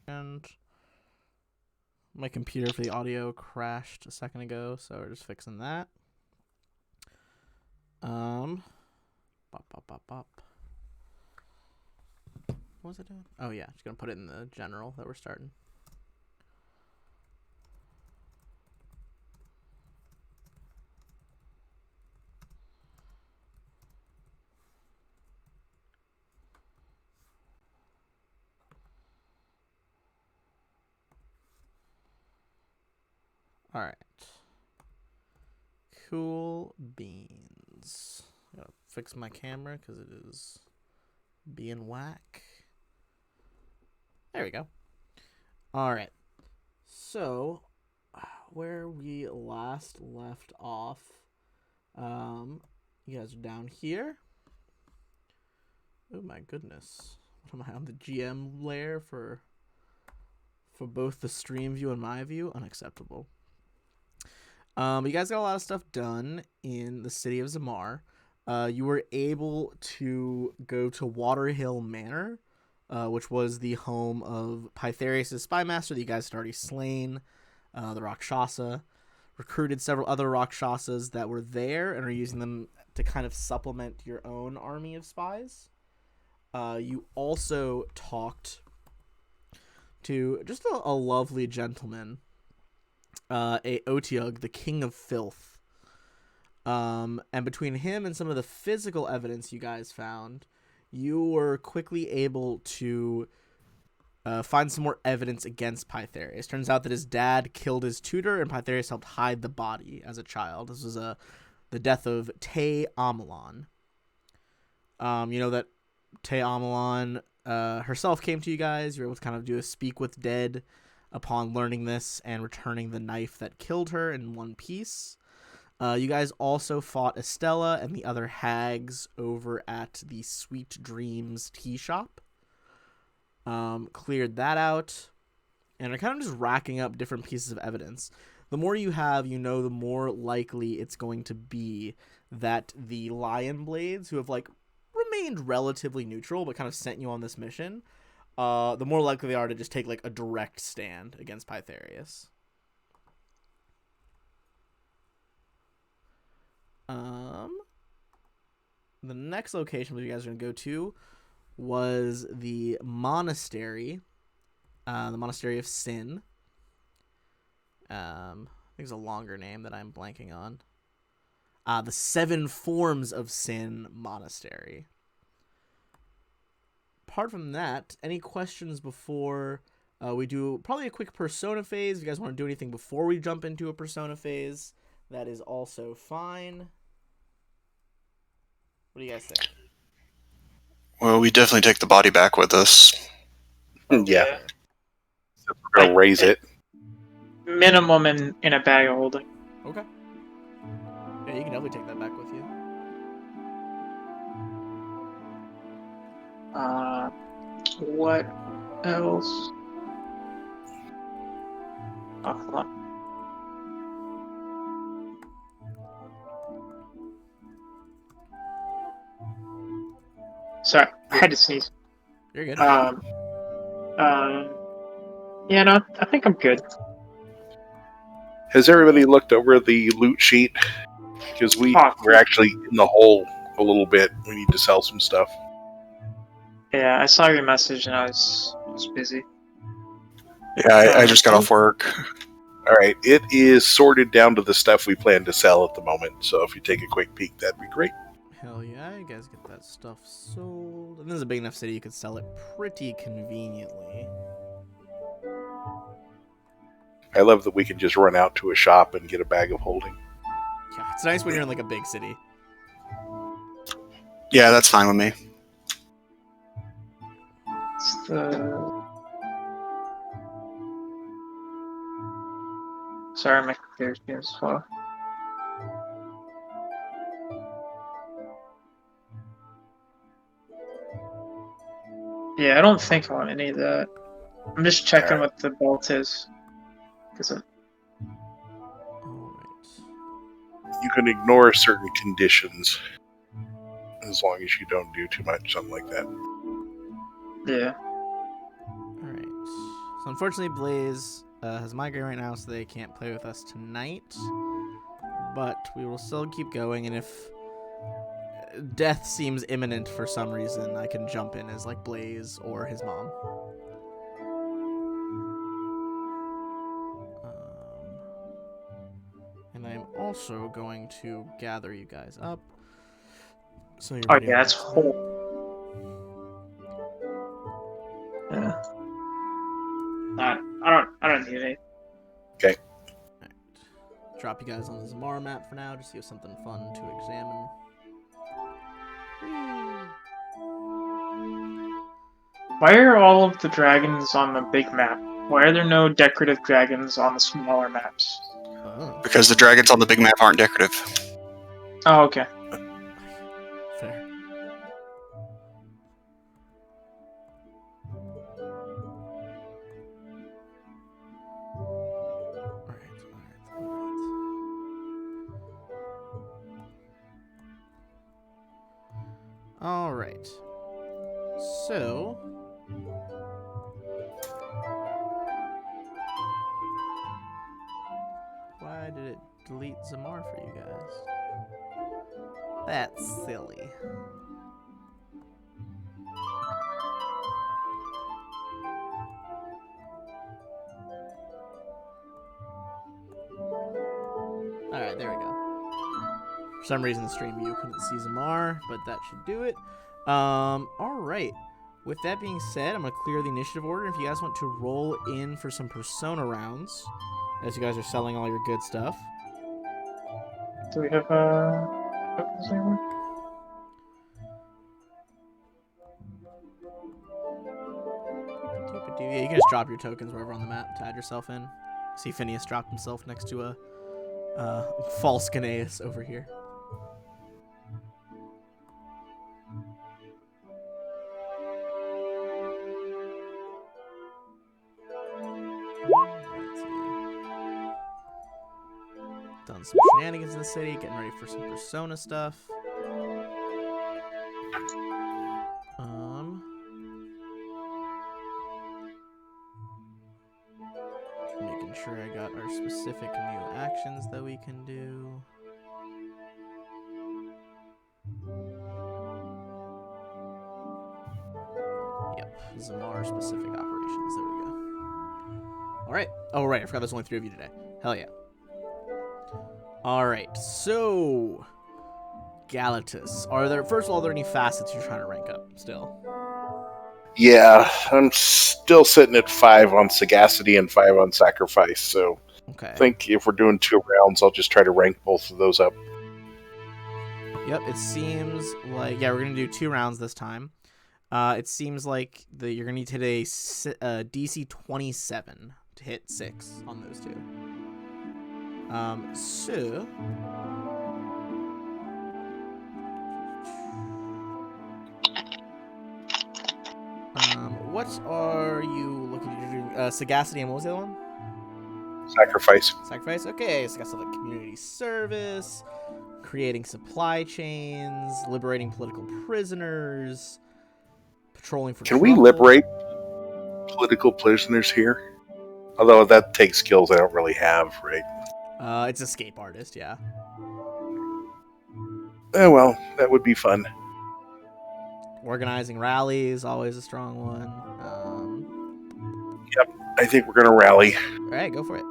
And my computer for the audio crashed a second ago, so we're just fixing that. Bop, bop, bop, bop. What was it doing? Oh yeah, just gonna put it in the general that we're starting. All right. Cool beans. Gotta fix my camera because it is being whack. There we go. All right. So, where we last left off, you guys are down here. Oh my goodness. What am I on the GM layer for both the stream view and my view? Unacceptable. You guys got a lot of stuff done in the city of Zamar. You were able to go to Waterhill Manor, which was the home of Pytharius' spy master that you guys had already slain, the Rakshasa. Recruited several other Rakshasas that were there and are using them to kind of supplement your own army of spies. You also talked to just a lovely gentleman, a Otiug, the king of filth. And between him and some of the physical evidence you guys found, you were quickly able to find some more evidence against Pytharius. Turns out that his dad killed his tutor, and Pytharius helped hide the body as a child. This was the death of Te Amelon. You know that Te Amelon herself came to you guys. You were able to kind of do a speak with dead upon learning this and returning the knife that killed her in one piece. You guys also fought Estella and the other hags over at the Sweet Dreams tea shop. Cleared that out, and are kind of just racking up different pieces of evidence. The more you have, the more likely it's going to be that the Lion Blades, who have remained relatively neutral but kind of sent you on this mission, the more likely they are to just take a direct stand against Pytharius. The next location that you guys are going to go to was the Monastery, the Monastery of Sin. I think it's a longer name that I'm blanking on. The Seven Forms of Sin Monastery. Apart from that, any questions before we do probably a quick persona phase? If you guys want to do anything before we jump into a persona phase, that is also fine. What do you guys think? Well, we definitely take the body back with us. Yeah. So we're going to raise it. Minimum in a bag of holding. Okay. Yeah, you can definitely take that back with you. What else? Oh, hold on. Sorry, I had to sneeze. You're good. Yeah, no, I think I'm good. Has everybody looked over the loot sheet? Because we're actually in the hole a little bit. We need to sell some stuff. Yeah, I saw your message and I was busy. Yeah, I just got off work. Alright, it is sorted down to the stuff we plan to sell at the moment, so if you take a quick peek, that'd be great. Hell yeah, you guys get that stuff sold. And this is a big enough city you could sell it pretty conveniently. I love that we can just run out to a shop and get a bag of holding. Yeah, it's nice when you're in a big city. Yeah, that's fine with me. It's the... Sorry, my computer's being slow. Yeah, I don't think I want any of that. I'm just checking what the belt is. You can ignore certain conditions as long as you don't do too much, something like that. Yeah. Alright. So unfortunately, Blaze has migraine right now, so they can't play with us tonight. But we will still keep going, and if death seems imminent for some reason, I can jump in as like Blaze or his mom. And I am also going to gather you guys up. So you're Oh ready yeah, on that's next whole. map. Yeah. I don't need it. Okay. Alright. Drop you guys on the Zamar map for now, just so you have something fun to examine. Why are all of the dragons on the big map? Why are there no decorative dragons on the smaller maps? Oh, Because the dragons on the big map aren't decorative. Oh, okay. fair. Alright. So, why did it delete Zamar for you guys? That's silly. Alright, there we go. For some reason, the stream view couldn't see Zamar, but that should do it. Alright. With that being said, I'm going to clear the initiative order. If you guys want to roll in for some Persona rounds, as you guys are selling all your good stuff. Do we have tokens anymore? Yeah, you can just drop your tokens wherever on the map to add yourself in. See, Phineas dropped himself next to a false Ganaeus over here. Done some shenanigans in the city, getting ready for some Persona stuff. Making sure I got our specific new actions that we can do. Yep, Zamar specific operations. There we go. Alright. Oh, right. I forgot there's only 3 of you today. Hell yeah. Alright, so Galatus. First of all, are there any facets you're trying to rank up still? Yeah, I'm still sitting at 5 on Sagacity and 5 on Sacrifice, so Okay. I think if we're doing 2 rounds, I'll just try to rank both of those up. Yep, it seems like, yeah, we're going to do 2 rounds this time. It seems like you're going to need to hit a DC 27 to hit 6 on those 2. So... what are you looking to do? Sagacity and what was the other one? Sacrifice. Sacrifice? Okay, so I got stuff like community service, creating supply chains, liberating political prisoners, patrolling for Can trouble. we liberate political prisoners here? Although that takes skills I don't really have, right? It's escape artist, yeah. Oh, well, that would be fun. Organizing rallies, always a strong one. Yep, I think we're going to rally. All right, go for it.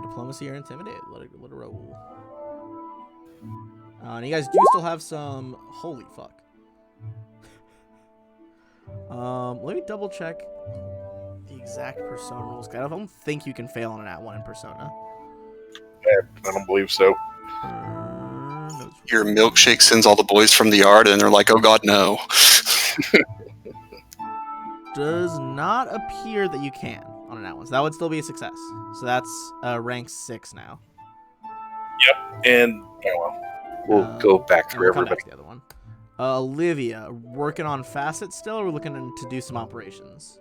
Diplomacy or intimidate. Let it roll. And you guys do still have some... Holy fuck. Let me double check the exact Persona rules. I don't think you can fail on an @1 in Persona. I don't believe so. Your milkshake sends all the boys from the yard, and they're like, "Oh God, no!" Does not appear that you can on an @1, so that would still be a success. So that's rank 6 now. Yep, and we'll go back through Come everybody. back to the other one. Olivia, working on facets still, or looking to do some operations?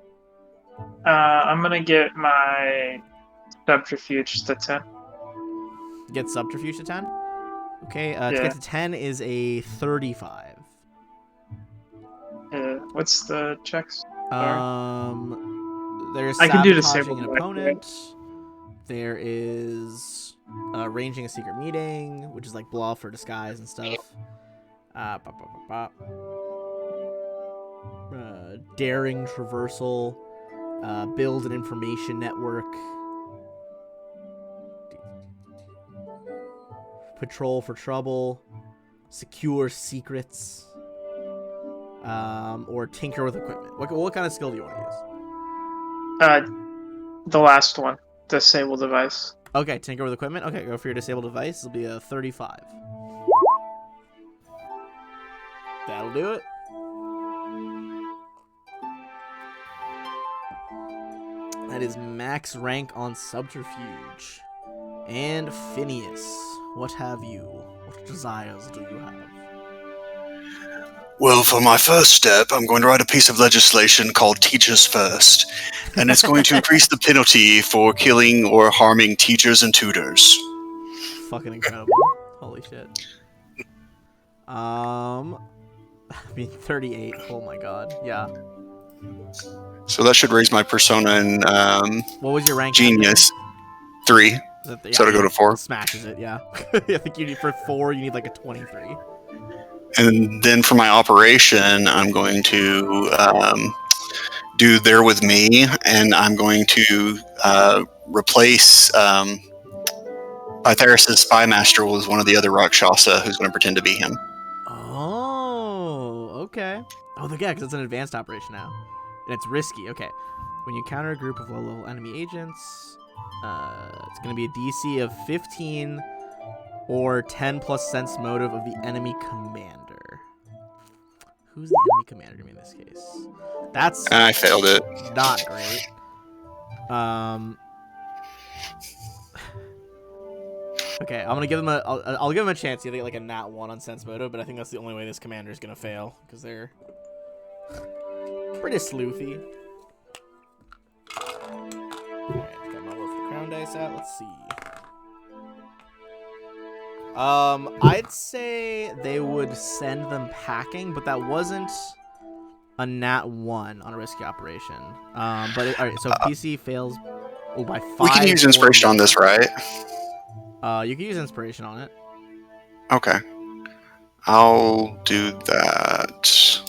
I'm gonna get my subterfuge to 10. Get subterfuge to 10? Okay, to get to 10 is a 35. What's the checks? there's I can do sabotaging disabled an by opponent. There is arranging a secret meeting, which is like bluff or disguise and stuff. Daring traversal. Build an information network. Patrol for trouble. Secure secrets. Or tinker with equipment. What kind of skill do you want to use? The last one, disable device. Okay, tinker with equipment. Okay, go for your disabled device. It'll be a 35. That'll do it. That is max rank on subterfuge. And Phineas, what have you? What desires do you have? Well, for my first step, I'm going to write a piece of legislation called Teachers First, and it's going to increase the penalty for killing or harming teachers and tutors. Fucking incredible. Holy shit. I mean, 38. Oh my god. Yeah. So that should raise my persona in What was your rank? Genius 3. So to go to 4. Smashes it, yeah. I think you need for 4, you need like a 23. And then for my operation, I'm going to do There With Me, and I'm going to replace Pytharis' Spy Master was one of the other Rakshasa who's going to pretend to be him. Oh, okay. Oh, yeah, because it's an advanced operation now. And it's risky, okay. When you counter a group of low-level enemy agents, it's going to be a DC of 15 or 10 plus sense motive of the enemy commander. Who's the enemy commander in this case? That's I failed it. not great. Okay, I'm gonna give him I'll give him a chance to get like a nat 1 on sense motive, but I think that's the only way this commander is gonna fail because they're pretty sleuthy. Alright, got my little crown dice out. Let's see. I'd say they would send them packing, but that wasn't a nat 1 on a risky operation. But all right, so if PC fails by 5. We can use inspiration on this, right? You can use inspiration on it. Okay. I'll do that.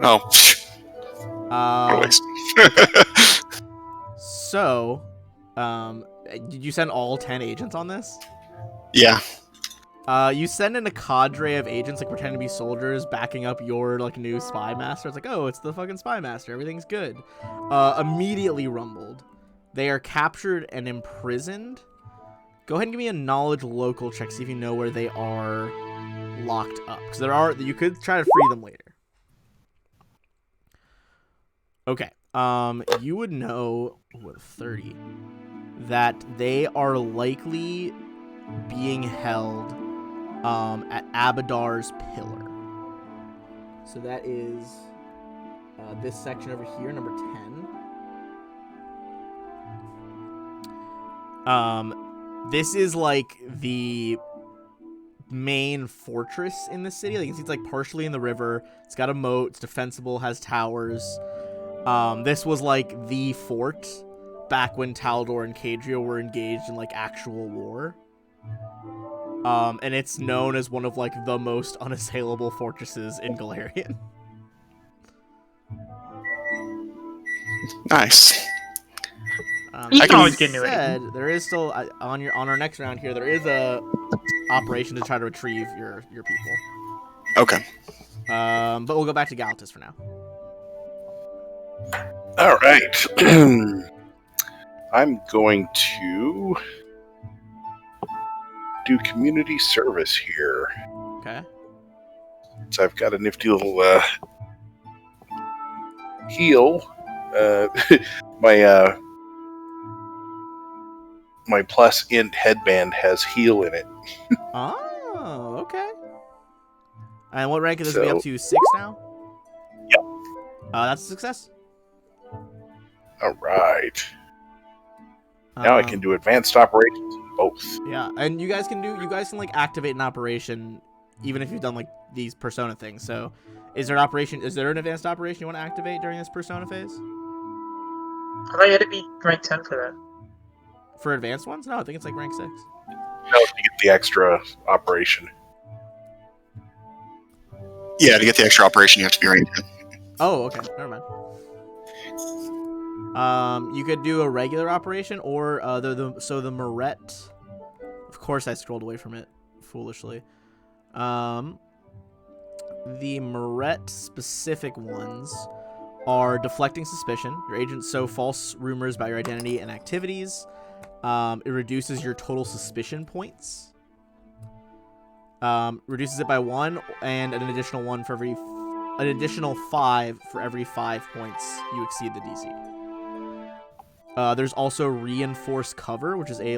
Oh. What a waste. So, did you send all 10 agents on this? Yeah. You send in a cadre of agents, like pretending to be soldiers, backing up your like new spy master. It's like, oh, it's the fucking spy master. Everything's good. Immediately rumbled. They are captured and imprisoned. Go ahead and give me a knowledge local check. See if you know where they are locked up. Because you could try to free them later. Okay. You would know with 30 that they are likely being held at Abadar's pillar. So that is this section over here, number 10. This is like the main fortress in the city. Like you can see it's like partially in the river. It's got a moat. It's defensible. Has towers. This was like the fort back when Taldor and Cadrio were engaged in like actual war. And it's known as one of like the most unassailable fortresses in Galarian. Nice. You can always get into it. There is still on our next round here. There is a operation to try to retrieve your people. Okay. But we'll go back to Galactus for now. All right. I'm going to do community service here. Okay. So I've got a nifty little heal. My plus int headband has heal in it. Oh, okay. And what rank is this? So, Be up to 6 now? Yep. That's a success. All right. Now I can do advanced operations in both. Yeah, and you guys can like activate an operation even if you've done like these persona things. So, is there an advanced operation you want to activate during this persona phase? I thought you had to be rank 10 for that. For advanced ones? No, I think it's like rank 6. No, to get the extra operation. Yeah, to get the extra operation, you have to be rank 10. Oh, okay. Never mind. You could do a regular operation, or the Moret. Of course, I scrolled away from it foolishly. The Moret specific ones are deflecting suspicion. Your agents sow false rumors about your identity and activities. It reduces your total suspicion points. Reduces it by 1 and an additional 1 for an additional 5 for every 5 points you exceed the DC. There's also reinforced cover, which is a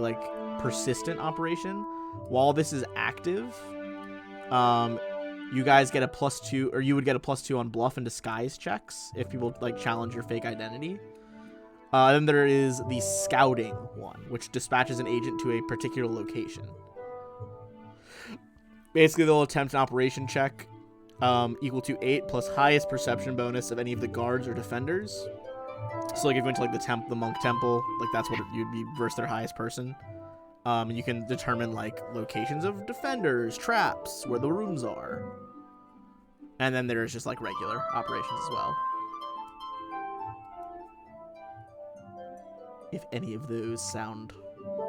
persistent operation. While this is active, you guys get a +2, or you would get a +2 on bluff and disguise checks if people challenge your fake identity. Then there is the scouting one, which dispatches an agent to a particular location. Basically, they'll attempt an operation check equal to 8 plus highest perception bonus of any of the guards or defenders. So, if you went to the monk temple, that's what you'd be versus their highest person. You can determine locations of defenders, traps, where the rooms are, and then there's just regular operations as well. If any of those sound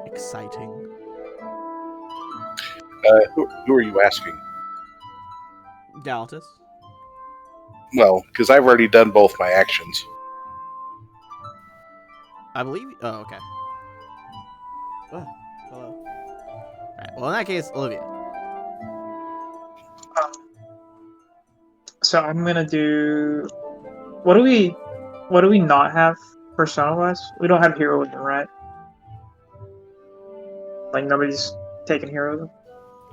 exciting. Who are you asking? Galatus. Well, because I've already done both my actions. I believe. Oh, okay. Oh, hello. Alright, well, in that case, Olivia. So I'm gonna do. What do we not have persona-wise? We don't have heroism, right? Nobody's taking heroism.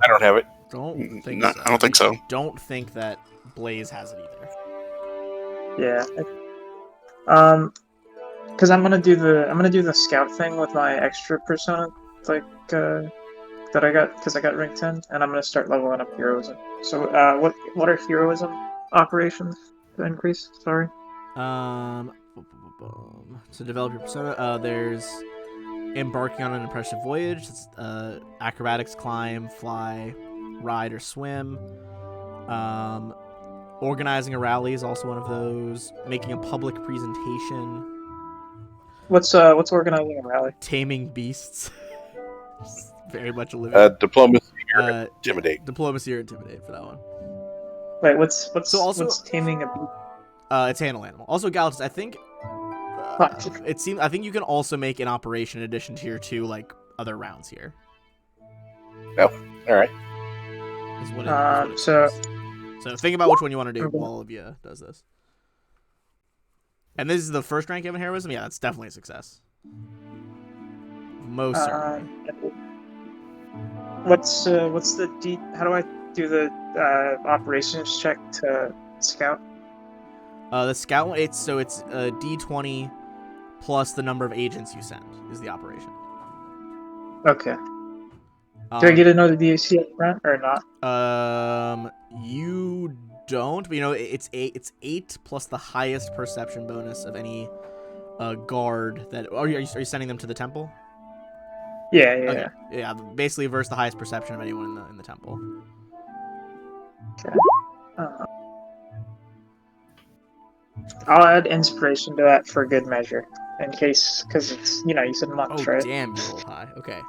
I don't have it. Don't think No, so. I don't think so. Don't think that Blaze has it either. Yeah. Because I'm gonna do the scout thing with my extra persona, that I got because I got rank 10, and I'm gonna start leveling up heroism. So, what are heroism operations to increase? Sorry. To develop your persona, there's embarking on an impressive voyage. It's acrobatics, climb, fly, ride, or swim. Organizing a rally is also one of those. Making a public presentation. What's organizing a rally? Taming beasts. Very much Olivia. Diplomacy or intimidate. Diplomacy or intimidate for that one. Wait, what's what's taming a beast? It's handle animal. Also, Galatus, I think I think you can also make an operation in addition to your 2 other rounds here. Oh, all right. So think about which one you want to do while Olivia does this. And this is the first rank you have in heroism? Yeah, that's definitely a success. Most certainly. What's the how do I do the operations check to scout? The scout one, it's a D20 plus the number of agents you send is the operation. Okay. Do I get another DAC up front or not? You don't, but it's 8 plus the highest perception bonus of any guard that. Are you sending them to the temple? Yeah. Yeah, basically versus the highest perception of anyone in the temple. Okay. I'll add inspiration to that for good measure, in case, because it's you said months, right? Oh damn, you rolled high. Okay.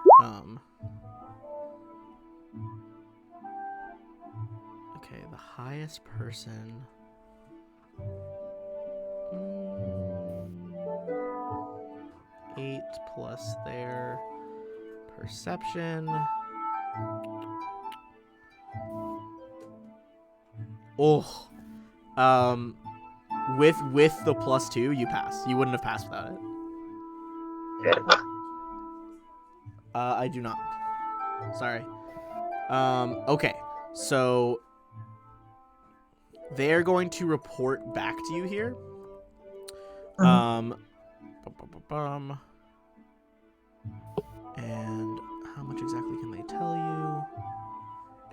Okay, the highest person. 8 plus their perception. Oh. With the +2, you pass. You wouldn't have passed without it. Yeah. I do not. Sorry. Okay. So they're going to report back to you here. And how much exactly can they tell you?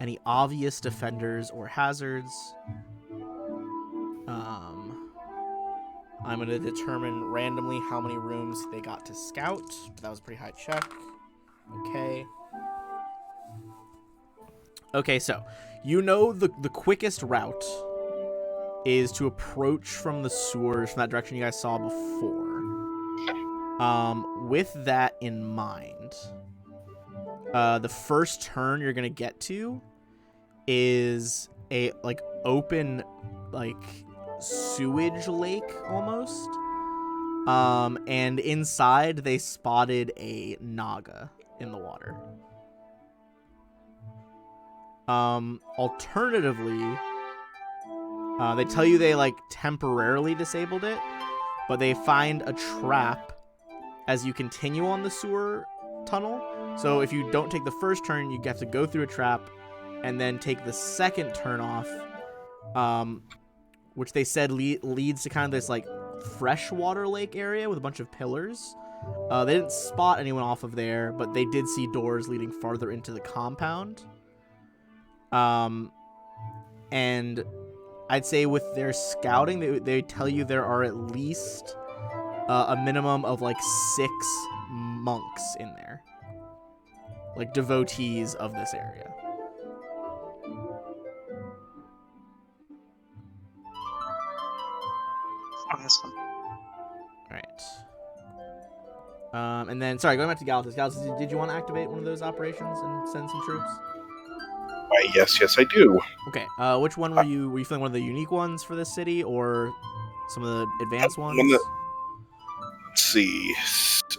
Any obvious defenders or hazards? I'm going to determine randomly how many rooms they got to scout. That was a pretty high check. Okay. Okay, so you know the quickest route is to approach from the sewers from that direction you guys saw before. With that in mind, the first turn you're gonna get to is a open sewage lake almost. And inside they spotted a naga in the water. Alternatively, they tell you they temporarily disabled it, but they find a trap as you continue on the sewer tunnel. So if you don't take the first turn, you have to go through a trap and then take the second turn off, which they said leads to kind of this freshwater lake area with a bunch of pillars. They didn't spot anyone off of there, but they did see doors leading farther into the compound. And I'd say with their scouting, they tell you there are at least a minimum of 6 monks in there, devotees of this area. Awesome. All right. And then, sorry, going back to Galatas. Galatas, did you want to activate one of those operations and send some troops? Why, yes, I do. Okay. Which one were you? Were you feeling one of the unique ones for this city, or some of the advanced ones? Let's see.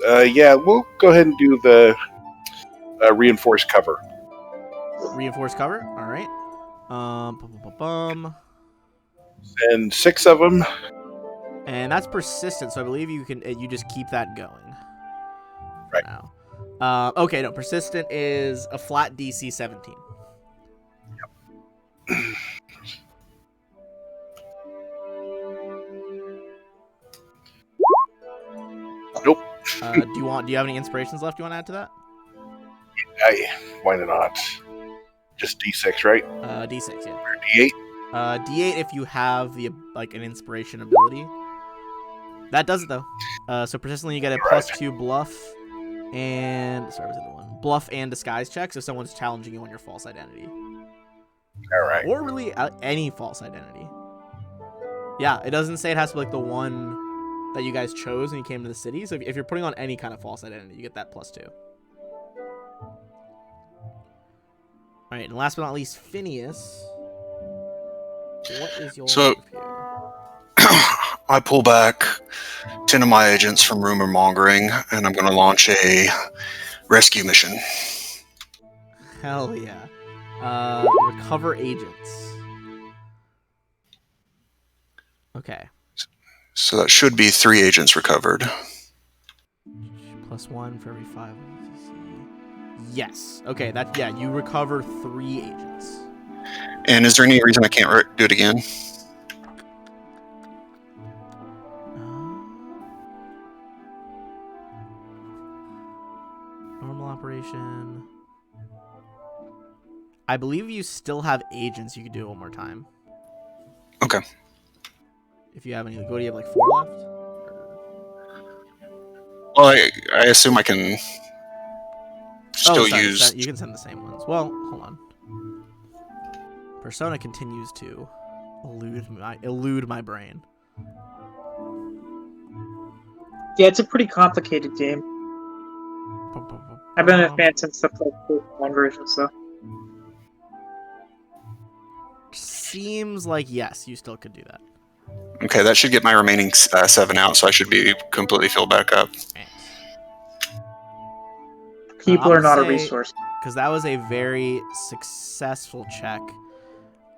Yeah, we'll go ahead and do the reinforced cover. Reinforced cover. All right. And 6 of them. And that's persistent, so I believe you just keep that going. Right. Now. Okay, no, persistent is a flat DC 17. Yep. Nope. Do you have any inspirations left you want to add to that? Why not? Just D6, right? D6, yeah. Or D8? D8 if you have the an inspiration ability. That does it though. So persistently you get a +2 bluff and what's the other one? Bluff and disguise checks if someone's challenging you on your false identity. All right. Or really any false identity. Yeah, it doesn't say it has to be the one that you guys chose when you came to the city. So if you're putting on any kind of false identity, you get that +2. All right, and last but not least, Phineas. What is your So, move here? I pull back 10 of my agents from rumor mongering, and I'm going to launch a rescue mission. Hell yeah. Recover agents. Okay. So that should be 3 agents recovered. +1 for every 5. Yes. Okay, you recover 3 agents. And is there any reason I can't do it again? Normal operation. I believe you still have agents. You could do it one more time. Okay. If you have any, do you have 4 left? Well, I assume I can still use... You can send the same ones. Well, hold on. Persona continues to elude my brain. Yeah, it's a pretty complicated game. I've been a fan since the PlayStation version, so. Seems like yes, you still could do that. Okay, that should get my remaining 7 out, so I should be completely filled back up. People are not a resource. Because that was a very successful check.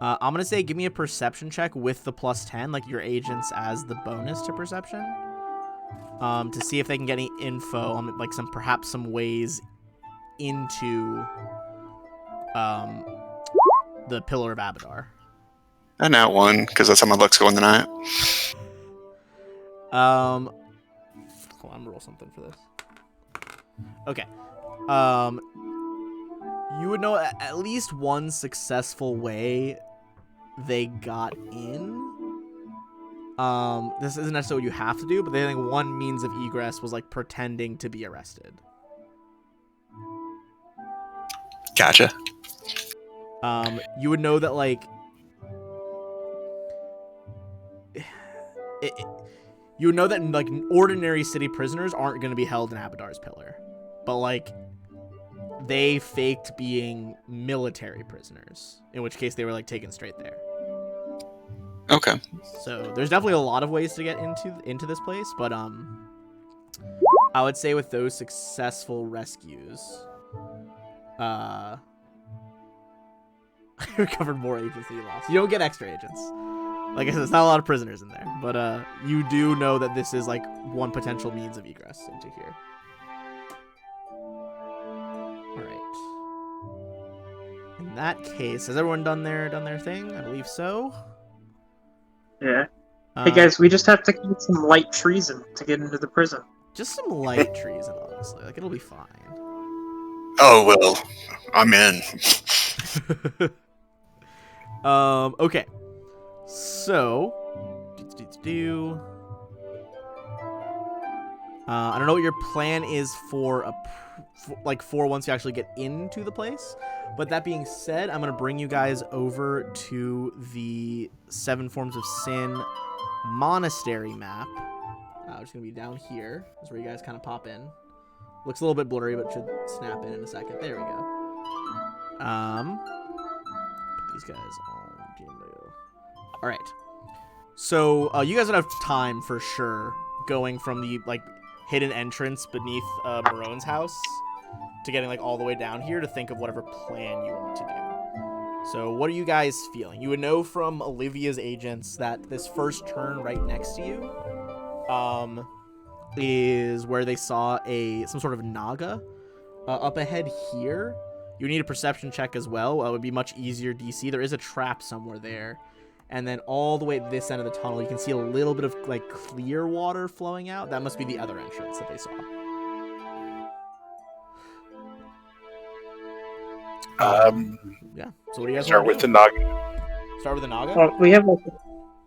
I'm going to say give me a perception check with the +10, your agents as the bonus to perception. To see if they can get any info on perhaps some ways into the Pillar of Abadar. And now 1, because that's how my luck's going tonight. Hold on, I'm gonna roll something for this. Okay. You would know at least one successful way they got in. This isn't necessarily what you have to do, but they think one means of egress was like pretending to be arrested. Gotcha. You would know that like you would know that like ordinary city prisoners aren't going to be held in Abadar's pillar, but like they faked being military prisoners, in which case they were like taken straight there. Okay. So there's definitely a lot of ways to get into this place, but I would say with those successful rescues, recovered more agents than you lost. You don't get extra agents. Like I said, it's not a lot of prisoners in there, but you do know that this is like one potential means of egress into here. All right. In that case, has everyone done their thing? I believe so. Yeah. Hey guys, we just have to commit some light treason to get into the prison. Just some light treason, honestly. Like it'll be fine. Oh well, I'm in. Okay. So, I don't know what your plan is for once you actually get into the place. But that being said, I'm gonna bring you guys over to the 7 Forms of Sin Monastery map. Which is gonna be down here. That's where you guys kind of pop in. Looks a little bit blurry, but should snap in a second. There we go. Put these guys on Gmail. All right. So you guys would have time for sure going from the like hidden entrance beneath Marone's house to getting like all the way down here to think of whatever plan you want to do. So what are you guys feeling? You would know from Olivia's agents that this first turn right next to you is where they saw some sort of naga. Up ahead here, you need a perception check as well. It would be much easier DC. There is a trap somewhere there. And then all the way at this end of the tunnel, you can see a little bit of like clear water flowing out. That must be the other entrance that they saw. Yeah. So what do you guys Start want with to the do? Naga. Start with the naga? Well, we have like,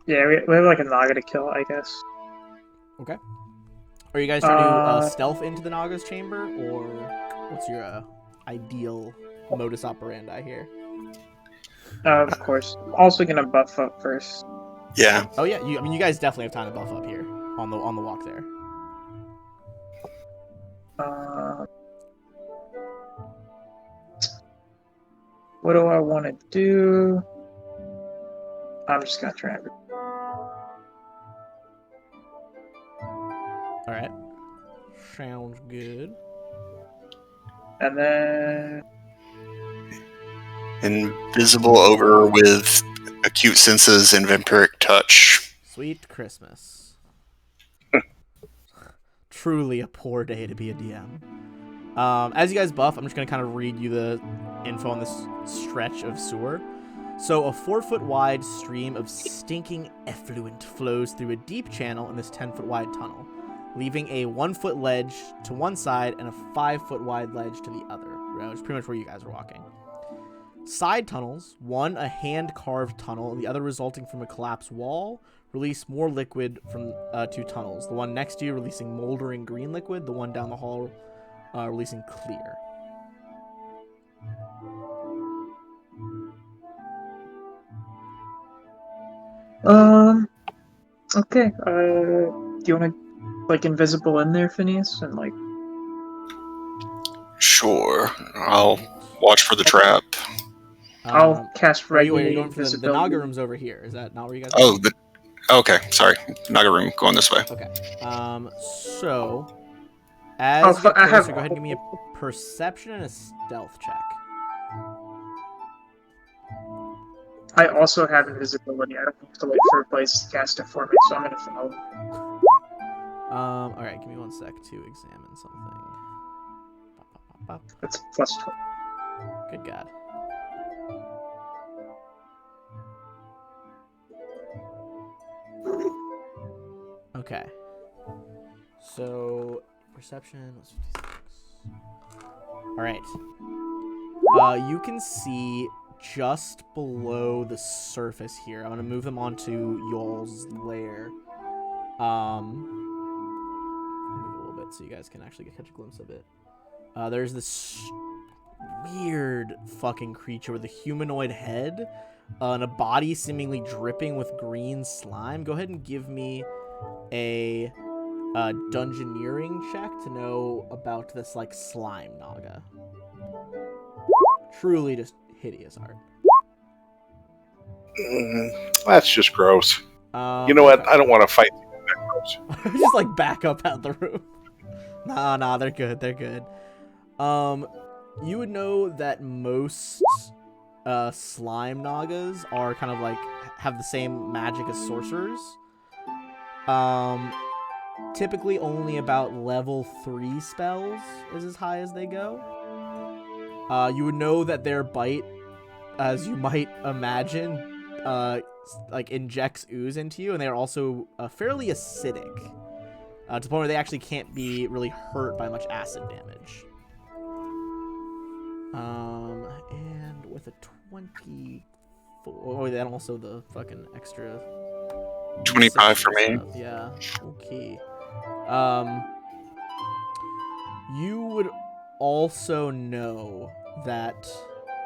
we have like a naga to kill, I guess. Okay. Are you guys trying to stealth into the naga's chamber, or what's your ideal modus operandi here? Of course. Also gonna buff up first. Yeah. Oh yeah, you guys definitely have time to buff up here on the walk there. What do I want to do? I'm just gonna try it. All right. Sounds good. And then Invisible over with acute senses and vampiric touch. Sweet Christmas. Truly a poor day to be a DM. As you guys buff, I'm just going to kind of read you the info on this stretch of sewer. So a 4-foot wide stream of stinking effluent flows through a deep channel in this 10-foot wide tunnel, leaving a 1-foot ledge to one side and a 5-foot wide ledge to the other, which is pretty much where you guys are walking. Side tunnels, one a hand-carved tunnel and the other resulting from a collapsed wall, release more liquid from 2 tunnels. The one next to you releasing moldering green liquid, the one down the hall releasing clear. Okay. Do you want to like invisible in there, Phineas, and like? Sure. I'll watch for the trap. I'll cast Are you regulate going for the Naga room's over here? Is that not where you guys are? Oh, okay. Sorry. Naga room. Going this way. Okay. So as you get closer, go ahead and give me a perception and a stealth check. I also have invisibility. I don't have to wait for a place to cast it for me, so I'm gonna follow. All right. Give me 1 sec to examine something. That's plus 12. Good God. Okay. So, perception was 56. Alright. You can see just below the surface here. I'm gonna move them onto y'all's lair. Move a little bit so you guys can actually catch a glimpse of it. There's this weird fucking creature with a humanoid head and a body seemingly dripping with green slime. Go ahead and give me a dungeoneering check to know about this like slime naga. Truly just hideous art. That's just gross. You know what? I don't want to fight that gross. Just like back up out the room. Nah, they're good. They're good. You would know that most slime nagas are kind of like have the same magic as sorcerers. Typically only about level 3 spells is as high as they go. You would know that their bite, as you might imagine, like injects ooze into you, and they're also fairly acidic, to the point where they actually can't be really hurt by much acid damage. And with a 24, oh, then also the fucking extra 25 for me. stuff. Yeah. Okay. You would also know that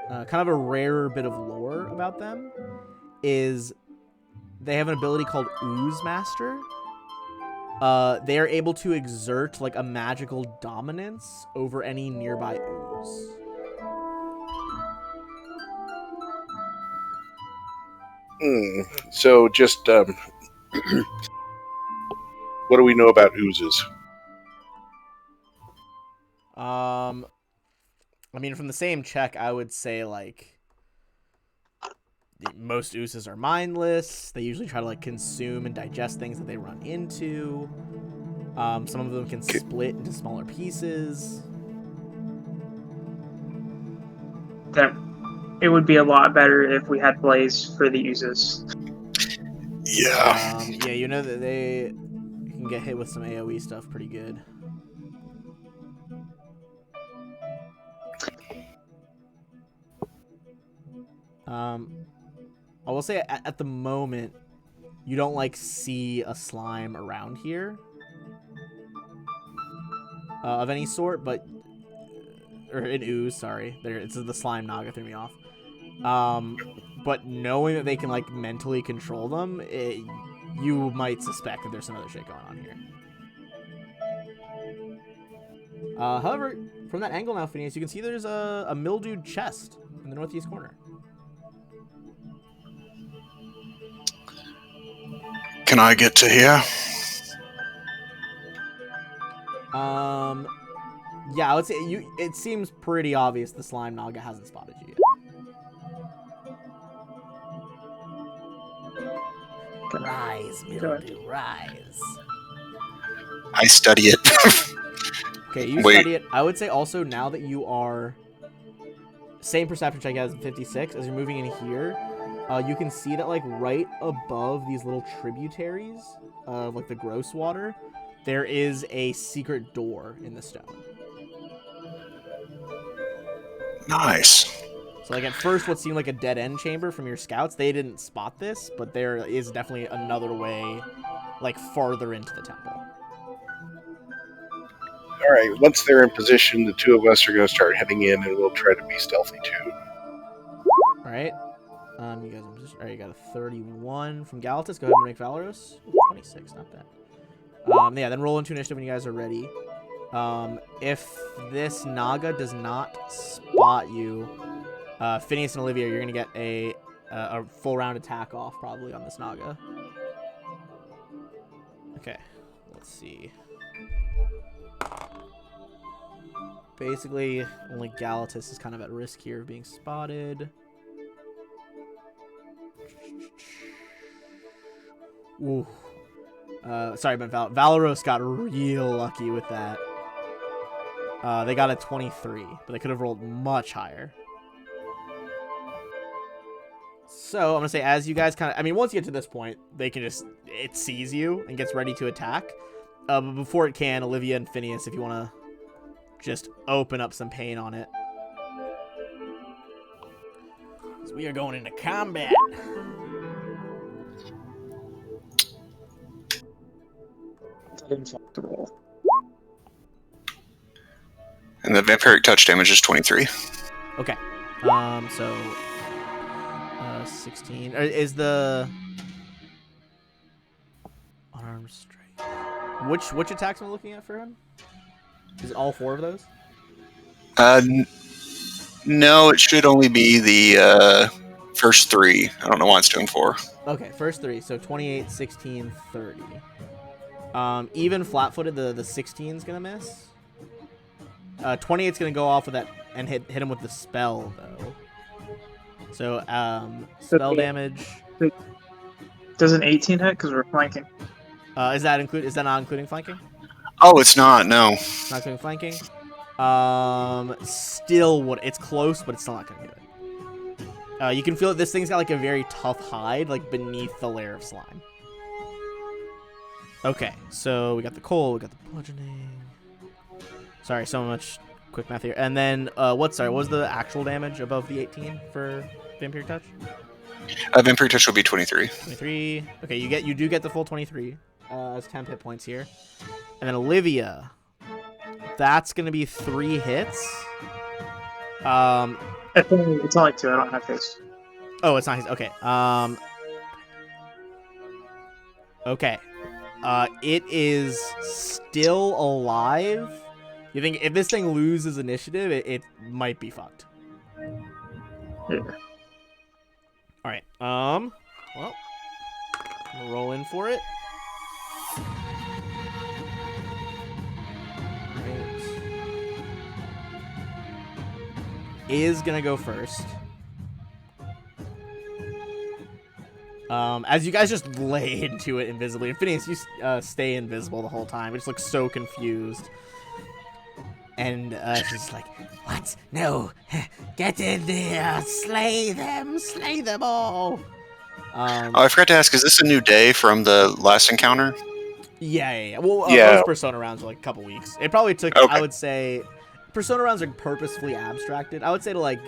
kind of a rarer bit of lore about them is they have an ability called Ooze Master. They are able to exert like a magical dominance over any nearby ooze. So just what do we know about oozes? I mean, from the same check, I would say like most oozes are mindless. They usually try to like consume and digest things that they run into. Some of them can split into smaller pieces. That it would be a lot better if we had Blaze for the oozes. Yeah. Yeah, you know that they can get hit with some AoE stuff pretty good. I will say at the moment, you don't like see a slime around here of any sort, but or an ooze. Sorry, there it's the slime naga threw me off. But knowing that they can like mentally control them, you might suspect that there's some other shit going on here. However, from that angle now, Phineas, you can see there's a mildewed chest in the northeast corner. Can I get to here? Yeah, I would say it seems pretty obvious the slime naga hasn't spotted you yet. Rise, mildew, rise. I study it. Okay, you Wait. study it. I would say also now that you are same perception check as 56, as you're moving in here, you can see that like right above these little tributaries of like the gross water, there is a secret door in the stone. Nice. So like at first what seemed like a dead end chamber from your scouts, they didn't spot this, but there is definitely another way like farther into the temple. All right, once they're in position, the two of us are going to start heading in, and we'll try to be stealthy too. All right. You guys in position. All right, you got a 31 from Galatus. Go ahead and make Valoros. Ooh, 26, not bad. Yeah, then roll into initiative when you guys are ready. If this Naga does not spot you, Phineas and Olivia, you're gonna get a full round attack off probably on this Naga. Okay, let's see. Basically, only Galatus is kind of at risk here of being spotted. Ooh. Sorry, but Valoros got real lucky with that. They got a 23, but they could have rolled much higher. So, I'm going to say, as you guys kind of... I mean, once you get to this point, they can just... It sees you and gets ready to attack. But before it can, Olivia and Phineas, if you want to just open up some pain on it. So we are going into combat. Infectable. And the vampiric touch damage is 23. Okay. So 16 is the unarmed strike. Which attacks am I looking at for him? Is it all 4 of those? No, it should only be the first 3. I don't know why it's doing 4. Okay, first 3. So 28, 16, 30. Even flat-footed, the 16 is gonna miss. 28's gonna go off with that and hit him with the spell though. So spell damage. Does an 18 hit because we're flanking? Is that not including flanking? Oh, it's not. No. Not including flanking. Still would. It's close, but it's still not gonna do it. You can feel that this thing's got like a very tough hide, like beneath the layer of slime. Okay, so we got the coal, we got the bludgeoning. Sorry, so much quick math here. And then what was the actual damage above the 18 for Vampire Touch? Vampiric touch will be 23. 23. Okay, you do get the full 23 as 10 hit points here. And then Olivia, that's gonna be 3 hits. It's only 2. I don't have his. Oh, it's not his. Okay. Okay. It is still alive. You think if this thing loses initiative, it might be fucked. Yeah. All right. Well, I'm gonna roll in for it. Right. Is gonna go first. As you guys just lay into it invisibly, and Phineas, you stay invisible the whole time. It just looks so confused. And she's like, "What? No! Get in there! Slay them all!" I forgot to ask, is this a new day from the last encounter? Yeah. Well, Yeah. most Persona rounds are like a couple weeks. It probably took, Okay. I would say, Persona rounds are purposefully abstracted. I would say to like,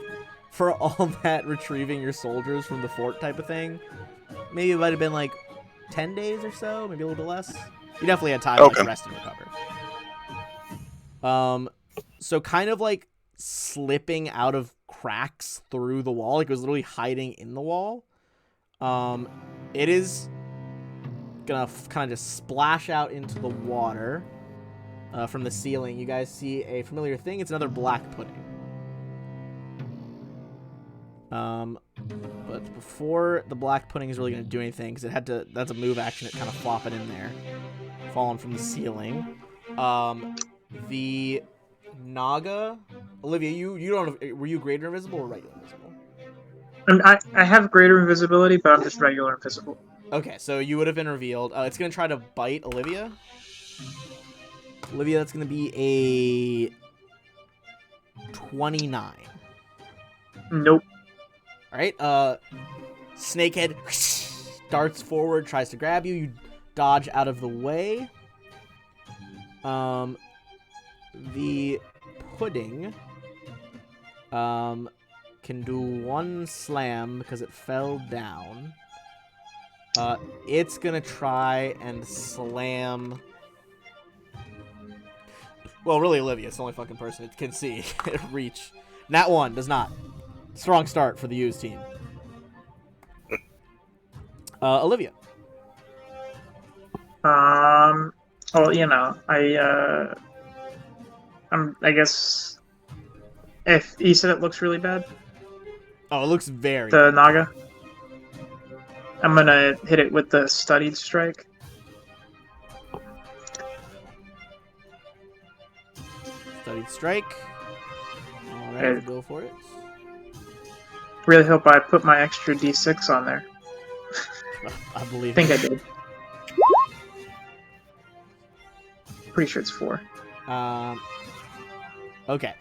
for all that retrieving your soldiers from the fort type of thing, maybe it might have been like 10 days or so, maybe a little bit less. You definitely had time to like rest and recover. So kind of like slipping out of cracks through the wall, like it was literally hiding in the wall. It is gonna kind of just splash out into the water from the ceiling. You guys see a familiar thing. It's another black pudding. But before the black pudding is really gonna do anything, because that's a move action. It kind of flop it in there, falling from the ceiling. The Naga, Olivia, you don't. Were you greater invisible or regular invisible? I have greater invisibility, but I'm just regular invisible. Okay, so you would have been revealed. It's gonna try to bite Olivia. Olivia, that's gonna be a 29. Nope. All right. Snakehead darts forward, tries to grab you. You dodge out of the way. The pudding can do 1 slam because it fell down. It's gonna try and slam. Well, really, Olivia. It's the only fucking person it can see. Reach. Nat 1 does not. Strong start for the Ooze team. Olivia. Well, I guess if you said it looks really bad, Oh, it looks very. the Naga. I'm gonna hit it with the studied strike. Studied strike. All right, Okay. go for it. Really hope I put my extra D6 on there. I believe. I think I did. Pretty sure it's 4. Okay.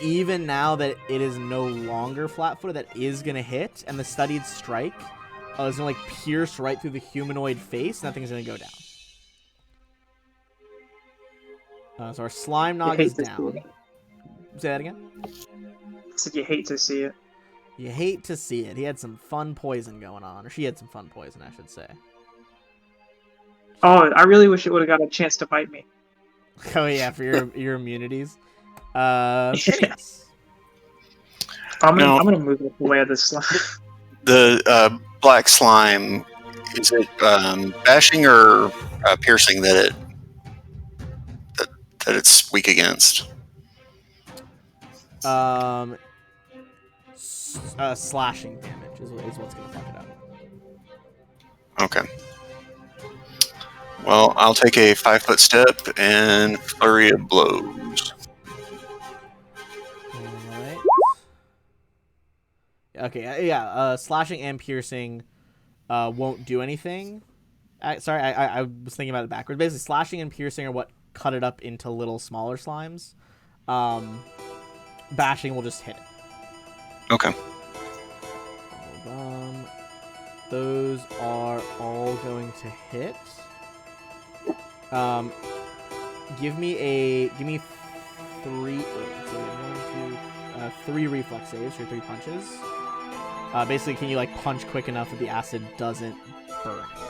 Even now that it is no longer flat-footed, that is gonna hit, and the studied strike is gonna like pierce right through the humanoid face. Nothing's gonna go down. So our slime nog is down. Say that again. Said you hate to see it. You hate to see it. He had some fun poison going on. Or she had some fun poison, I should say. Oh, I really wish it would have got a chance to bite me. Oh, yeah, for your immunities. Phineas. I'm No. gonna move it away of this slime. The black slime, is it bashing or piercing that it's weak against? Slashing damage is what's gonna fuck it up. Okay. Well, I'll take a 5-foot step and flurry of blows. Alright. Okay, yeah, slashing and piercing won't do anything. Sorry, I was thinking about it backwards. Basically, slashing and piercing are what cut it up into little smaller slimes. Bashing will just hit it. Okay. Those are all going to hit. Give me three reflex saves for 3 punches. Basically, can you like punch quick enough that the acid doesn't burn you?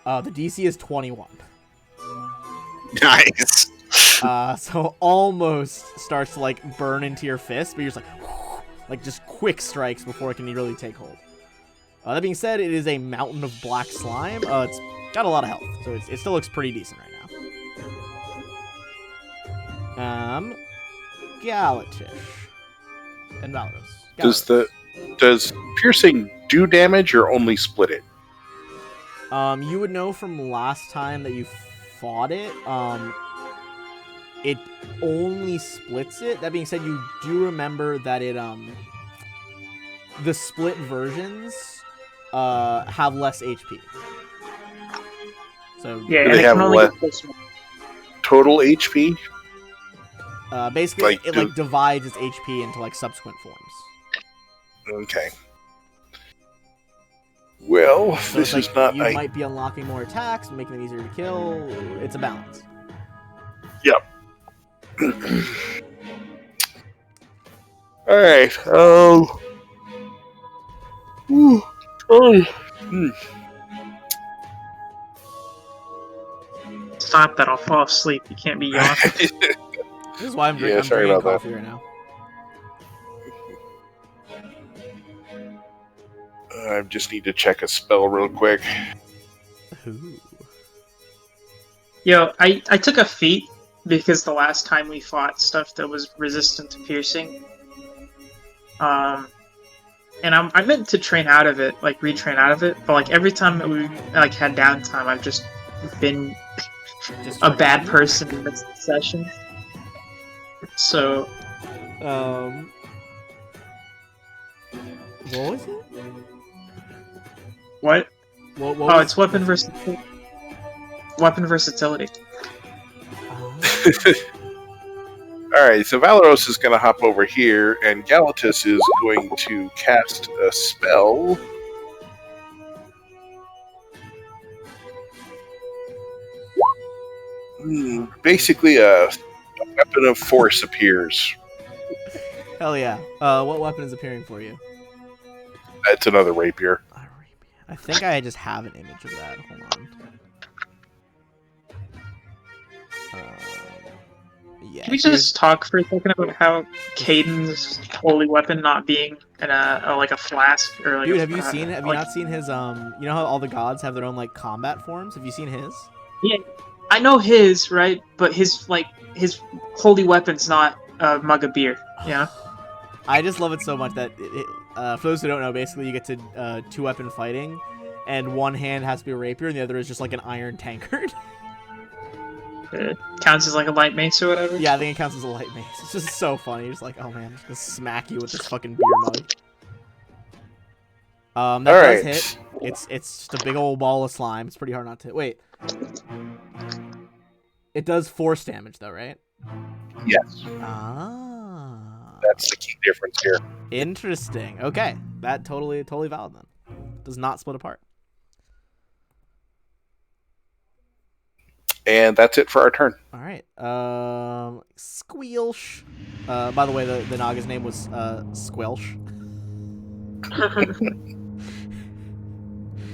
The DC is 21. Nice. So almost starts to like burn into your fist, but you're just like just quick strikes before it can really take hold. That being said, it is a mountain of black slime. It's got a lot of health, so it still looks pretty decent right now. Galatish and Valaros. Does piercing do damage or only split it? You would know from last time that you fought it. It only splits it. That being said, you do remember that it the split versions have less HP. So Yeah, Do and they it have can only less get this one. total HP? basically, Like, it like divides its HP into like subsequent forms. Okay. Well, So this it's is like not. you might be unlocking more attacks, making them easier to kill. It's a balance. Yep. All right. Oh. Stop that! I'll fall asleep. You can't be yawning. This is why I'm Yeah, sorry drinking about coffee right now. I just need to check a spell real quick. Ooh. Yo, I took a feat because the last time we fought stuff that was resistant to piercing. And I meant to train out of it, like retrain out of it, but like every time that we like had downtime, I've just been Just a bad forgotten. person in this session. So What was it? what? What Oh, was, it's weapon versatility. Weapon versatility. All right, so Valaros is going to hop over here, and Galatus is going to cast a spell. Basically, a weapon of force appears. Hell yeah. What weapon is appearing for you? It's another rapier. I think I just have an image of that. Hold on. Yeah. Can we just talk for a second about how Caden's holy weapon not being in like a flask or like Dude, a, have you like, not seen his you know how all the gods have their own like combat forms? Have you seen his? Yeah, I know his, right? But his holy weapon's not a mug of beer. Yeah. I just love it so much that for those who don't know, basically you get to 2-weapon fighting, and one hand has to be a rapier, and the other is just like an iron tankard. It counts as like a light mace or whatever. Yeah, I think it counts as a light mace. It's just so funny. You're just like, oh man, I'm just gonna smack you with this fucking beer mug. That All does right. hit. It's just a big old ball of slime. It's pretty hard not to hit. Wait. It does force damage though, right? Yes, Ah. that's the key difference here. Interesting. Okay. That totally valid then. Does not split apart. And that's it for our turn. All right. Squelch. By the way, the Naga's name was Squelch.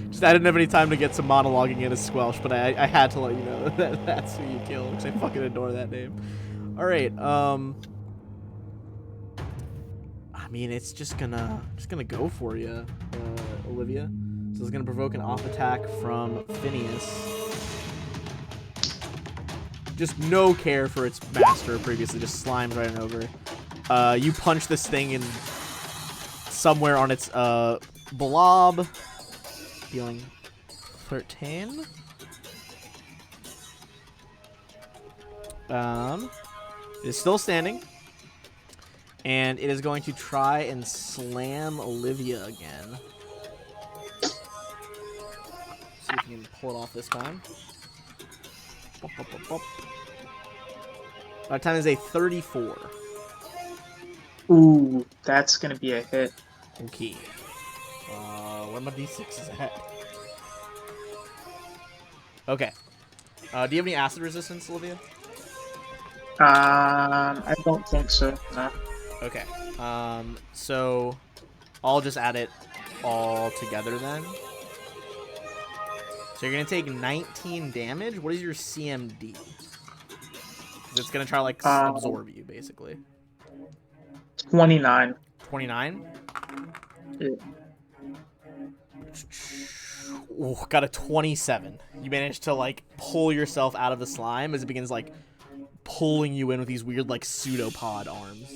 Just I didn't have any time to get some monologuing in as Squelch, but I had to let you know that that's who you killed because I fucking adore that name. All right. I mean, it's just gonna go for you, Olivia. So it's gonna provoke an off attack from Phineas. Just no care for its master previously, just slimed right on over. You punch this thing in somewhere on its blob, dealing 13. It is still standing, and it is going to try and slam Olivia again. See if you can pull it off this time. Bop, bop, bop, bop. Our time is a 34. Ooh, that's gonna be a hit. Okay. Where my d6s at? Okay. Do you have any acid resistance, Olivia? I don't think so. No. Okay. So I'll just add it all together then. So you're gonna take 19 damage. What is your CMD? 'Cause it's gonna try to like absorb you, basically. 29. 29. Yeah. Ooh, got a 27. You managed to like pull yourself out of the slime as it begins like pulling you in with these weird like pseudopod arms.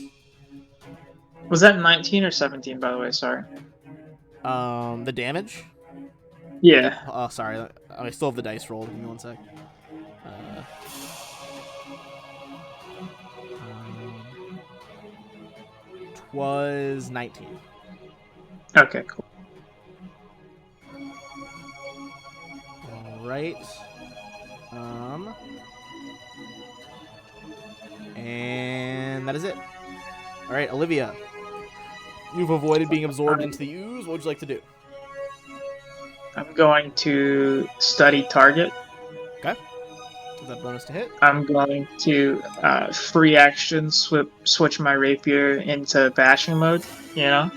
Was that 19 or 17, by the way? Sorry. The damage? Yeah. Oh, sorry. I still have the dice rolled. Give me one sec. Was 19. Okay, cool. All right. And that is it. All right, Olivia. You've avoided being absorbed into the ooze. What would you like to do? I'm going to study target. Okay. Is that bonus to hit? I'm going to free action switch my rapier into bashing mode. You know,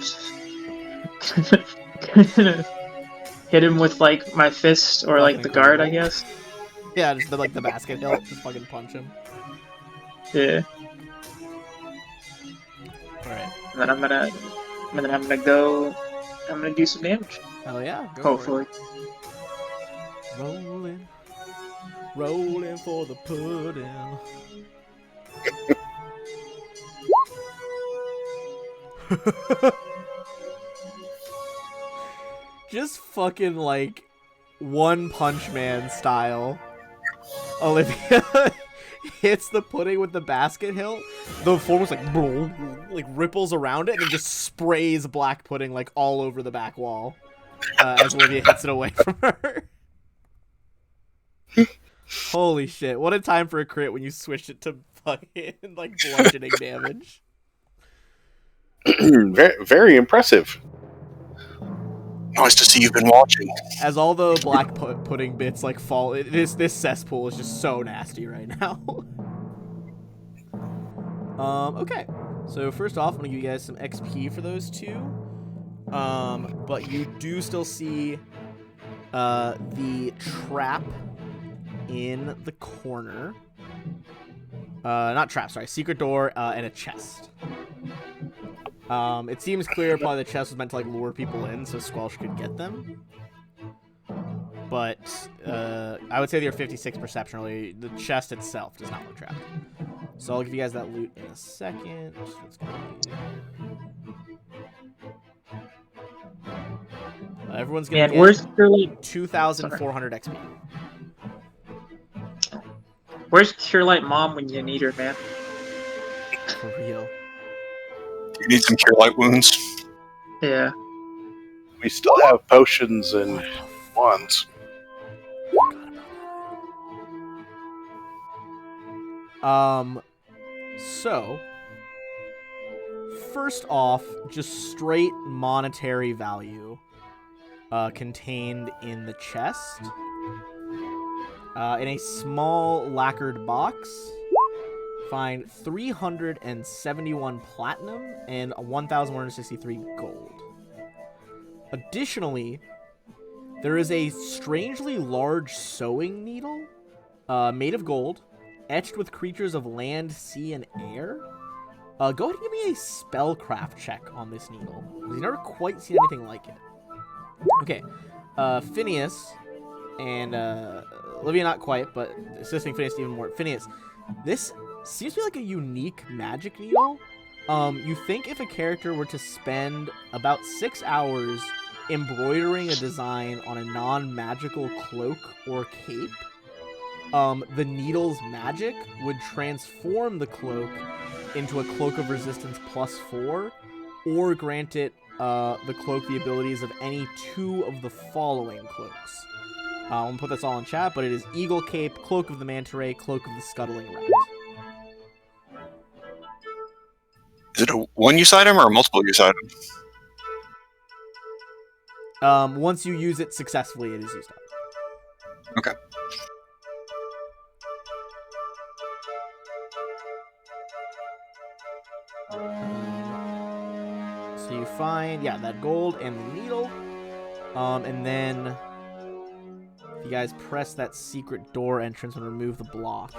hit him with like my fist or like Fucking the guard, I incredible. guess. Yeah, just the basket hilt. Just fucking punch him. Yeah. All right. And then I'm gonna do some damage. Hell yeah. Go Hopefully. For it. Rolling for the pudding. Just fucking like One Punch Man style. Olivia hits the pudding with the basket hilt. The form was like ripples around it and then just sprays black pudding like all over the back wall as Olivia hits it away from her. Holy shit! What a time for a crit when you switched it to fucking like bludgeoning damage. Very, very impressive. Nice to see you've been watching. As all the black pudding bits like fall, this cesspool is just so nasty right now. Okay. So first off, I'm gonna give you guys some XP for those two. But you do still see the trap in the corner. Not trap, sorry. Secret door and a chest. It seems clear probably the chest was meant to like lure people in so Squelch could get them. But I would say they're 56 perception. Really, the chest itself does not look trapped. So I'll give you guys that loot in a second. That's gonna be... everyone's gonna get where's Cure Light? 2,400 XP. Where's Cure Light Mom when you need her, man? For real. You need some cure light wounds. Yeah. We still have potions and wands. So first off, just straight monetary value contained in the chest In a small lacquered box, find 371 platinum and 1,163 gold. Additionally, there is a strangely large sewing needle made of gold, etched with creatures of land, sea, and air. Go ahead and give me a spellcraft check on this needle. You've never quite seen anything like it. Okay, Phineas and Olivia, not quite, but assisting Phineas even more. Phineas, this seems to be like a unique magic needle. You think if a character were to spend about 6 hours embroidering a design on a non-magical cloak or cape, the needle's magic would transform the cloak into a cloak of resistance +4, or grant it the cloak the abilities of any 2 of the following cloaks. I'm gonna put this all in chat, but it is Eagle Cape, Cloak of the Manta Ray, Cloak of the Scuttling Rat. Is it a one-use item or a multiple-use item? Once you use it successfully, it is used up. Okay. So you find, that gold and the needle. And then you guys press that secret door entrance and remove the block.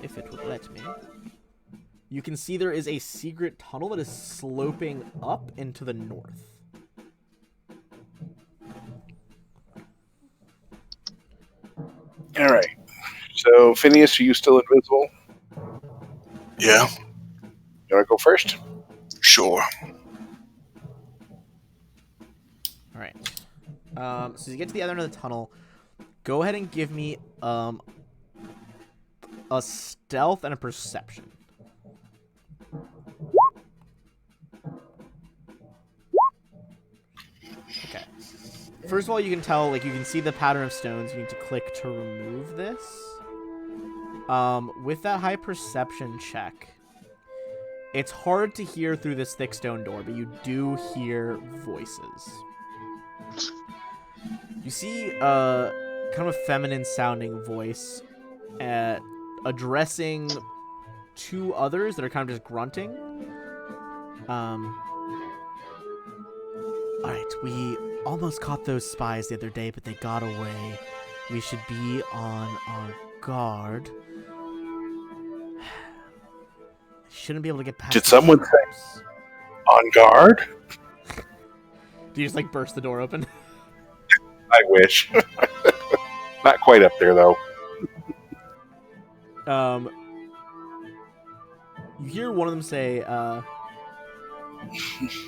If it would let me. You can see there is a secret tunnel that is sloping up into the north. All right. So, Phineas, are you still invisible? Yeah, You want to go first? sure. All right. So you get to the other end of the tunnel. Go ahead and give me a stealth and a perception. Okay. First of all, you can tell, you can see the pattern of stones. You need to click to remove this. With that high perception check, it's hard to hear through this thick stone door, but you do hear voices. You see kind of a feminine sounding voice addressing 2 others that are kind of just grunting. Alright, we almost caught those spies the other day, but they got away. We should be on our guard. Shouldn't be able to get past. Did someone say on guard? Do you just burst the door open? I wish. Not quite up there, though. You hear one of them say,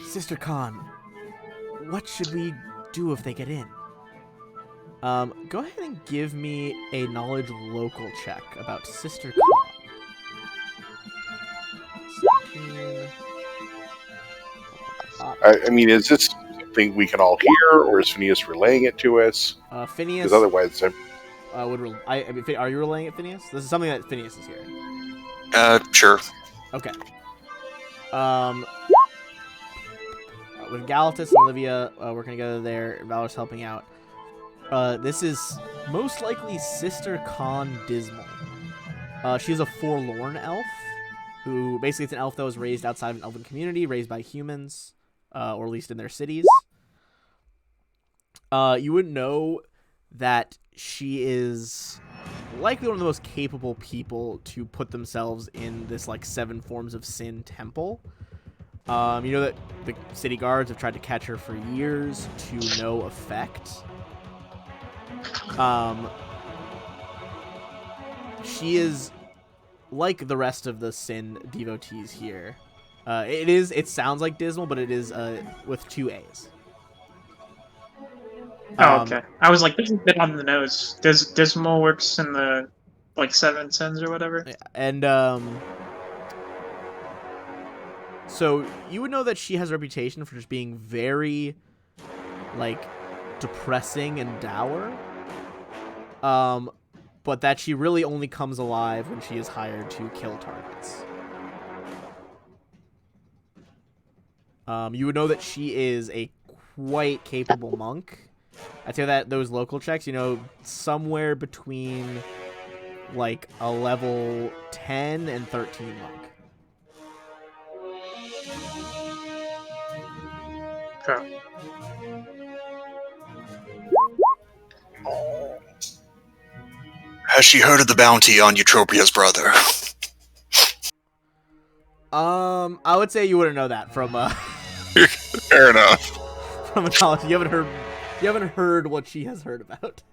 Sister Khan, what should we do if they get in? Go ahead and give me a knowledge local check about Sister Khan. 17. I mean, is this something we can all hear, or is Phineas relaying it to us? Phineas. Because otherwise, are you relaying it, Phineas? This is something that Phineas is hearing. Sure. Okay. With Galatus and Olivia working together there, Valor's helping out. This is most likely Sister Khan Dismal. She's a forlorn elf, who basically it's an elf that was raised outside of an elven community, raised by humans, or at least in their cities. You would know that she is likely one of the most capable people to put themselves in this 7 forms of sin temple. You know that the city guards have tried to catch her for years to no effect. She is like the rest of the sin devotees here. It sounds like Dismal, but it is with 2 A's. Okay. I was like, this is a bit on the nose. Dismal works in the 7 sins or whatever. And so you would know that she has a reputation for just being very depressing and dour. But that she really only comes alive when she is hired to kill targets. You would know that she is a quite capable monk, I'd say that those local checks, somewhere between like a level 10 and 13 monk. Okay. Has she heard of the bounty on Eutropia's brother? I would say you wouldn't know that from Fair enough. from a knowledge. You haven't heard what she has heard about.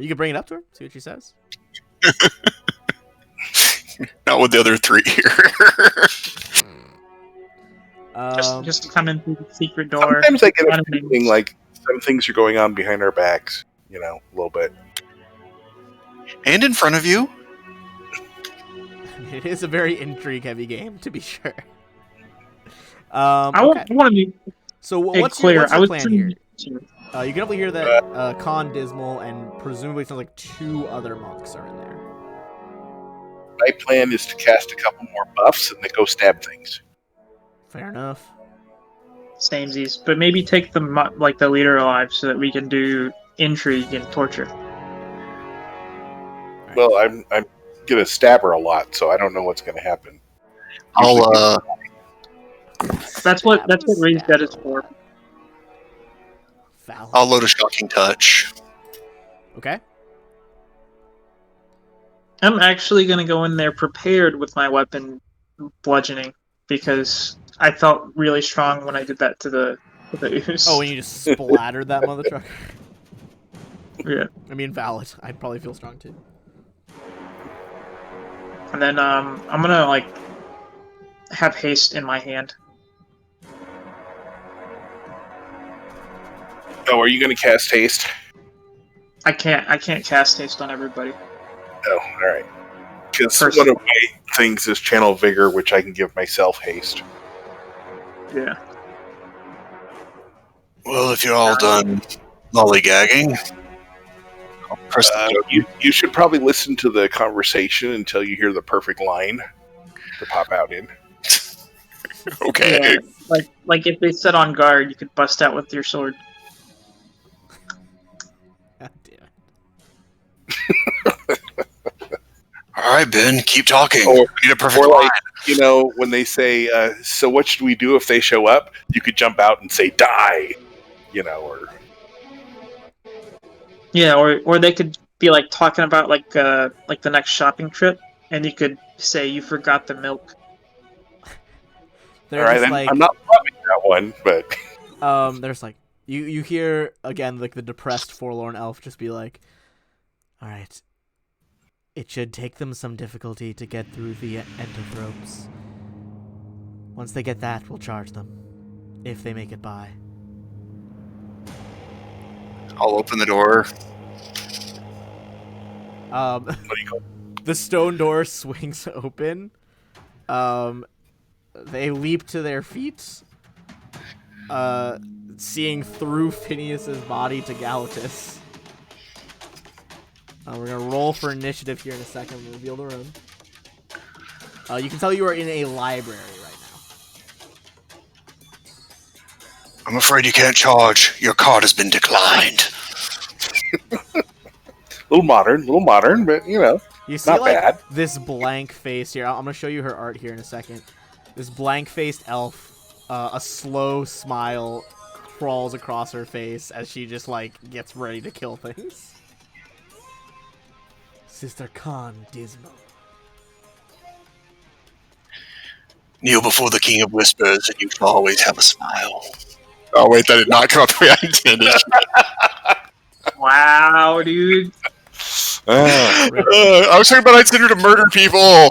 You can bring it up to her, see what she says. Not with the other three here. Just come in through the secret door. Sometimes I get a Enemies. feeling like some things are going on behind our backs. A little bit. And in front of you. It is a very intrigue-heavy game, to be sure. I Okay. want to be So what's clear. your I was plan pretty- here? You can definitely hear that Khan Dismal and presumably sounds like 2 other monks are in there. My plan is to cast a couple more buffs and then go stab things. Fair enough. Samesies, but maybe take the leader alive so that we can do intrigue and torture. Right. Well, I'm gonna stab her a lot, so I don't know what's gonna happen. That's what Raised Dead is for. Valid. I'll load a shocking touch. Okay. I'm actually gonna go in there prepared with my weapon, bludgeoning, because I felt really strong when I did that to the ooze. Oh, and you just splattered that mother trucker. Yeah. I mean, valid. I'd probably feel strong too. And then I'm gonna have haste in my hand. Oh, are you gonna cast haste? I can't cast haste on everybody. Oh, all right. Because First- one of my things is channel vigor, which I can give myself haste. Yeah. Well, if you're all done lollygagging, I'll press the You should probably listen to the conversation until you hear the perfect line to pop out in. Okay. Yeah. Like if they set on guard, you could bust out with your sword. God damn it. All right, Ben, keep talking. Or- Need a perfect Or line. when they say, so what should we do if they show up? You could jump out and say, die! Or... Yeah, or they could be talking about the next shopping trip, and you could say you forgot the milk. They're All right, just I'm not loving that one, but... there's you hear again the depressed forlorn elf just be like, all right, it should take them some difficulty to get through the endothropes. Once they get that, we'll charge them if they make it by. I'll open the door. What do you call The stone door swings open. They leap to their feet, seeing through Phineas's body to Galatus. We're gonna roll for initiative here in a second. We'll reveal the room. You can tell you are in a library right now. I'm afraid you can't charge. Your card has been declined. A little modern, but You see, not bad. this blank face here. I'm gonna show you her art here in a second. This blank-faced elf, a slow smile crawls across her face as she just gets ready to kill things. Sister Khan Dismal. Kneel before the King of Whispers, and you shall always have a smile. Oh wait, that did not come up the way I intended. Wow, dude. I was talking about I'd send her to murder people.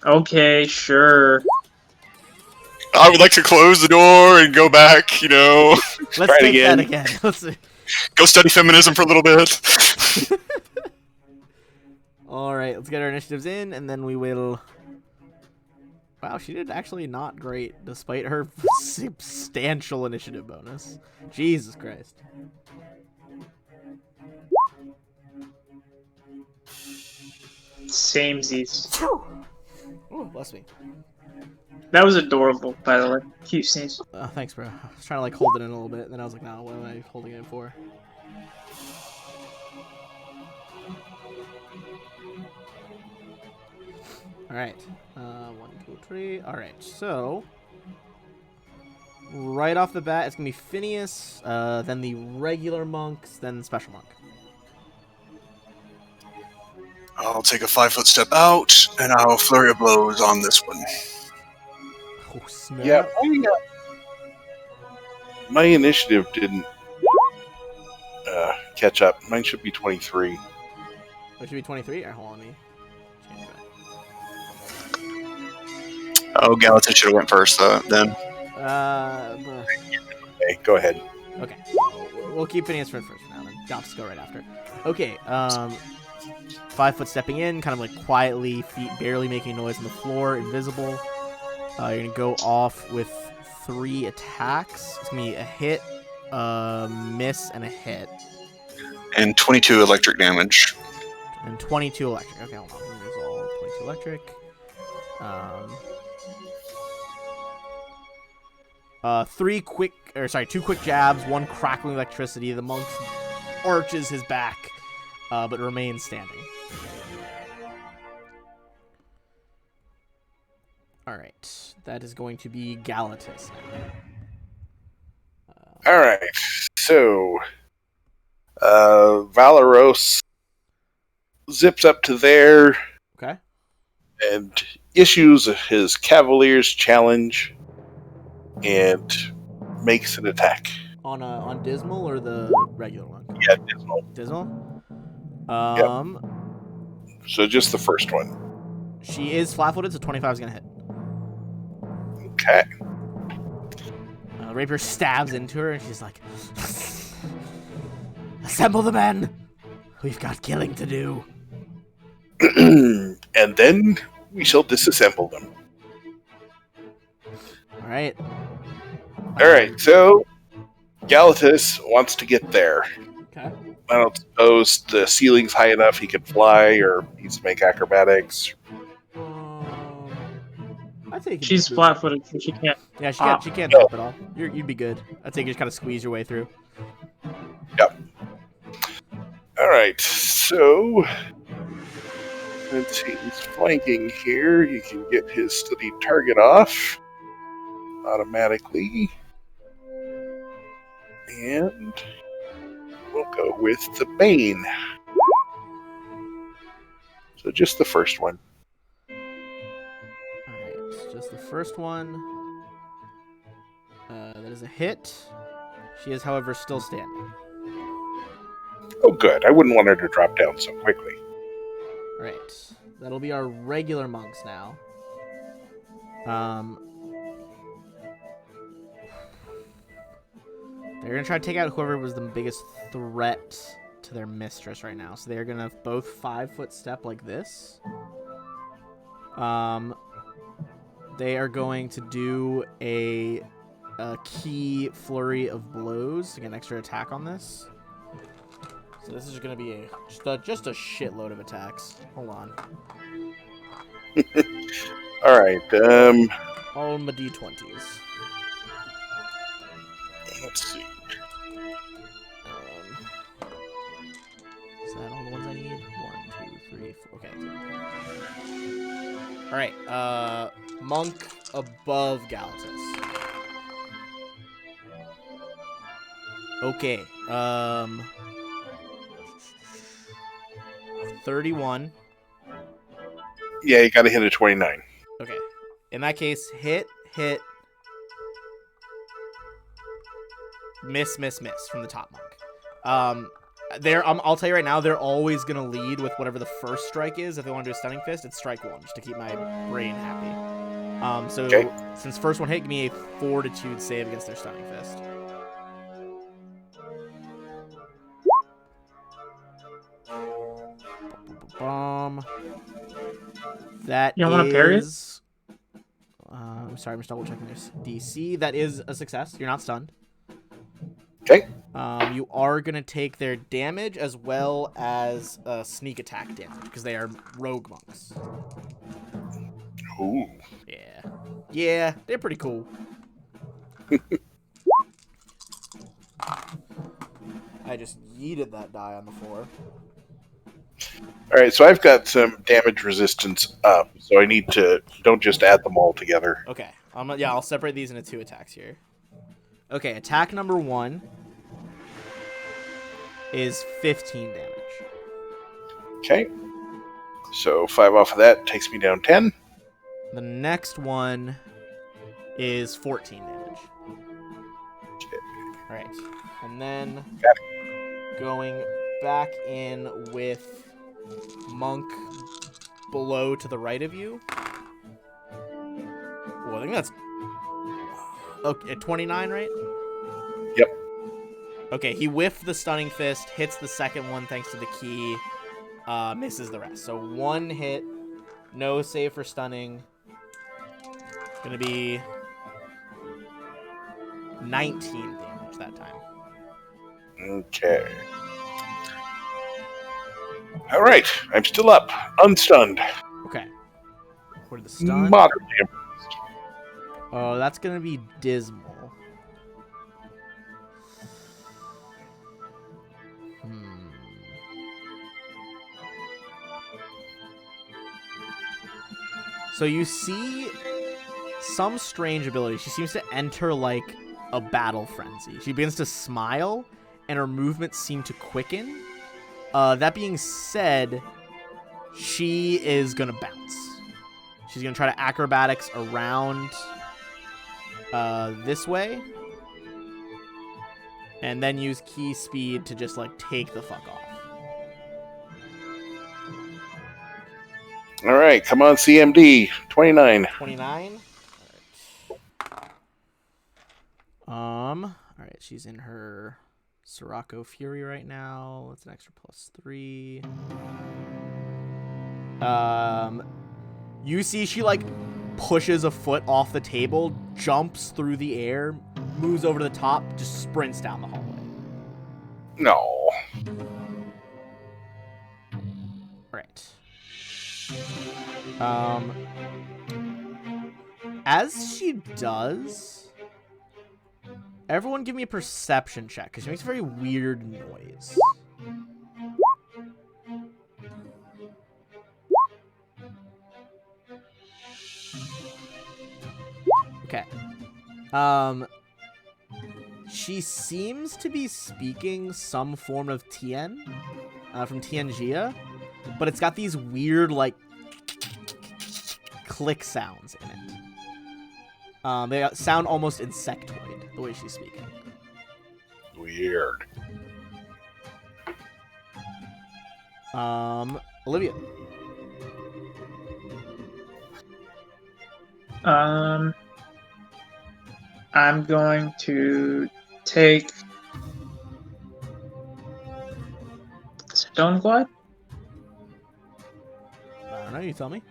Okay, sure. I would like to close the door and go back. Let's Try it take again. that again. Let's see. Go study feminism for a little bit. Alright, let's get our initiatives in, and then we will... Wow, she did actually not great, despite her substantial initiative bonus. Jesus Christ. Samesies. Oh, bless me. That was adorable, by the way. Cute sneeze. Thanks, bro. I was trying to like hold it in a little bit, and then I was like, no, what am I holding it in for? All right. 1, 2, 3. All right. So right off the bat, it's gonna be Phineas, then the regular monks, then the special monk. I'll take a 5-foot step out, and I'll flurry of blows on this one. Oh snap! Yeah, my initiative didn't catch up. Mine should be 23. It should be 23. All right, hold on, let me change that. Oh, Gallatin should have went first, then. Okay, go ahead. Okay, we'll keep Phineas for first for now, then Jobs go right after. Okay, 5-foot stepping in, kind of like quietly, feet barely making noise on the floor, invisible. You're gonna go off with 3 attacks. It's gonna be a hit, a miss, and a hit. And 22 electric damage. And 22 electric. Okay, hold on. There's all 22 electric. 2 quick jabs, 1 crackling electricity. The monk arches his back, but remains standing. All right, that is going to be Galatus now. All right, so Valeros zips up to there. Okay. And issues his Cavalier's challenge and makes an attack. On Dismal or the regular one? Yeah, Dismal. Dismal. So just the first one. She is flat-footed, so 25 is gonna hit. Okay. Rapier stabs into her, and she's like, "Assemble the men. We've got killing to do." And then we shall disassemble them. All right. All right, so Galatus wants to get there. Okay. I don't suppose the ceiling's high enough he can fly, or needs to make acrobatics. I think She's flat-footed, so she can't. Yeah, she can't hop at all. You'd be good. I think you just kind of squeeze your way through. Yep. All right, so let's see. He's flanking here. He can get his studied target off automatically, and we'll go with the Bane. So just the first one. Alright, just the first one. That is a hit. She is, however, still standing. Oh, good. I wouldn't want her to drop down so quickly. Alright, that'll be our regular monks now. They're gonna try to take out whoever was the biggest threat to their mistress right now. So they're gonna both 5-foot step like this. They are going to do a key flurry of blows to get an extra attack on this. So this is going to be just a shitload of attacks. Hold on. All right. All my d20s. Let's see. Is that all the ones I need? 1, 2, 3, 4. Okay. All right. Monk above Galatus. Okay. 31. Yeah, you got to hit a 29. Okay. In that case, hit, miss from the top monk. I'll tell you right now, they're always gonna lead with whatever the first strike is. If they want to do a stunning fist, it's strike 1, just to keep my brain happy. Okay. Since first one hit, give me a fortitude save against their stunning fist. That You want to parry it? I'm sorry, I'm just double checking this DC. That is a success. You're not stunned. Okay. You are gonna take their damage as well as sneak attack damage because they are rogue monks. Ooh. Yeah. Yeah, they're pretty cool. I just yeeted that die on the floor. All right, so I've got some damage resistance up, so I need to don't just add them all together. Okay. I'll separate these into 2 attacks here. Okay, attack number 1 is 15 damage. Okay. So 5 off of that takes me down 10. The next one is 14 damage. Okay. All right. And then Got going back in with Monk below to the right of you. Oh, I think that's... Okay, 29, right? Yep. Okay, he whiffed the stunning fist, hits the second one thanks to the key, misses the rest. So 1 hit, no save for stunning. Gonna be 19 damage that time. Okay. All right, I'm still up, unstunned. Okay. For the stun. Moderately. Oh, that's gonna be dismal. So you see some strange ability. She seems to enter like a battle frenzy. She begins to smile, and her movements seem to quicken. That being said, she is gonna bounce. She's gonna try to acrobatics around this way, and then use key speed to just like take the fuck off. All right, come on, CMD 29. 29. All right, she's in her Sirocco Fury right now. That's an extra +3. You see she like pushes a foot off the table, jumps through the air, moves over to the top, just sprints down the hallway. No. Right. As she does, everyone give me a perception check, because she makes a very weird noise. Okay. She seems to be speaking some form of Tien, from Tianjia, but it's got these weird, like, click sounds in it. They sound almost insectoid, the way she's speaking. Weird. Olivia. I'm going to take Stone Glide, I don't know, you tell me.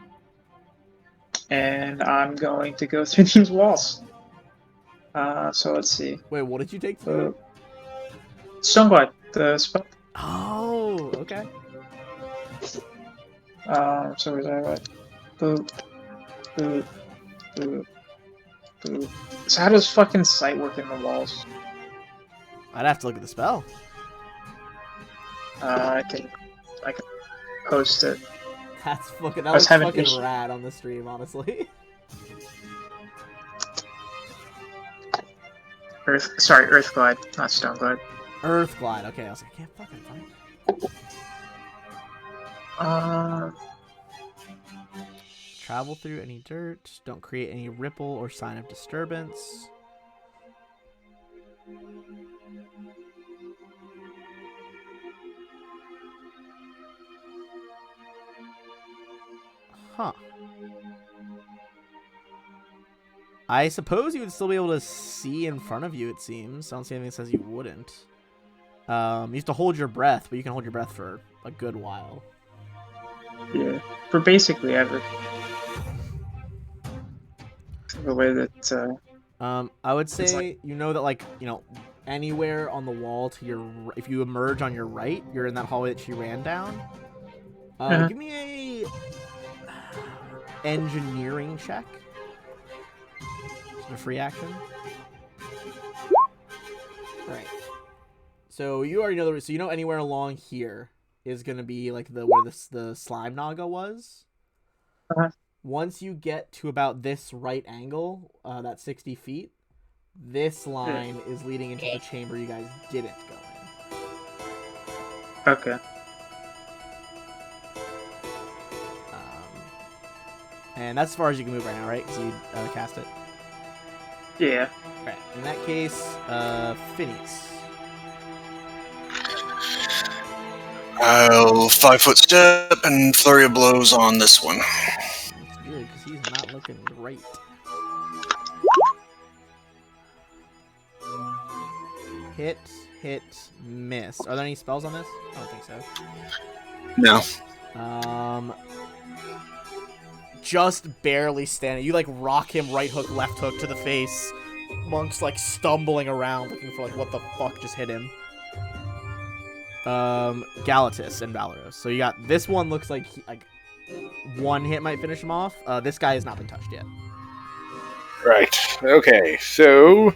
and I'm going to go through these walls. So let's see. Wait, what did you take? Stone Glide, the spell. Oh, okay. So where's that at? Boop, boop, boop, boop. So how does fucking sight work in the walls? I'd have to look at the spell. I can post it. That's fucking, that I was looks having fucking issues. rad on the stream, honestly. Earth Glide, not Stone Glide. Earth Glide, okay, I was like, I can't fucking find it. Travel through any dirt. Don't create any ripple or sign of disturbance. Huh. I suppose you would still be able to see in front of you, it seems. I don't see anything that says you wouldn't. You have to hold your breath, but you can hold your breath for a good while. Yeah, for basically everything. The way that I would say, like, you know that, like, you know, anywhere on the wall to your, if you emerge on your right, you're in that hallway that she ran down. Give me a engineering check. Is it a free action? Alright. So you already know so you know anywhere along here is gonna be like where the slime naga was. Uh-huh. Once you get to about this right angle, that 60 feet, this line is leading into the chamber you guys didn't go in. Okay. And that's as far as you can move right now, right? Because you cast it. Yeah. Alright, in that case, Phineas. I'll 5-foot step and flurry of blows on this one. That's good, because he's not looking great. Hit, miss. Are there any spells on this? I don't think so. No. Just barely standing. You like rock him right hook, left hook to the face. Monk's like stumbling around looking for like what the fuck just hit him. Galatus and Valoros. So you got this one looks like one hit might finish him off. This guy has not been touched yet. Right. Okay. So,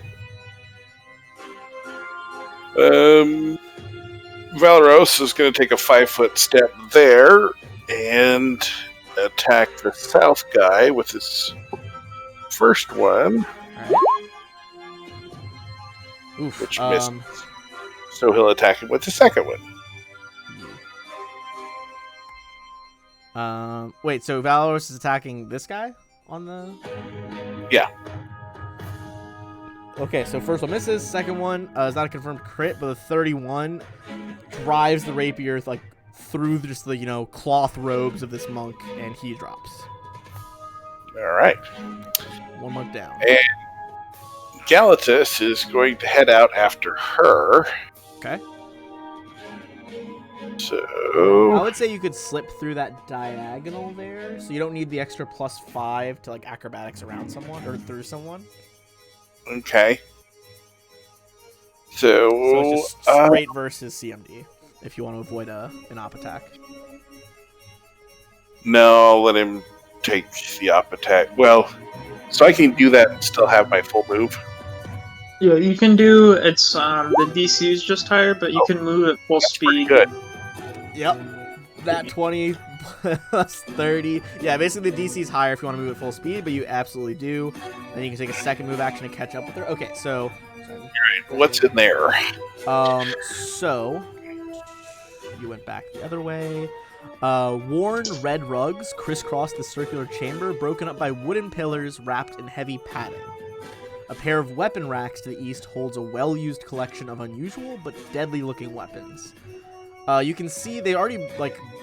Valeros is going to take a 5-foot step there and attack the south guy with his first one, Oof. which misses. So he'll attack him with the second one. Wait, so Valoros is attacking this guy on the... Yeah. Okay, so first one misses, second one is not a confirmed crit, but the 31 drives the rapier like through just the cloth robes of this monk, and he drops. All right. One monk down. And Galatus is going to head out after her. Okay. So I would say you could slip through that diagonal there, so you don't need the extra +5 to like acrobatics around someone or through someone. okay. So So, it's just straight versus CMD if you want to avoid an op attack. no, I'll let him take the op attack. Well, so I can do that and still have my full move. Yeah, you can do it's the DC is just higher, but you can move at full speed. Good. Yep. That 20 plus 30. Yeah, basically the DC is higher if you want to move at full speed, but you absolutely do. Then you can take a second move action to catch up with her. Okay, so... What's in there? So... You went back the other way. Worn red rugs crisscross the circular chamber, broken up by wooden pillars wrapped in heavy padding. A pair of weapon racks to the east holds a well-used collection of unusual but deadly-looking weapons. You can see they already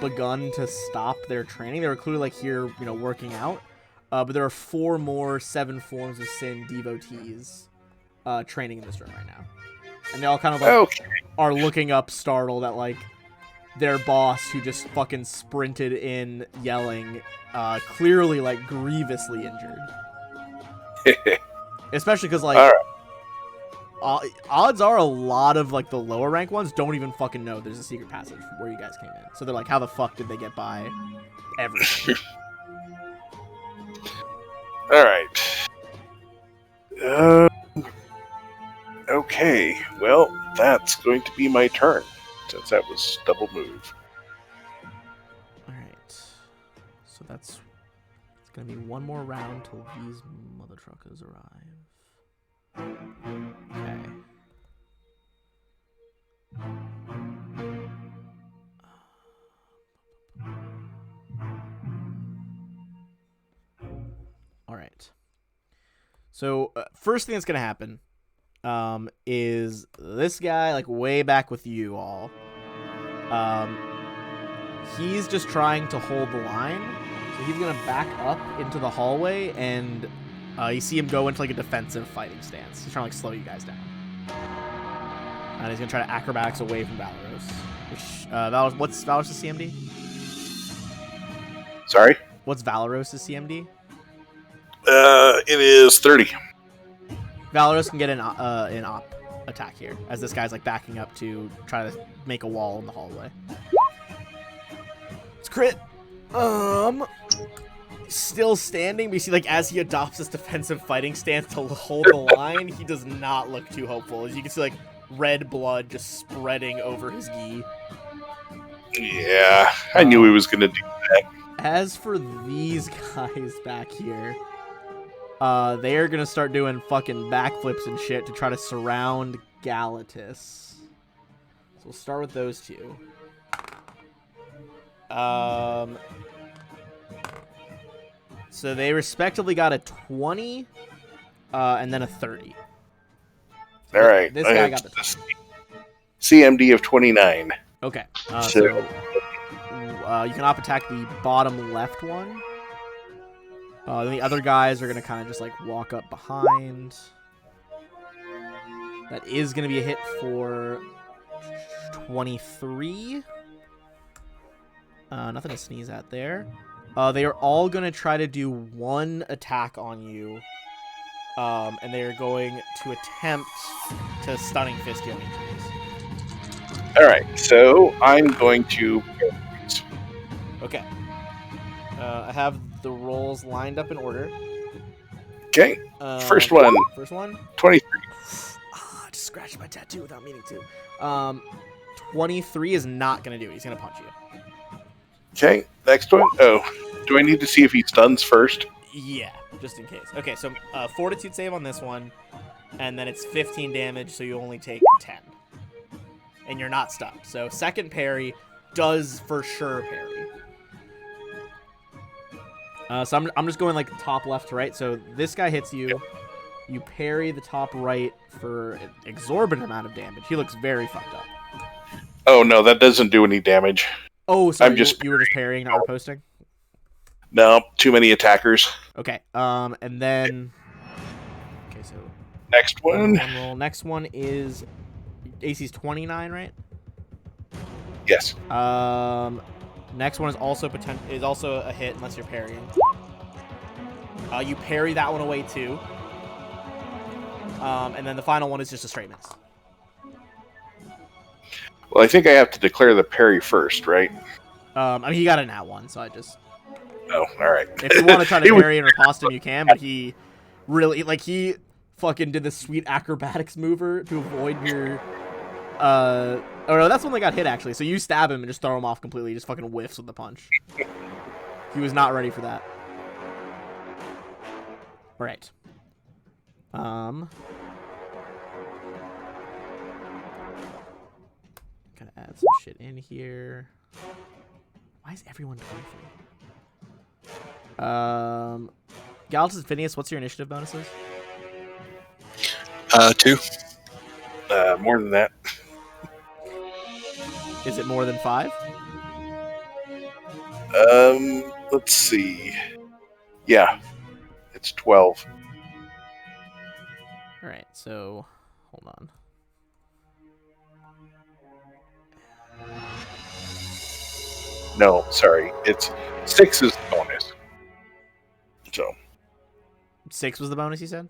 begun to stop their training. They were clearly here, working out. But there are 4 more 7 forms of sin devotees training in this room right now, and they all kind of are looking up, startled at their boss, who just fucking sprinted in, yelling, clearly grievously injured. Especially because odds are a lot of the lower rank ones don't even fucking know there's a secret passage where you guys came in. So they're like, how the fuck did they get by everything? Alright. Okay, well, that's going to be my turn, since that was double move. Alright. So it's gonna be one more round till these mother truckers arrive. Okay. Alright. So, first thing that's gonna happen is this guy, way back with you all. He's just trying to hold the line. So he's gonna back up into the hallway, and you see him go into a defensive fighting stance. He's trying to slow you guys down. And he's gonna try to acrobatics away from Valoros. Which what's Valoros' CMD? Sorry? What's Valoros' CMD? It is 30. Valoros can get an op attack here, as this guy's backing up to try to make a wall in the hallway. It's crit. still standing, but you see, like, as he adopts this defensive fighting stance to hold the line, he does not look too hopeful. As you can see, like, red blood just spreading over his gi. Yeah, I knew he was going to do that. As for these guys back here, they are going to start doing fucking backflips and shit to try to surround Galatus. So we'll start with those two. So they respectively got a 20 and then a 30. So All right. This guy got the 20. CMD of 29. Okay. So you can op attack the bottom left one. Then the other guys are going to kind of just like walk up behind. That is going to be a hit for 23. Nothing to sneeze at there. They are all going to try to do one attack on you. And they are going to attempt to stunning fist you on each of these. All right, so I'm going to... Okay. I have the rolls lined up in order. Okay, first one. First one? 23. I just scratched my tattoo without meaning to. 23 is not going to do it. He's going to punch you. Okay, next one. Oh, do I need to see if he stuns first? Yeah, just in case. Okay, so fortitude save on this one, and then it's 15 damage, so you only take 10. And you're not stunned. So second parry does for sure parry. So I'm just going like top left to right. So this guy hits you. Yep. You parry the top right for an exorbitant amount of damage. He looks very fucked up. Oh no, that doesn't do any damage. Oh, sorry, you were just parrying, not riposting? No, too many attackers. Okay, and then... Okay, so... Next one. One roll. Next one is... AC's 29, right? Yes. Next one is also a hit unless you're parrying. You parry that one away too. And then the final one is just a straight miss. Well, I think I have to declare the parry first, right? I mean, he got a nat one, so I just... Oh, all right. If you want to try to parry and riposte him, you can, but he really... Like, he fucking did this sweet acrobatics mover to avoid your... Oh, no, that's when they got hit, actually. So you stab him and just throw him off completely. He just fucking whiffs with the punch. He was not ready for that. All right. Gotta add some shit in here. Why is everyone 23? Galatus and Phineas, what's your initiative bonuses? 2. More than that. Is it more than 5? Let's see. Yeah, it's 12. All right, so hold on. No, sorry. It's 6 is the bonus. So 6 was the bonus, you said?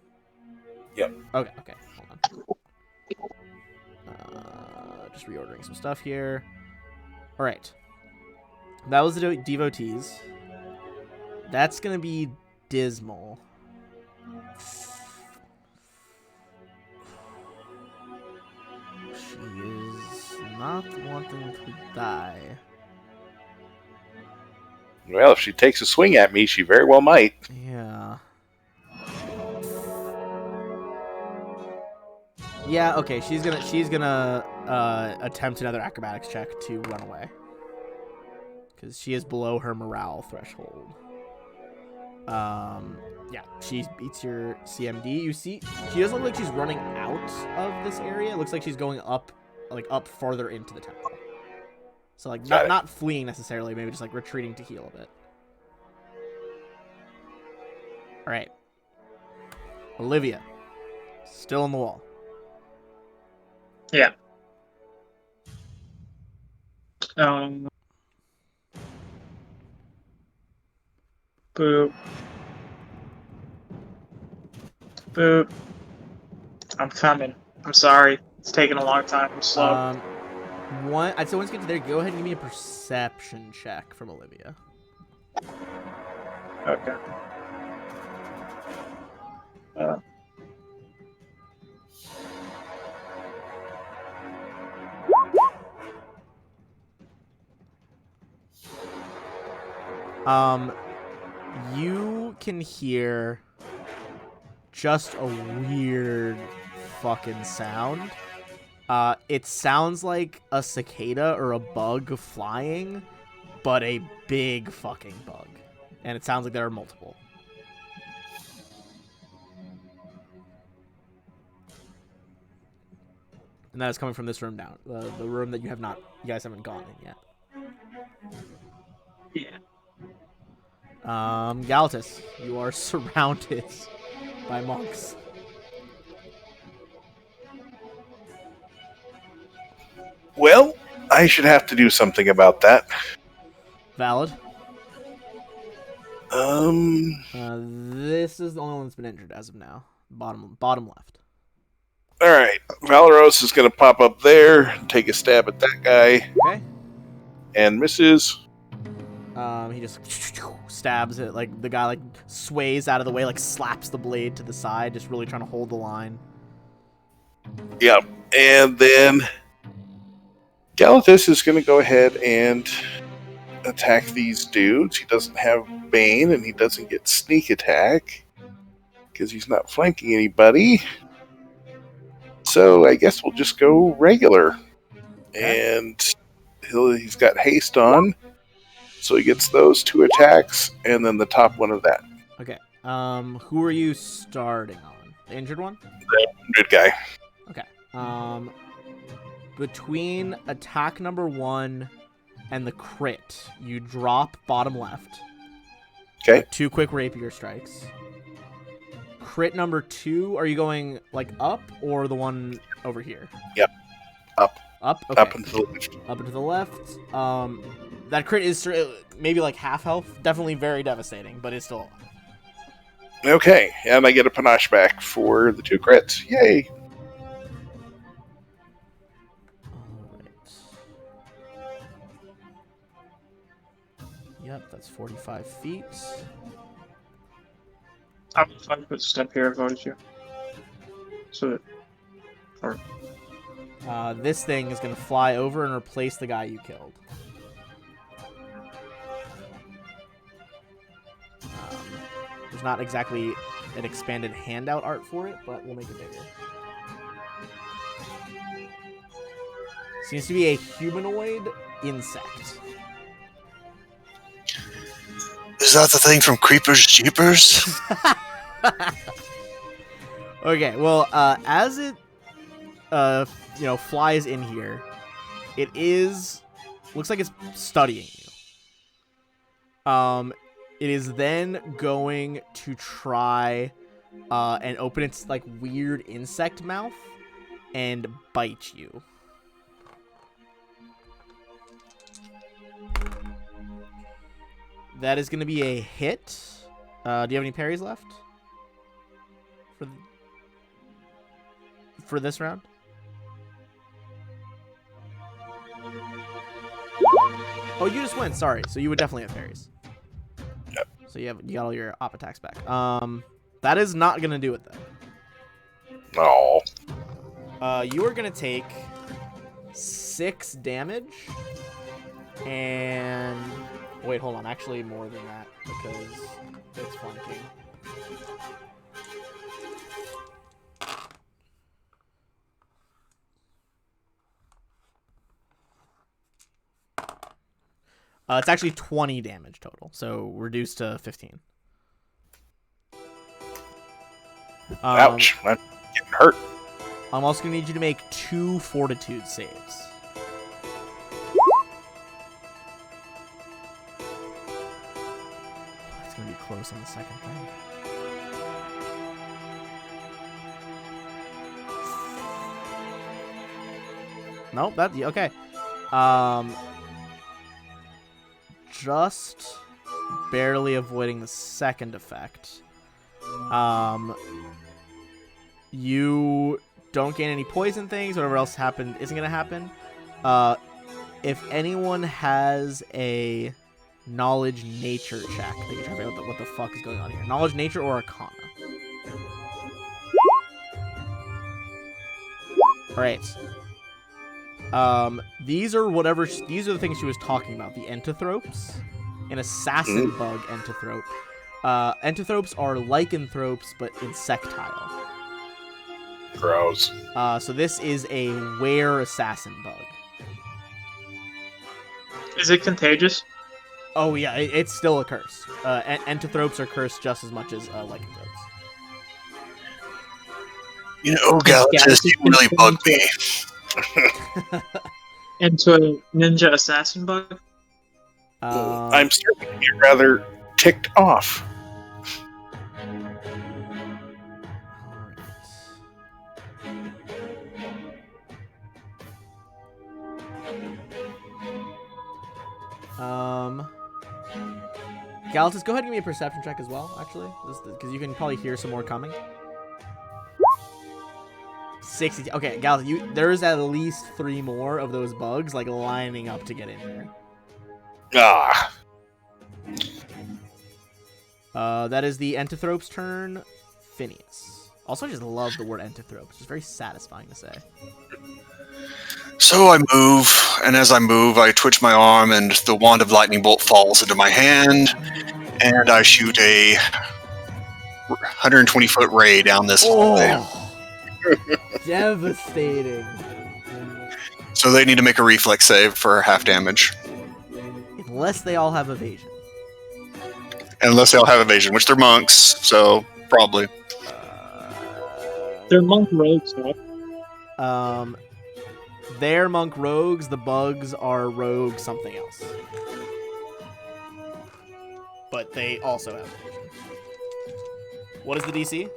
Yep. Okay, hold on. Just reordering some stuff here. All right. That was the devotees. That's going to be dismal. She is not wanting to die. Well, if she takes a swing at me, she very well might. Yeah. Yeah, okay, she's gonna attempt another acrobatics check to run away. Because she is below her morale threshold. Yeah, she beats your CMD. You see, she doesn't look like she's running out of this area. It looks like she's going up farther into the temple. So, like, not fleeing necessarily, maybe just, like, retreating to heal a bit. Alright. Olivia. Still on the wall. Yeah. Boop. Boop. I'm coming. I'm sorry. It's taking a long time. I'm slow. I'd say once you get to there, go ahead and give me a perception check from Olivia. Okay. You can hear just a weird fucking sound. It sounds like a cicada or a bug flying, but a big fucking bug. And it sounds like there are multiple. And that is coming from this room down. The room that you guys haven't gone in yet. Yeah. Galatus, you are surrounded by monks. Well, I should have to do something about that. Valid. Um. This is the only one that's been injured as of now. Bottom left. All right. Valeros is going to pop up there, take a stab at that guy, Okay. and misses. He just stabs it. Like the guy like sways out of the way, like slaps the blade to the side, just really trying to hold the line. Yep. And then Galatus is going to go ahead and attack these dudes. He doesn't have Bane, and he doesn't get sneak attack because he's not flanking anybody. So I guess we'll just go regular. Okay. And he's got haste on, so he gets those 2 attacks, and then the top one of that. Okay. Who are you starting on? The injured one? The good guy. Okay. Between attack number 1 and the crit, you drop bottom left. Okay. 2 quick rapier strikes. Crit number 2, are you going like up or the one over here? Yep. Up. Up? Okay. Up and to the left. Up and to the left. That crit is maybe like half health. Definitely very devastating, but it's still alive. Okay, and I get a panache back for the 2 crits. Yay! Yep, that's 45 feet. I would 5-foot step here if I was you. So that, or This thing is going to fly over and replace the guy you killed. There's not exactly an expanded handout art for it, but we'll make it bigger. Seems to be a humanoid insect. Is that the thing from Creepers Jeepers? Okay, well, as it, flies in here, it looks like it's studying you. It is then going to try, and open its, like, weird insect mouth and bite you. That is going to be a hit. Do you have any parries left? For this round? Oh, you just went. Sorry. So you would definitely have parries. Yep. So you got all your op attacks back. That is not going to do it, though. Oh. You are going to take 6 damage. And... Wait, hold on. Actually, more than that, because it's flanking. It's actually 20 damage total, so reduced to 15. Ouch. I'm getting hurt. I'm also going to need you to make 2 fortitude saves. It's going to be close on the second thing. Nope, okay. Just barely avoiding the second effect. You don't gain any poison things. Whatever else happened isn't going to happen. If anyone has a knowledge nature check. I think you're trying to figure out what the fuck is going on here. Knowledge nature or arcana. Alright. These are the things she was talking about. The entothropes. An assassin bug entothrope. Entothropes are lycanthropes, but insectile. Gross. So this is a were assassin bug. Is it contagious? Oh yeah, it's still a curse. Entothropes are cursed just as much as lycanthropes. You know, Galactus, you really bug me. Into a ninja assassin bug? I'm starting to get rather ticked off. Galactus, go ahead and give me a perception check as well, actually, because you can probably hear some more coming. 60. Okay, Galactus, there's at least 3 more of those bugs like lining up to get in there. Ah. That is the entothrope's turn. Phineas. Also, I just love the word entothrope. It's just very satisfying to say. So I move, and as I move, I twitch my arm, and the wand of lightning bolt falls into my hand, and I shoot a 120-foot ray down this hallway. Devastating. So they need to make a reflex save for half damage. Unless they all have evasion. Unless they all have evasion, which they're monks, so probably. They're monk rogues, huh? They're monk rogues. The bugs are rogue something else. But they also have evasion. What is the DC?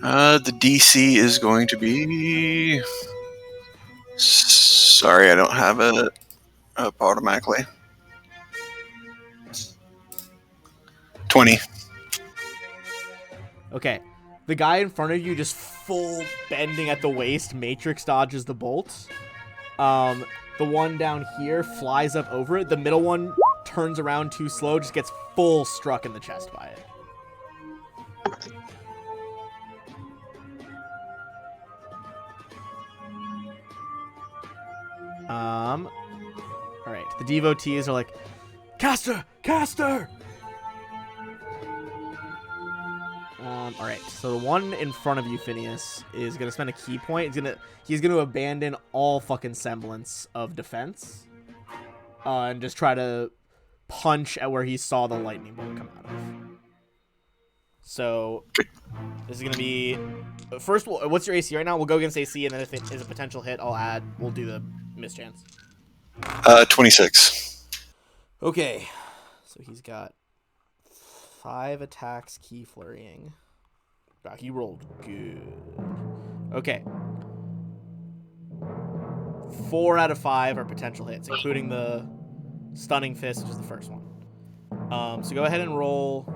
The DC is going to be... Sorry, I don't have it up automatically. 20. Okay. The guy in front of you just full bending at the waist, matrix dodges the bolts. The one down here flies up over it. The middle one turns around too slow, just gets full struck in the chest by it. Alright, the devotees are like, Caster! Caster! Alright, so the one in front of you, Phineas, is gonna spend a key point. He's gonna abandon all fucking semblance of defense. And just try to punch at where he saw the lightning bolt come out of. So, this is gonna be... First, what's your AC right now? We'll go against AC, and then if it is a potential hit, we'll do the mischance. 26. Okay, so he's got 5 attacks, key flurrying. Wow, he rolled good. Okay. 4 out of 5 are potential hits, including the stunning fist, which is the first one. So go ahead and roll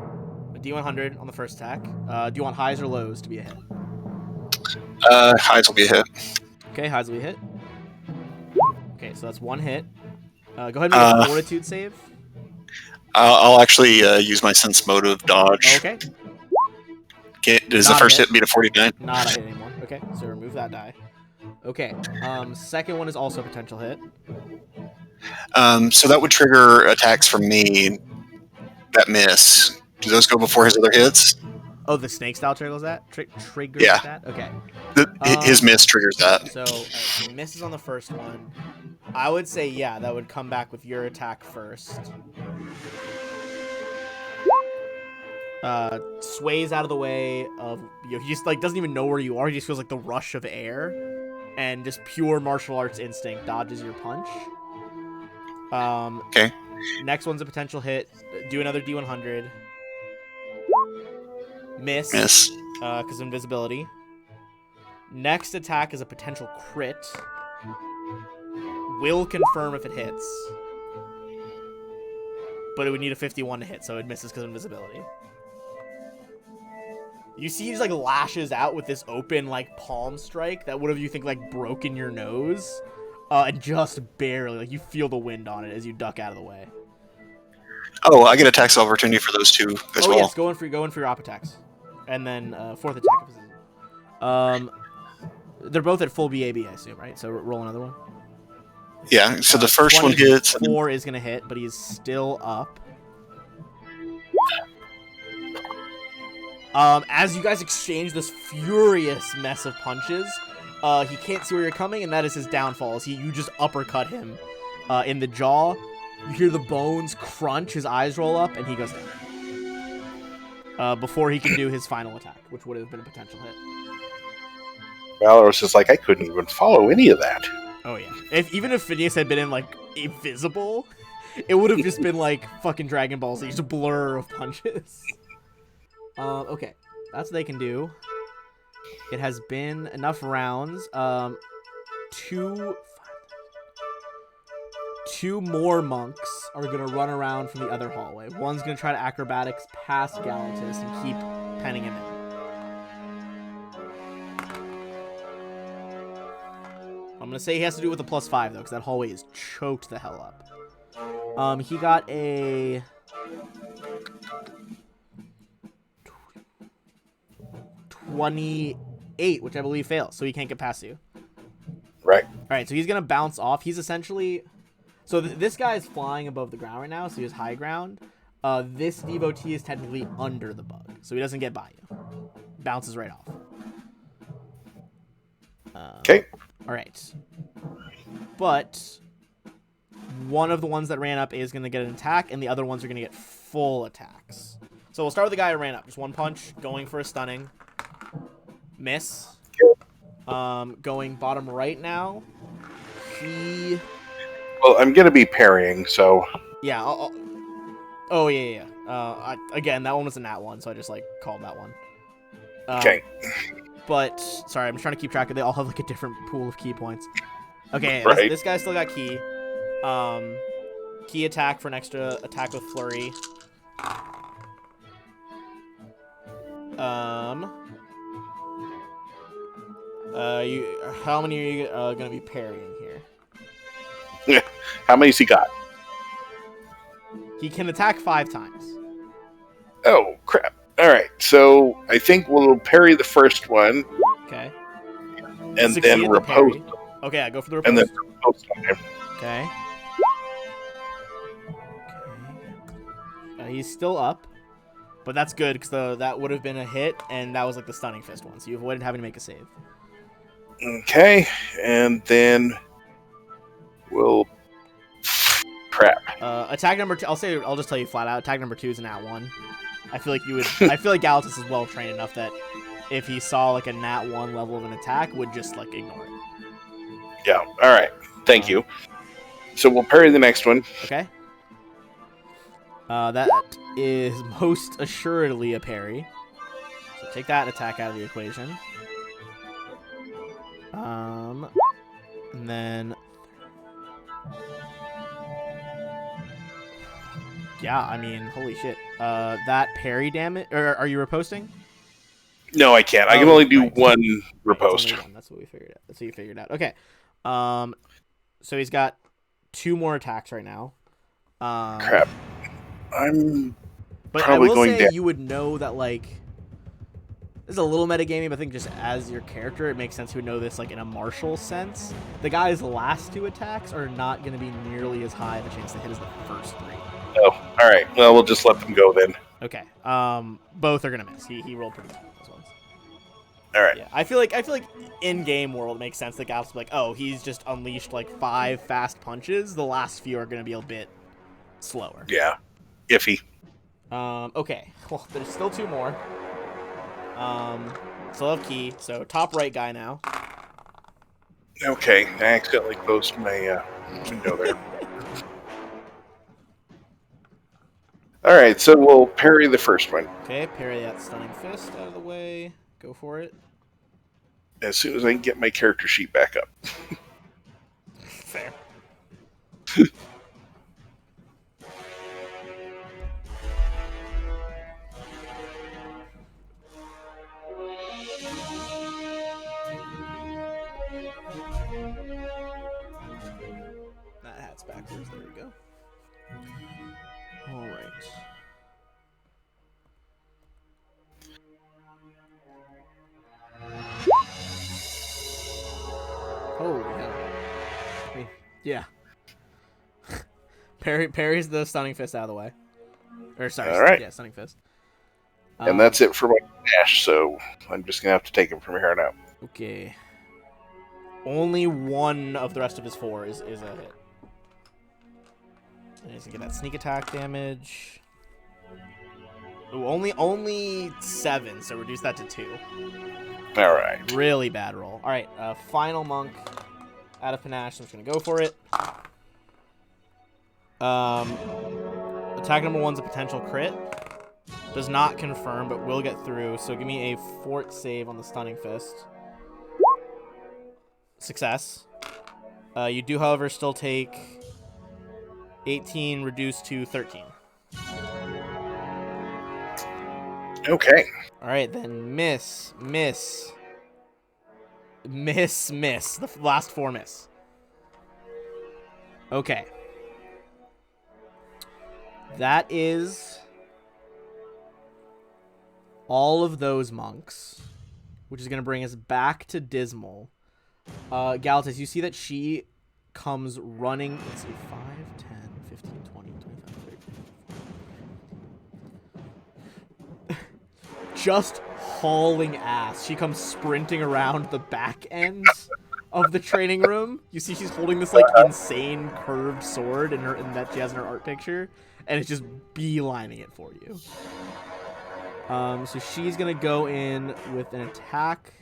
a D100 on the first attack. Do you want highs or lows to be a hit? Highs will be a hit. Okay, highs will be a hit. Okay, so that's 1 hit. Go ahead and make a fortitude save. I'll actually use my sense motive dodge. Okay. Does the first hit beat a 49? Not a hit anymore. Okay, so remove that die. Okay, second one is also a potential hit. So that would trigger attacks from me that miss. Do those go before his other hits? Oh, the snake style triggers that? Triggers Yeah. that? Okay. His miss triggers that. So, he misses on the first one. I would say, yeah, that would come back with your attack first. Sways out of the way of... he just, doesn't even know where you are. He just feels like the rush of air. And just pure martial arts instinct dodges your punch. Okay. Next one's a potential hit. Do another D100. Miss. Because of invisibility. Next attack is a potential crit. Will confirm if it hits. But it would need a 51 to hit, so it misses because of invisibility. You see he just, lashes out with this open, palm strike that would have, you think, broken your nose. And just barely, like you feel the wind on it as you duck out of the way. Oh, I get a tax opportunity for those two as well. Yes, go in for your op attacks, and then fourth attack. They're both at full BAB, I assume, right? So roll another one. Yeah. So the first one hits. 4 is gonna hit, but he's still up. As you guys exchange this furious mess of punches, he can't see where you're coming, and that is his downfall. You just uppercut him in the jaw. You hear the bones crunch, his eyes roll up, and he goes down. Before he can do his final attack, which would have been a potential hit. Valoros is like, I couldn't even follow any of that. Oh yeah. Even if Phineas had been in like invisible, it would have just been like fucking Dragon Ball Z, just a blur of punches. Okay, that's what they can do. It has been enough rounds. Two more monks are gonna run around from the other hallway. One's gonna try to acrobatics past Galatus and keep penning him in. I'm gonna say he has to do it with a +5 though, because that hallway is choked the hell up. He got a 28, which I believe fails, so he can't get past you. Right. All right, so he's gonna bounce off. He's essentially, so this guy is flying above the ground right now, so he has high ground. This devotee is technically under the bug, so he doesn't get by you. Bounces right off. Okay. All right. But one of the ones that ran up is going to get an attack, and the other ones are going to get full attacks. So we'll start with the guy who ran up. Just one punch, going for a stunning. Miss. Going bottom right now. Well, I'm going to be parrying, so... Yeah. Oh, yeah. Again, that one was a nat one, so I just, like, called that one. Okay. But, sorry, I'm trying to keep track of. They all have, like, a different pool of key points. Okay, right. this guy still got key. Key attack for an extra attack with flurry. How many are you gonna be parrying here? How many's he got? He can attack 5 times. Oh, crap. All right, so I think we'll parry the first one. Okay. And Succeed then the repose. parry. Okay, I go for the repose. And then repose time. Okay. He's still up, but that's good because that would have been a hit, and that was like the stunning fist one, so you avoided having to make a save. Okay, and then we'll... Crap. Attack number 2. I'll just tell you flat out. Attack number 2 is an nat 1. I feel like you would. I feel like Galatus is well trained enough that if he saw like a nat 1 level of an attack, would just like ignore it. Yeah. All right. Thank you. So we'll parry the next one. Okay. That is most assuredly a parry. So take that attack out of the equation. And then. Yeah, I mean, holy shit. That parry damage. Or are you riposting? No, I can't. I can only do one riposte. That's what we figured out. That's what you figured out. Okay. So he's got 2 more attacks right now. Crap. I'm but probably I will going say down. You would know that, like, this is a little metagaming, but I think just as your character, it makes sense you would know this, like, in a martial sense. The guy's last 2 attacks are not going to be nearly as high of a chance to hit as the first 3. Oh, all right. Well, we'll just let them go then. Okay. Both are going to miss. He rolled pretty well. All right. Yeah, I feel like in-game world it makes sense that Galatus will be like, oh, he's just unleashed like 5 fast punches. The last few are going to be a bit slower. Yeah. Iffy. Okay. Well, there's still 2 more. Still have key. So top right guy now. Okay. I accidentally closed my window there. All right. So we'll parry the first one. Okay, parry that stunning fist out of the way. Go for it. As soon as I can get my character sheet back up. Fair. Jesus. There we go. All right. Holy hell. I mean, yeah. Parries the stunning fist out of the way. Or sorry, All right. Yeah, stunning fist. And that's it for my dash, so I'm just going to have to take him from here on out. Okay. Only one of the rest of his 4 is a hit. And he's gonna get that sneak attack damage. Ooh, only 7, so reduce that to 2. All right. Really bad roll. All right, final monk out of panache. So I'm just gonna go for it. Attack number 1's a potential crit. Does not confirm, but will get through. So give me a fort save on the stunning fist. Success. You do, however, still take 18 reduced to 13. Okay. All right, then miss. The last 4 miss. Okay. That is all of those monks, which is going to bring us back to Dismal. Galatas, you see that she comes running. Let's see, 5, 10, 15, 20, 25, 30. Just hauling ass. She comes sprinting around the back end of the training room. You see she's holding this like insane curved sword in that she has in her art picture, and it's just beelining it for you. So she's gonna go in with an attack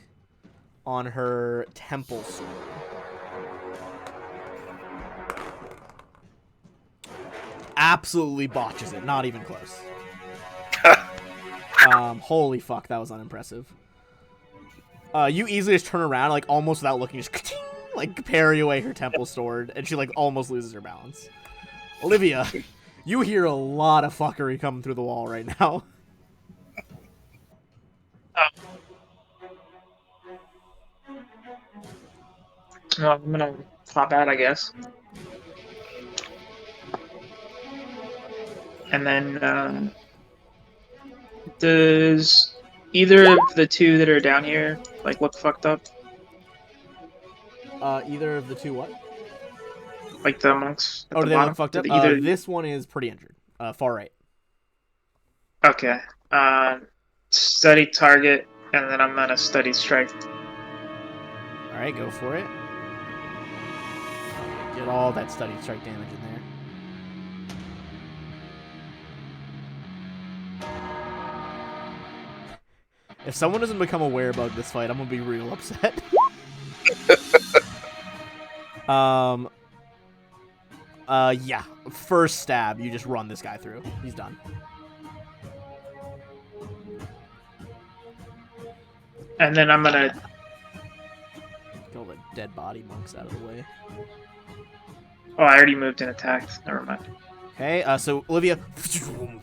on her temple sword. Absolutely botches it. Not even close. Holy fuck, that was unimpressive. You easily just turn around, like almost without looking, just like parry away her temple sword, and she like almost loses her balance. Olivia, you hear a lot of fuckery coming through the wall right now. Well, I'm gonna pop out, I guess. And then, does either of the 2 that are down here, like, look fucked up? Either of the 2 what? Like the monks at Oh, the do they bottom? look fucked up? Either... This one is pretty injured. Far right. Okay. Study target, and then I'm gonna study strike. Alright, go for it. Get all that study strike damage in there. If someone doesn't become a werebug this fight, I'm gonna be real upset. Yeah. First stab, you just run this guy through. He's done. And then I'm gonna... Get all the dead body monks out of the way. Oh, I already moved and attacked. Never mind. Okay, so Olivia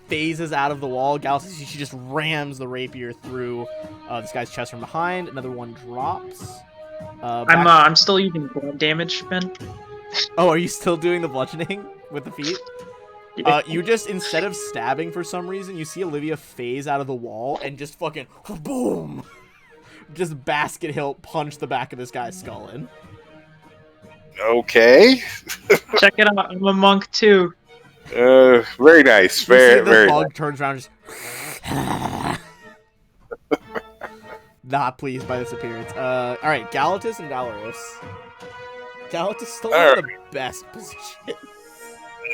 phases out of the wall. Galaxy, she just rams the rapier through this guy's chest from behind. Another one drops. I'm still using blood damage, Ben. Oh, are you still doing the bludgeoning with the feet? Yeah. You just, instead of stabbing for some reason, you see Olivia phase out of the wall and just fucking boom, just basket hilt punch the back of this guy's skull in. Okay. Check it out. I'm a monk too. Very nice. You see the Very bug nice. turns around, just not pleased by this appearance. All right, Galatas and Dalaros. Galatas still in the best position.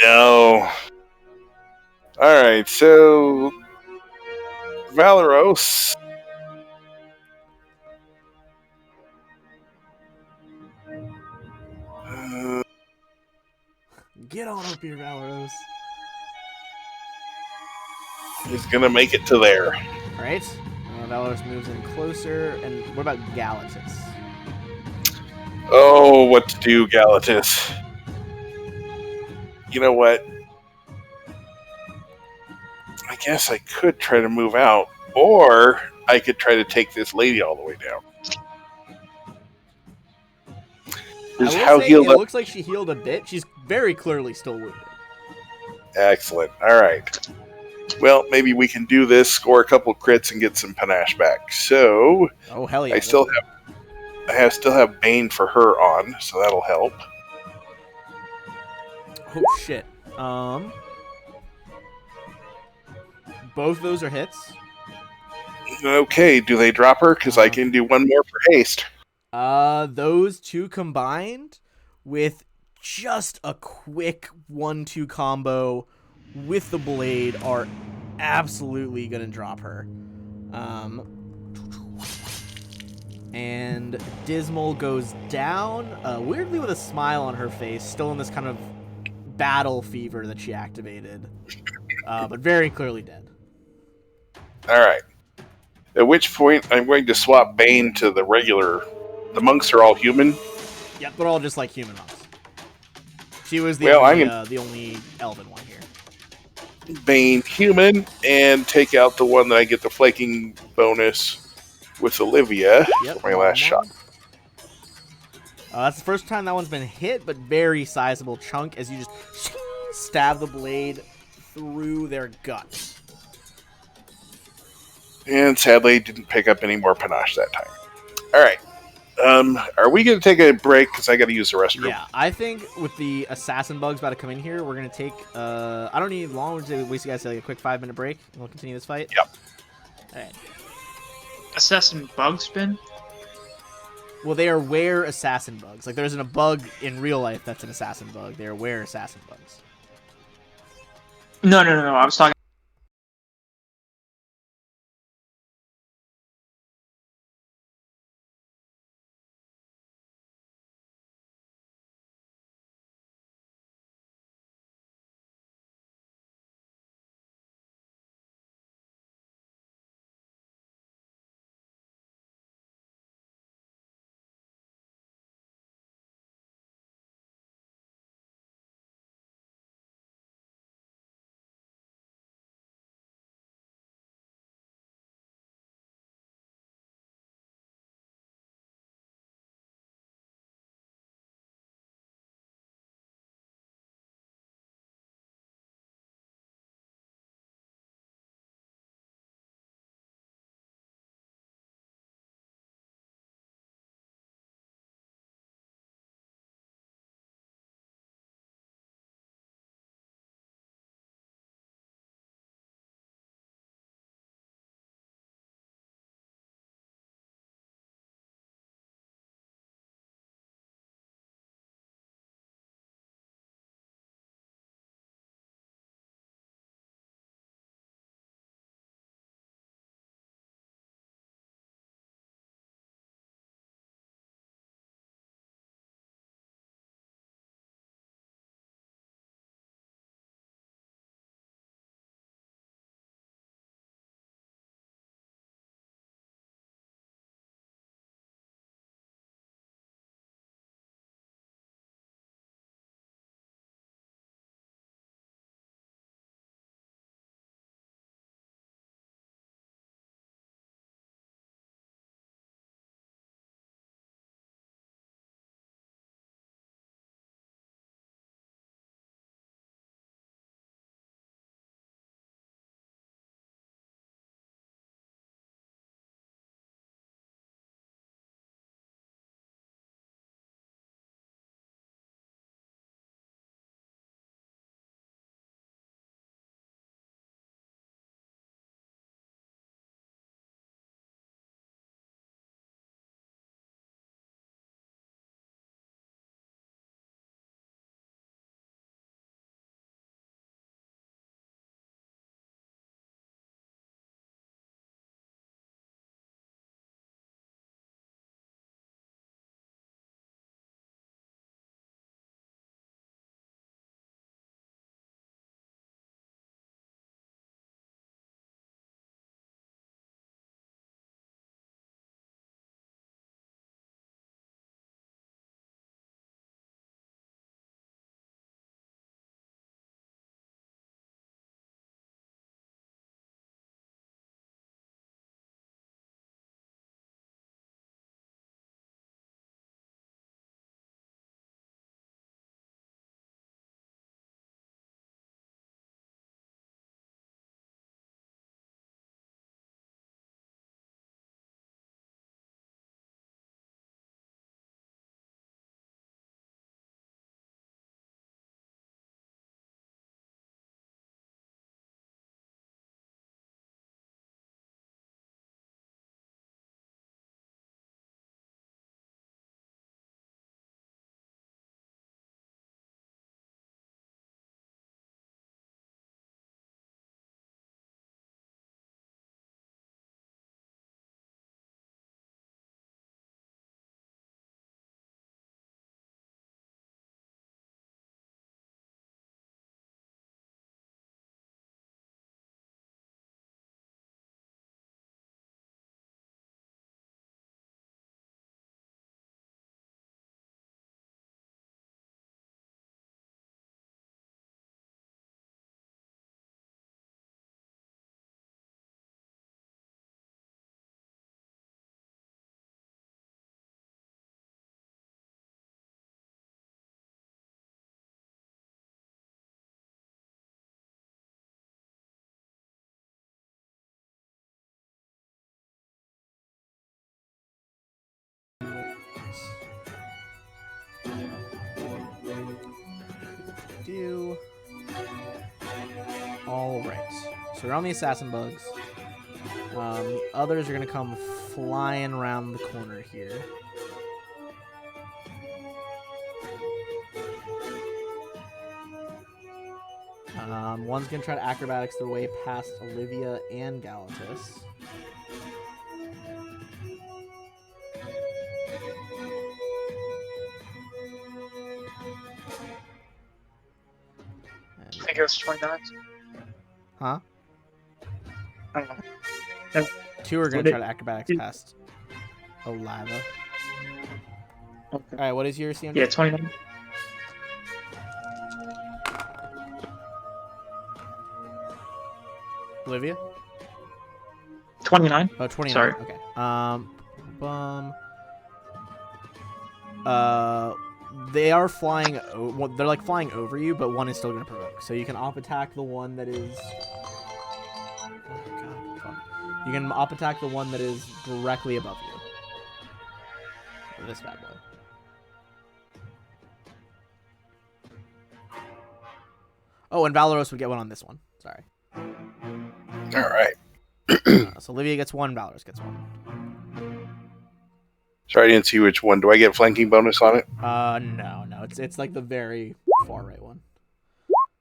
No. All right, so Valeros. Get on up here, Valeros. He's gonna make it to there. All right. Valeros moves in closer. And what about Galatas? Oh, what to do, Galatas? You know what? I guess I could try to move out, or I could try to take this lady all the way down. It looks like she healed a bit. She's very clearly still wounded. Excellent. All right. Well, maybe we can do this, score a couple crits, and get some panache back. So Oh hell yeah! I still have Bane for her on, so that'll help. Oh shit. Both those are hits. Okay, do they drop her? Because I can do one more for haste. Those two combined with just a quick 1-2 combo with the blade are absolutely gonna drop her. And Dismal goes down, weirdly with a smile on her face, still in this kind of battle fever that she activated, but very clearly dead. All right. At which point, I'm going to swap Bane to the regular. The monks are all human. Yep, they're all just like human monks. She was the only elven one here. Bane human and take out the one that I get the flanking bonus with Olivia for my last shot. That's the first time that one's been hit, but very sizable chunk as you just stab the blade through their guts. And sadly, didn't pick up any more panache that time. All right. Are we going to take a break? Because I got to use the restroom. Yeah, I think with the assassin bugs about to come in here, we're going to take... I don't need long. We're just waste you guys like a quick 5-minute break, and we'll continue this fight. Yep. All right. Assassin bug spin? Well, they are where assassin bugs. Like, there isn't a bug in real life that's an assassin bug. They are where assassin bugs. No. I was talking you. All right. So we're on the assassin bugs. Others are gonna come flying around the corner here. One's gonna try to acrobatics their way past Olivia and Galatus. I think it was 29. Huh? I don't know. Two are gonna Would try it- to acrobatics past Olava. Okay. All right, what is your CMD? Yeah, 29. Olivia? 29. Oh, 29. Sorry. Okay. They are flying. They're like flying over you, but one is still gonna provoke. So you can op attack the one that is. Oh God, fuck. You can op attack the one that is directly above you. Or this bad boy. Oh, and Valoros would get one on this one. Sorry. All right. So Olivia gets one. Valoros gets one. Sorry, I didn't see which one. Do I get flanking bonus on it? No. It's like the very far right one.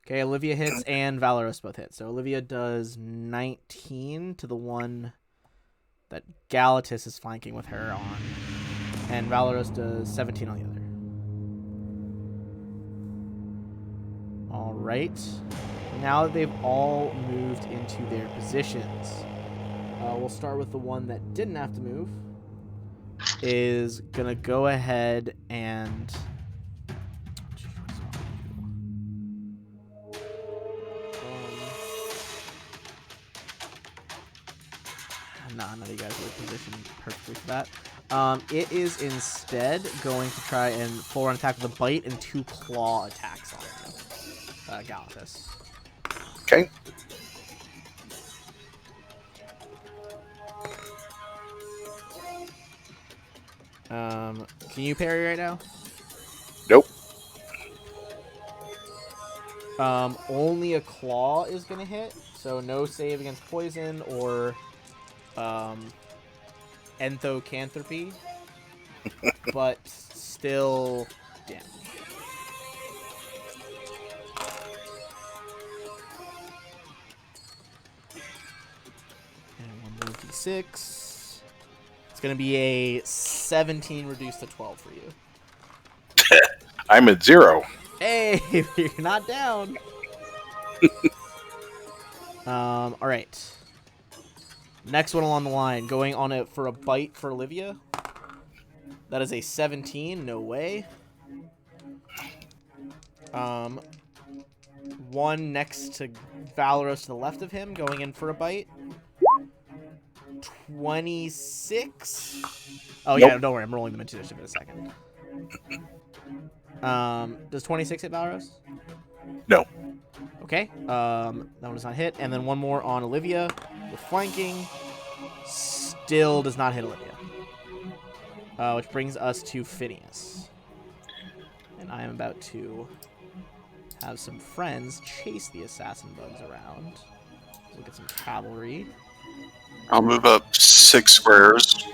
Okay, Olivia hits and Valoros both hit. So Olivia does 19 to the one that Galatus is flanking with her on, and Valoros does 17 on the other. All right. Now that they've all moved into their positions, we'll start with the one that didn't have to move. Is gonna go ahead and. None of you guys are positioned perfectly for that. It is instead going to try and full run attack with a bite and 2 claw attacks on you, Galatus. Okay. Can you parry right now? Nope. Only a claw is gonna hit, so no save against poison or enthocantropy, but still damage. And one more d6. It's gonna be a 17 reduced to 12 for you. I'm at 0. Hey, you're not down. All right. Next one along the line, going on it for a bite for Olivia. That is a 17. No way. One next to Valoros to the left of him, going in for a bite. 26. Oh, Nope. yeah, don't worry. I'm rolling them into initiative in a second. Does 26 hit Valoros? No. Okay. That one does not hit. And then one more on Olivia with flanking. Still does not hit Olivia. Which brings us to Phineas. And I am about to have some friends chase the assassin bugs around. Look at some cavalry. I'll move up 6 squares,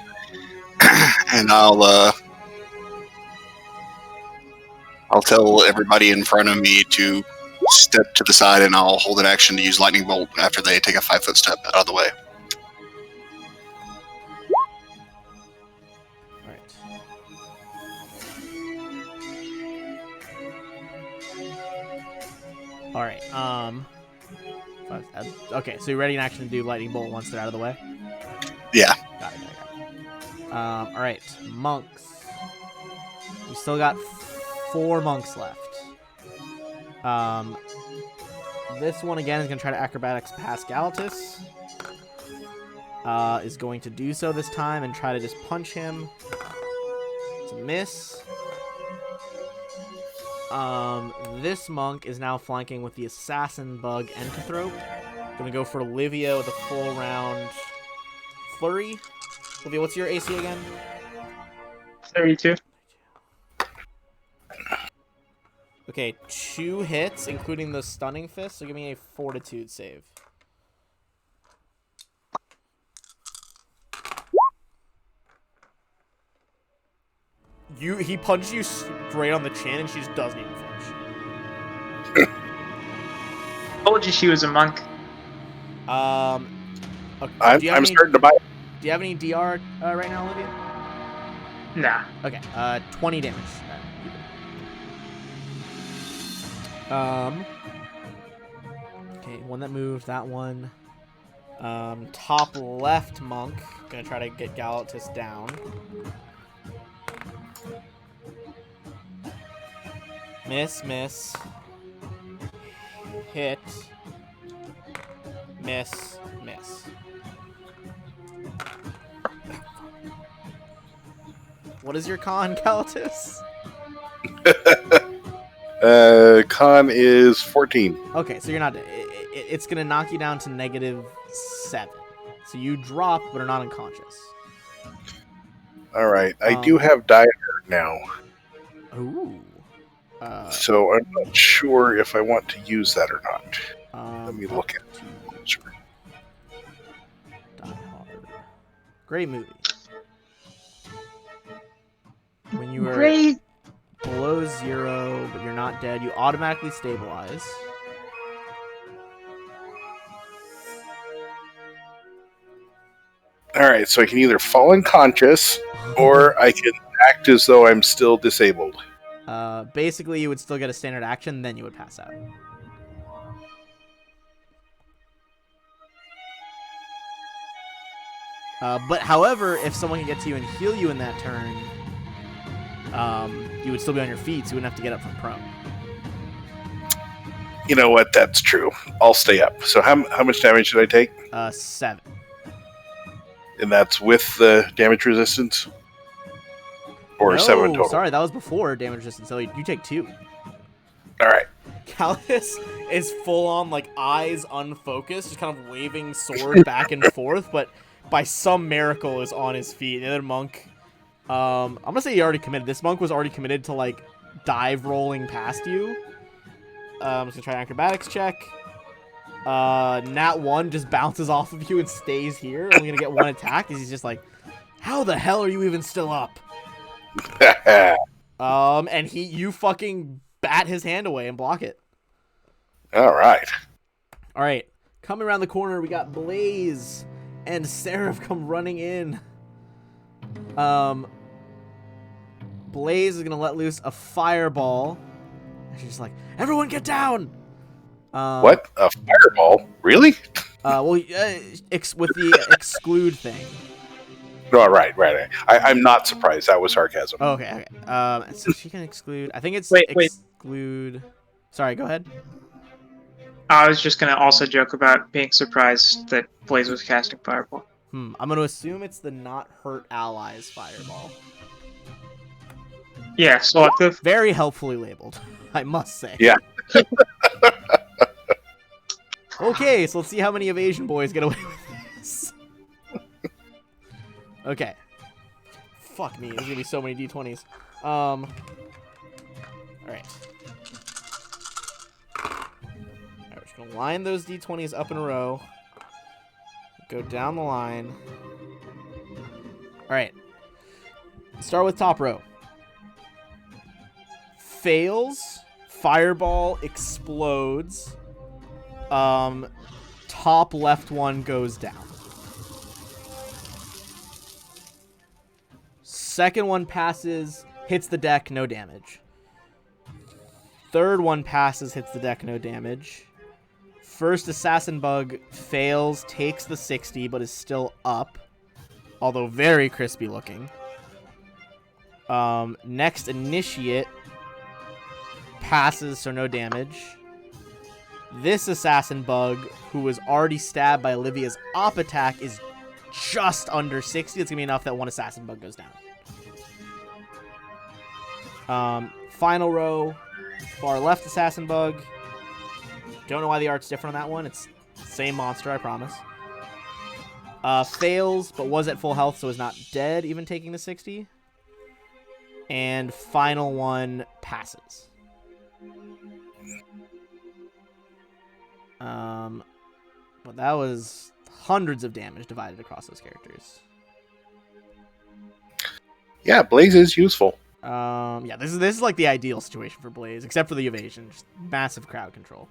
and I'll tell everybody in front of me to step to the side, and I'll hold an action to use lightning bolt after they take a 5-foot step out of the way. All right. Okay, so you're ready in action to do lightning bolt once they're out of the way? Yeah. Got it. All right, monks. We still got 4 monks left. This one again is going to try to acrobatics past Galatus. Is going to do so this time and try to just punch him. It's a miss. This monk is now flanking with the assassin bug Encanthrope. Gonna go for Olivia with a full round flurry. Olivia, what's your AC again? 32. Okay, 2 hits, including the stunning fist. So give me a fortitude save. He punched you straight on the chin, and she just doesn't even flinch. Told you she was a monk. I'm any, starting to buy it. Do you have any DR right now, Olivia? Nah. Okay, 20 damage. Okay, one that moved, that one. Top left monk. Gonna try to get Galatus down. Miss. Hit. Miss. What is your con, Galatus? Con is 14. Okay, so you're not... It's gonna knock you down to -7. So you drop, but are not unconscious. All right. I do have Dire now. Ooh. So I'm not sure if I want to use that or not. Let me look at it. Die Hard. Great movie. When you are below 0, but you're not dead, you automatically stabilize. All right, so I can either fall unconscious or I can act as though I'm still disabled. Basically, you would still get a standard action, then you would pass out. But however, if someone can get to you and heal you in that turn, you would still be on your feet, so you wouldn't have to get up from prone. You know what? That's true. I'll stay up. So how much damage should I take? 7. And that's with the damage resistance? Or 7 total? Sorry, that was before damage resistance, so you take 2. All right. Callus is full on, like, eyes unfocused, just kind of waving sword back and forth, but by some miracle is on his feet. The other monk, I'm gonna say he already committed. This monk was already committed to, like, dive rolling past you. I'm just gonna try an acrobatics check. Nat 1 just bounces off of you and stays here. Only gonna get 1 attack, because he's just like, how the hell are you even still up? And you fucking bat his hand away and block it. All right. Coming around the corner, we got Blaze and Seraph come running in. Blaze is gonna let loose a fireball. And she's like, everyone get down! What? A fireball? Really? With the exclude thing. No, right. I'm not surprised. That was sarcasm. Oh, okay. So she can exclude. I think it's Wait. exclude. Sorry, go ahead. I was just gonna also joke about being surprised that Blaze was casting Fireball. I'm gonna assume it's the not hurt allies fireball. Yeah, selective. Very helpfully labeled, I must say. Yeah. Okay, so let's see how many evasion boys get away with this. Okay. Fuck me, there's gonna be so many d20s. Alright. Alright, we're just gonna line those d20s up in a row. Go down the line. Alright. Start with top row. Fails. Fireball explodes. Top left one goes down. Second one passes, hits the deck, no damage. Third one passes, hits the deck, no damage. First assassin bug fails, takes the 60, but is still up. Although very crispy looking. Next initiate passes, so no damage. This assassin bug, who was already stabbed by Olivia's op attack, is just under 60. It's going to be enough that one assassin bug goes down. Final row, far left assassin bug. Don't know why the art's different on that one. It's the same monster, I promise. Fails, but was at full health, so is not dead, even taking the 60. And final one passes. But that was hundreds of damage divided across those characters. Yeah, Blaze is useful. Yeah, this is like the ideal situation for Blaze, except for the evasion, just massive crowd control.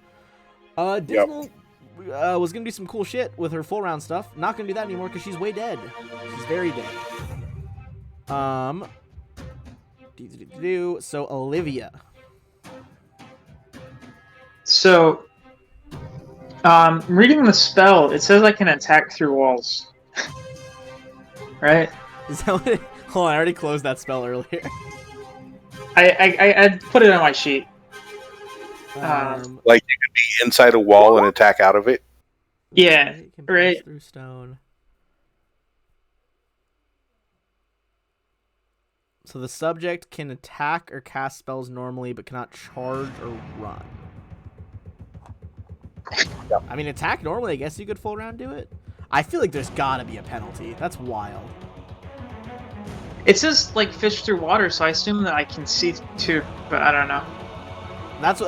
Dismal was gonna do some cool shit with her full round stuff. Not gonna do that anymore because she's way dead. She's very dead. So Olivia. So, reading the spell, it says I can attack through walls. Right? Is that what it... Hold on, I already closed that spell earlier. I put it on my sheet. Like you could be inside a wall and attack out of it. Yeah, right. Through stone. So the subject can attack or cast spells normally, but cannot charge or run. Yep. I mean, attack normally, I guess you could full round do it. I feel like there's gotta be a penalty. That's wild. It says like fish through water, so I assume that I can see too, but I don't know. That's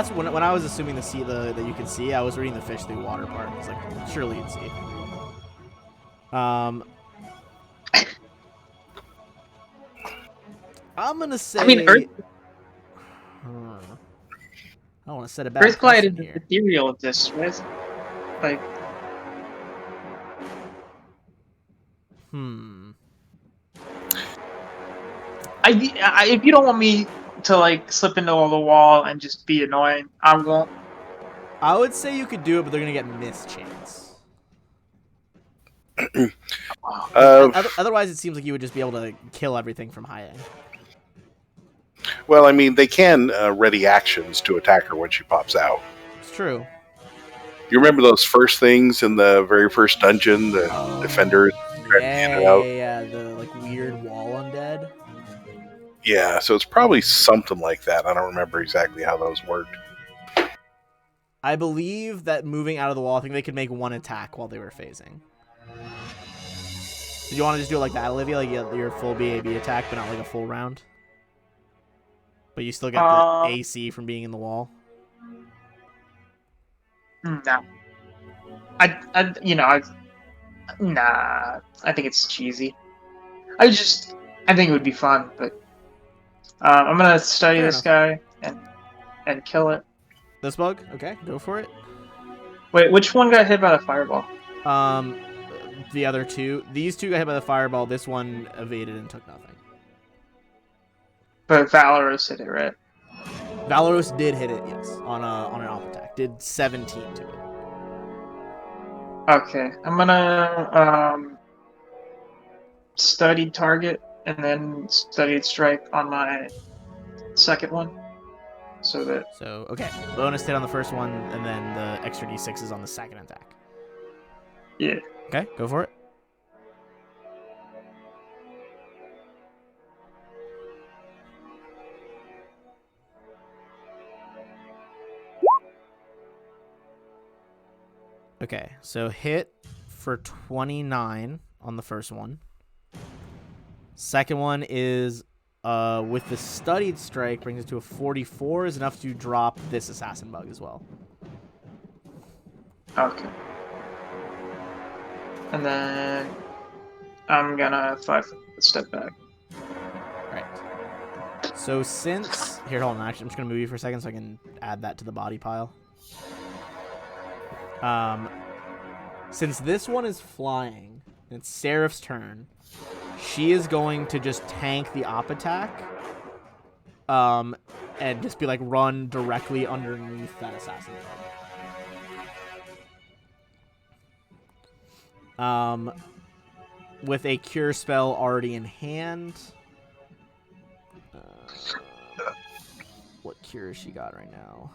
when I was assuming that you can see. I was reading the fish through water part. It's like surely you'd see. I'm gonna say. I mean, Earth. I don't want to set a bad Earthglide is here. ethereal at this, right? Like. If you don't want me to like slip into the wall and just be annoying, I won't. I would say you could do it, but they're gonna get mischance. Otherwise, it seems like you would just be able to kill everything from high end. Well, I mean, they can ready actions to attack her when she pops out. It's true. You remember those first things in the very first dungeon, the defenders? Yeah, the like weird wall undead. Yeah, so it's probably something like that. I don't remember exactly how those worked. I believe that moving out of the wall, I think they could make one attack while they were phasing. Did you want to just do it like that, Olivia? Like your full BAB attack, but not like a full round? But you still get the AC from being in the wall? No. Nah. I think it's cheesy. I think it would be fun, but I'm gonna study Fair this enough. guy and kill it. This bug? Okay, go for it. Wait, which one got hit by the fireball? The other two. These two got hit by the fireball. This one evaded and took nothing. But Valorous hit it, right? Valorous did hit it, yes, on an off attack. Did 17 to it. Okay, I'm gonna study target and then studied strike on my second one. So okay, bonus hit on the first one, and then the extra d6 is on the second attack. Yeah. Okay, go for it. Okay, so hit for 29 on the first one. Second one is with the studied strike, brings it to a 44, is enough to drop this assassin bug as well. Okay. And then I'm gonna 5 step back. Right. So since here, hold on. Actually, I'm just gonna move you for a second so I can add that to the body pile. Since this one is flying, and it's Seraph's turn, she is going to just tank the op attack, and just be like run directly underneath that assassin bug. With a cure spell already in hand. What cure has she got right now?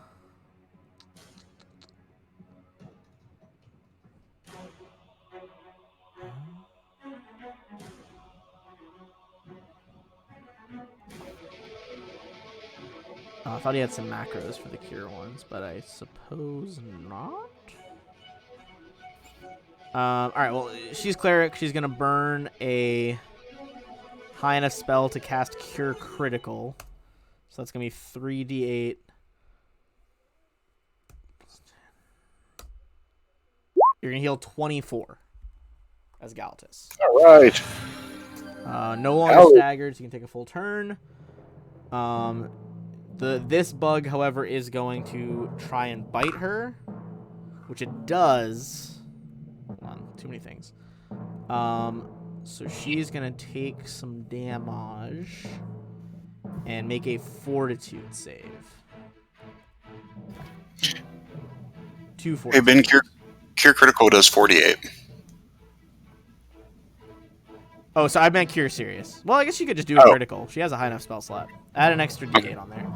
I thought he had some macros for the cure ones, but I suppose not. Alright, well, she's cleric. She's going to burn a high enough spell to cast Cure Critical. So that's going to be 3d8. You're gonna heal 24 as Galatus. All right. No longer staggered, so you can take a full turn. This bug, however, is going to try and bite her, which it does. Hold on, too many things. So she's gonna take some damage and make a Fortitude save. 2 Hey, Ben, Fortitude. Cure Critical does 48. Oh, so I meant Cure Serious. Well, I guess you could just do a critical. She has a high enough spell slot. Add an extra D8 on there.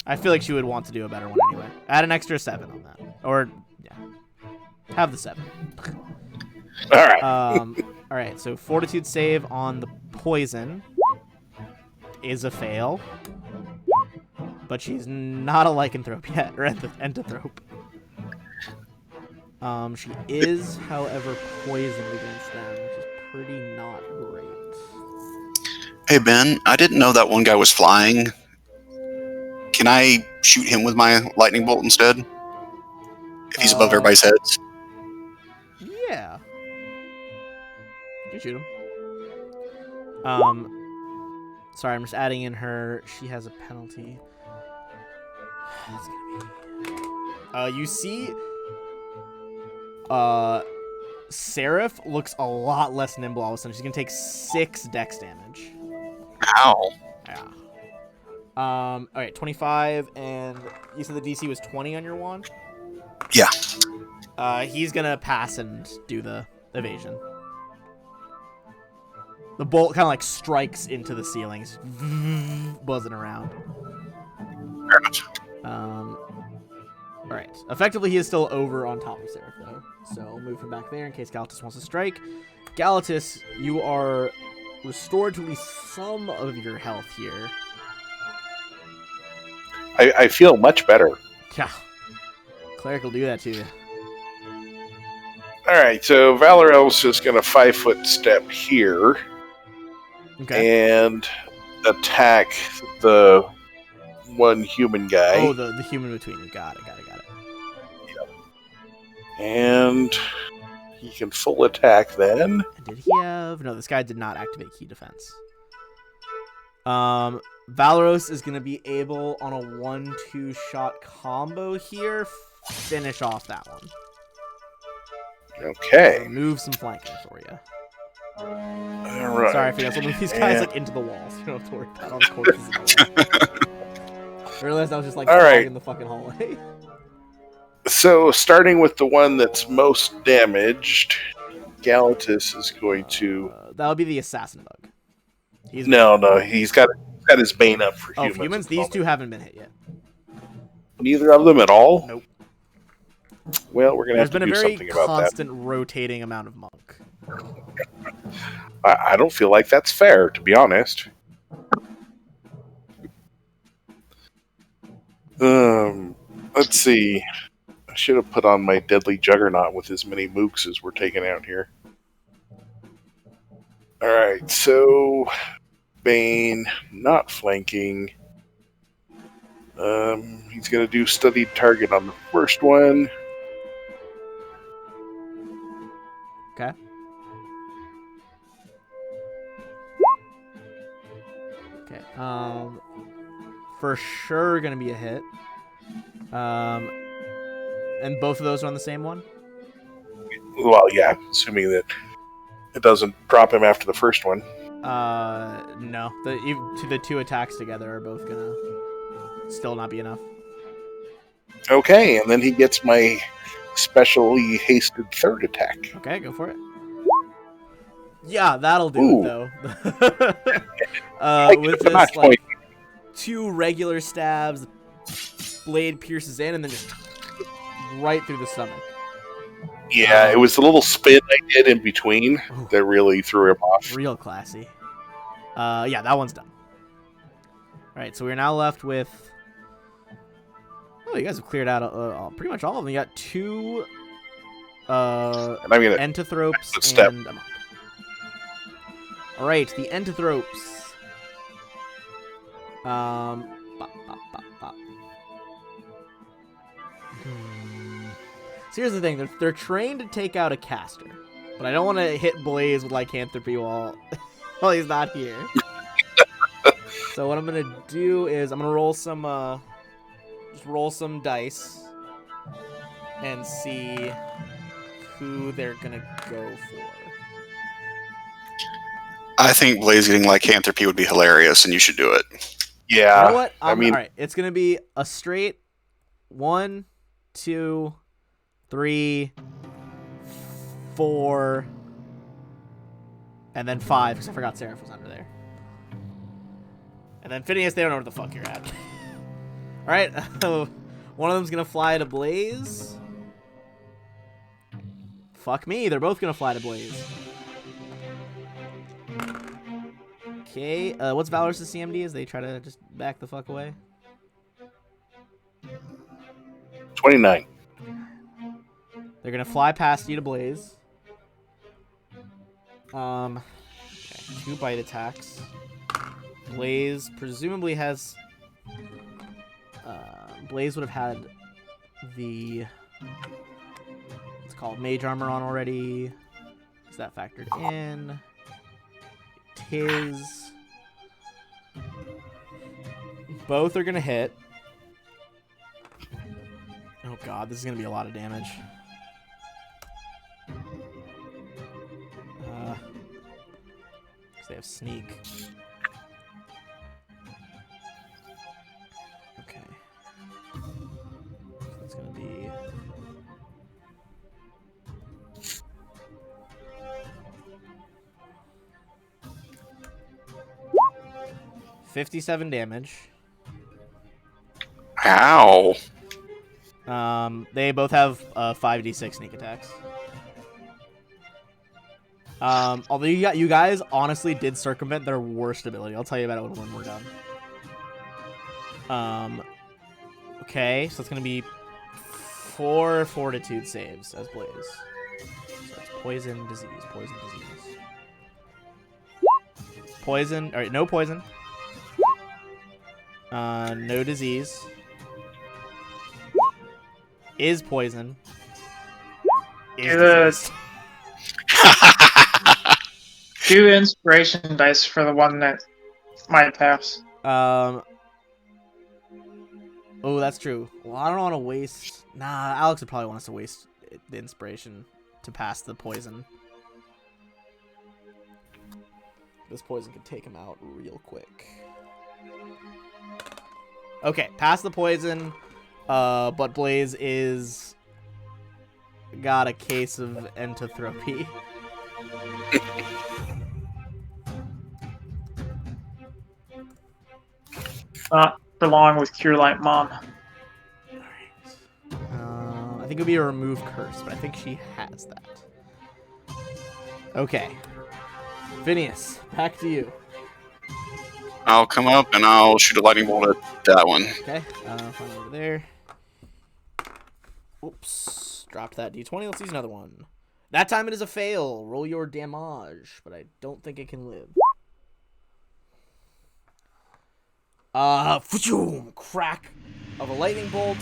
I feel like she would want to do a better one anyway. Add an extra 7 on that. Or, yeah. Have the 7. All right. Alright, so Fortitude save on the poison is a fail. But she's not a lycanthrope yet, or entothrope. She is, however, poisoned against them, which is pretty not great. Hey, Ben, I didn't know that one guy was flying. Can I shoot him with my lightning bolt instead? If he's above everybody's heads? Yeah. You can shoot him. Sorry, I'm just adding in her. She has a penalty. That's gonna be. You see, Seraph looks a lot less nimble all of a sudden. She's gonna take 6 dex damage. Ow. Yeah. All right, 25, and you said the DC was 20 on your wand? Yeah. He's gonna pass and do the evasion. The bolt kind of like strikes into the ceilings, buzzing around. All right. Effectively, he is still over on top of Seraph, though. So I'll move him back there in case Galatus wants to strike. Galatus, you are restored to at least some of your health here. I feel much better. Yeah. Cleric will do that to you. All right, so Valorel's just going to 5-foot step here and attack the one human guy. Oh, the human between you. Got it. Yep. And he can full attack then. And did he have... No, this guy did not activate key defense. Valoros is going to be able, on a 1-2 shot combo here, finish off that one. Okay. Move some flanking for you. All right. Sorry for this. We'll move these guys like into the walls. You don't have to worry about all the corpses in the wall. I realized I was just like in the fucking hallway. So starting with the one that's most damaged, Galatus is going to. That would be the assassin bug. He's got his bane up for humans. Oh, for humans, these two haven't been hit yet. Neither of them at all. Nope. Well, we're gonna have to do something about that. There's been a very constant rotating amount of monk. I don't feel like that's fair, to be honest. Let's see. I should have put on my deadly juggernaut with as many mooks as we're taking out here. Alright, so Bane, not flanking. He's gonna do studied target on the first one. Okay. For sure gonna be a hit. And both of those are on the same one? Well, yeah, assuming that it doesn't drop him after the first one. No. The 2 attacks together are both gonna still not be enough. Okay, and then he gets my specially hasted third attack. Okay, go for it. Yeah, that'll do it, though. With just, like, 2 regular stabs, blade pierces in, and then just right through the stomach. Yeah, it was the little spin I did in between that really threw him off. Real classy. Yeah, that one's done. Alright, so we're now left with... Oh, you guys have cleared out pretty much all of them. You got 2 entothropes and a monk. Alright, the entothropes. So here's the thing: they're trained to take out a caster, but I don't want to hit Blaze with lycanthropy while he's not here. So what I'm gonna do is I'm gonna roll some just roll some dice and see who they're gonna go for. I think Blaze getting lycanthropy would be hilarious, and you should do it. Yeah. You know what? I mean, all right. It's gonna be a straight 1, 2, 3, 4, and then 5 because I forgot Seraph was under there. And then Phineas, they don't know where the fuck you're at. All right. One of them's gonna fly to Blaze. Fuck me. They're both gonna fly to Blaze. Okay. What's Valorous' CMD as they try to just back the fuck away? 29. They're gonna fly past you to Blaze. Okay, 2 bite attacks. Blaze presumably has. Blaze would have had the. It's called Mage Armor on already. Is that factored in? Tis. Both are gonna hit. Oh god, this is gonna be a lot of damage. Because they have sneak. Okay. So it's gonna be. $57 damage. Ow. They both have 5d6 sneak attacks. Although you guys honestly did circumvent their worst ability. I'll tell you about it when we're done. Okay, so it's gonna be 4 fortitude saves as Blaze. So it's poison, disease, poison, disease. Poison, alright, no poison. No disease. Is poison. Is disease. 2 inspiration dice for the one that might pass. Oh, that's true. Well, I don't want to waste. Nah, Alex would probably want us to waste the inspiration to pass the poison. This poison could take him out real quick. Okay, pass the poison. But Blaze is got a case of entothropy. Not for long with Cure Light Mom. I think it would be a remove curse, but I think she has that. Okay. Phineas, back to you. I'll come up and I'll shoot a lightning bolt at that one. Okay, find over there. Oops, dropped that d20. Let's use another one. That time it is a fail. Roll your damage, but I don't think it can live. Crack of a lightning bolt.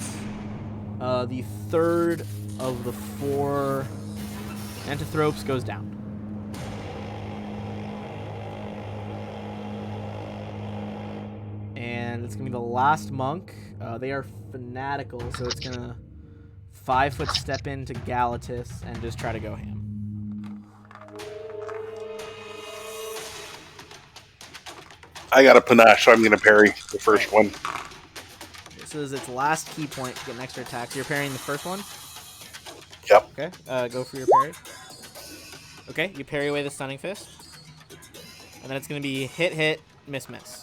The third of the 4 entothropes goes down. And it's going to be the last monk. They are fanatical, so it's going to 5-foot step into Galatus and just try to go ham. I got a panache, so I'm going to parry the first one. This is its last key point to get an extra attack. So you're parrying the first one? Yep. Okay, go for your parry. Okay, you parry away the stunning fist. And then it's going to be hit, hit, miss, miss.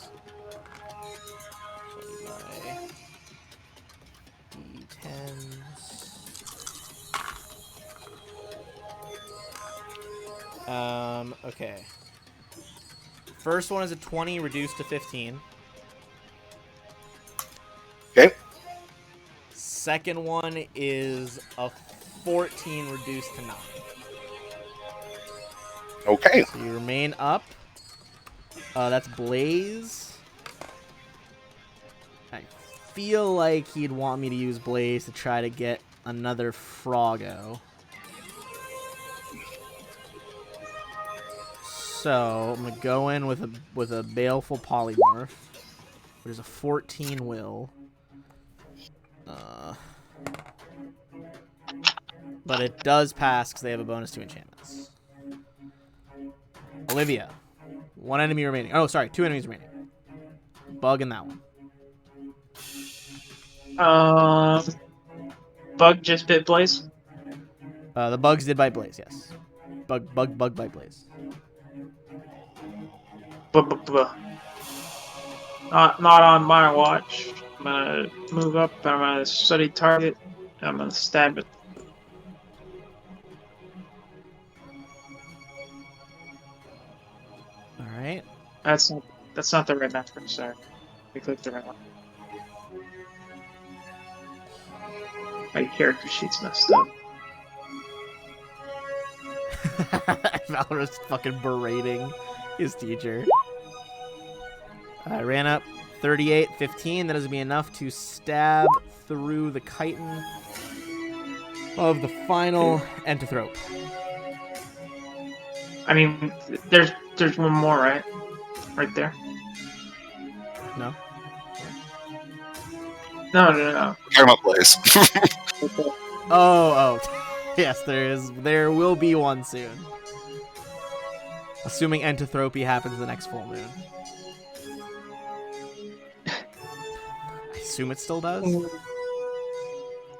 Okay. First one is a 20 reduced to 15. Okay. Second one is a 14 reduced to 9. Okay. So you remain up. That's Blaze. I feel like he'd want me to use Blaze to try to get another Froggo. So I'm gonna go in with a baleful polymorph, which is a 14 will. But it does pass because they have a bonus to enchantments. Olivia, 1 enemy remaining. Oh, sorry, 2 enemies remaining. Bug in that one. Bug just bit Blaze. The bugs did bite Blaze, yes. Bug bite Blaze. Not on my watch. I'm gonna move up. I'm gonna study target. I'm gonna stab it. All right. That's not the right match. Sorry, we clicked the right one. My character sheet's messed up. Valor's fucking berating his teacher. I ran up 38, 15. That is going to be enough to stab through the chitin of the final Entothrope. I mean, there's one more, right? Right there. No? No. Talking about Blaze. Oh. Yes, there is. There will be one soon. Assuming Entothropy happens the next full moon. I assume it still does.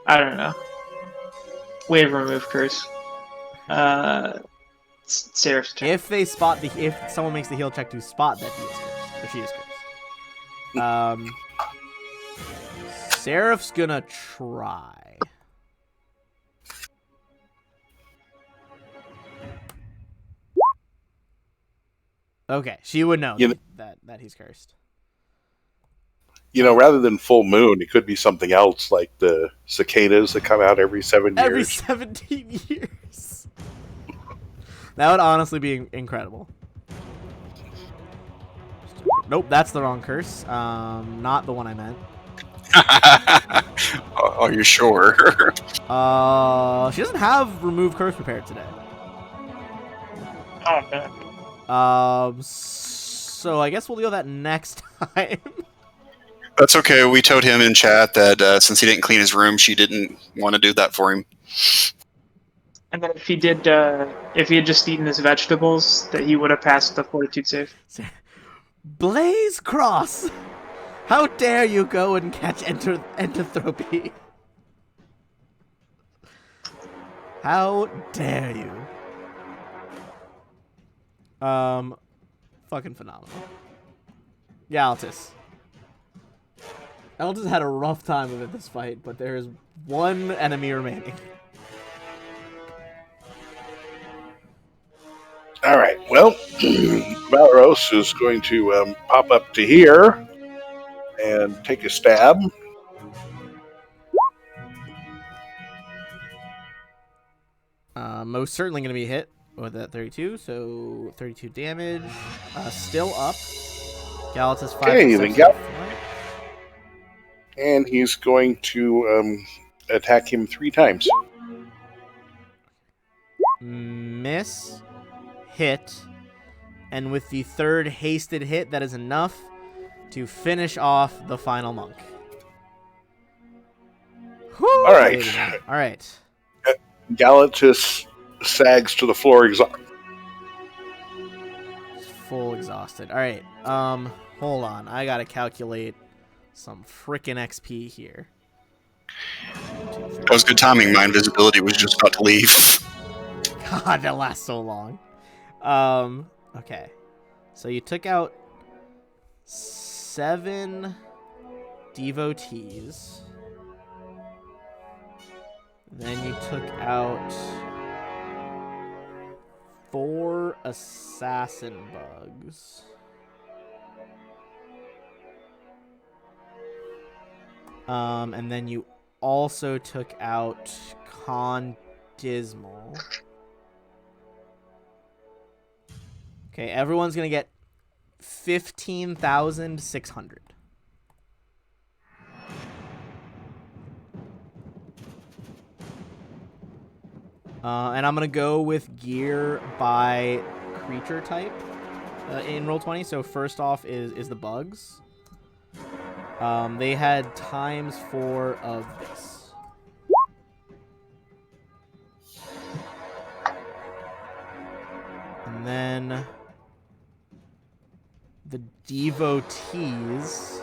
I don't know. Wave remove curse. Seraph's turn. If someone makes the heal check to spot that he is cursed, or she is cursed. Seraph's gonna try. Okay, she would know that he's cursed. Rather than full moon, it could be something else like the cicadas that come out every 7 years. Every 17 years. That would honestly be incredible. Nope, that's the wrong curse. Not the one I meant. Are you sure? She doesn't have remove curse prepared today. Oh man. So I guess we'll deal with that next time. That's okay. We told him in chat that since he didn't clean his room, she didn't want to do that for him. And then if he had just eaten his vegetables, that he would have passed the fortitude save. Blaze Cross! How dare you go and catch Entothropy? How dare you? Fucking phenomenal. Galtus. Galtus had a rough time of it this fight, but there is one enemy remaining. All right. Well, Valeros is going to pop up to here and take a stab. Most certainly going to be hit with that 32, so 32 damage. Still up. Galtus 5 Okay, then and he's going to attack him 3 times. Miss. Hit. And with the third hasted hit, that is enough to finish off the final monk. Whew, All right. All right. Galatus sags to the floor. Full exhausted. All right. Hold on. I gotta calculate some frickin' XP here. That was good timing. My invisibility was just about to leave. God, that lasts so long. Okay. So you took out 7 devotees. Then you took out 4 assassin bugs. And then you also took out Condismal. Okay, everyone's gonna get 15,600. And I'm going to go with gear by creature type in Roll20. So first off is the bugs. They had ×4 of this. And then the devotees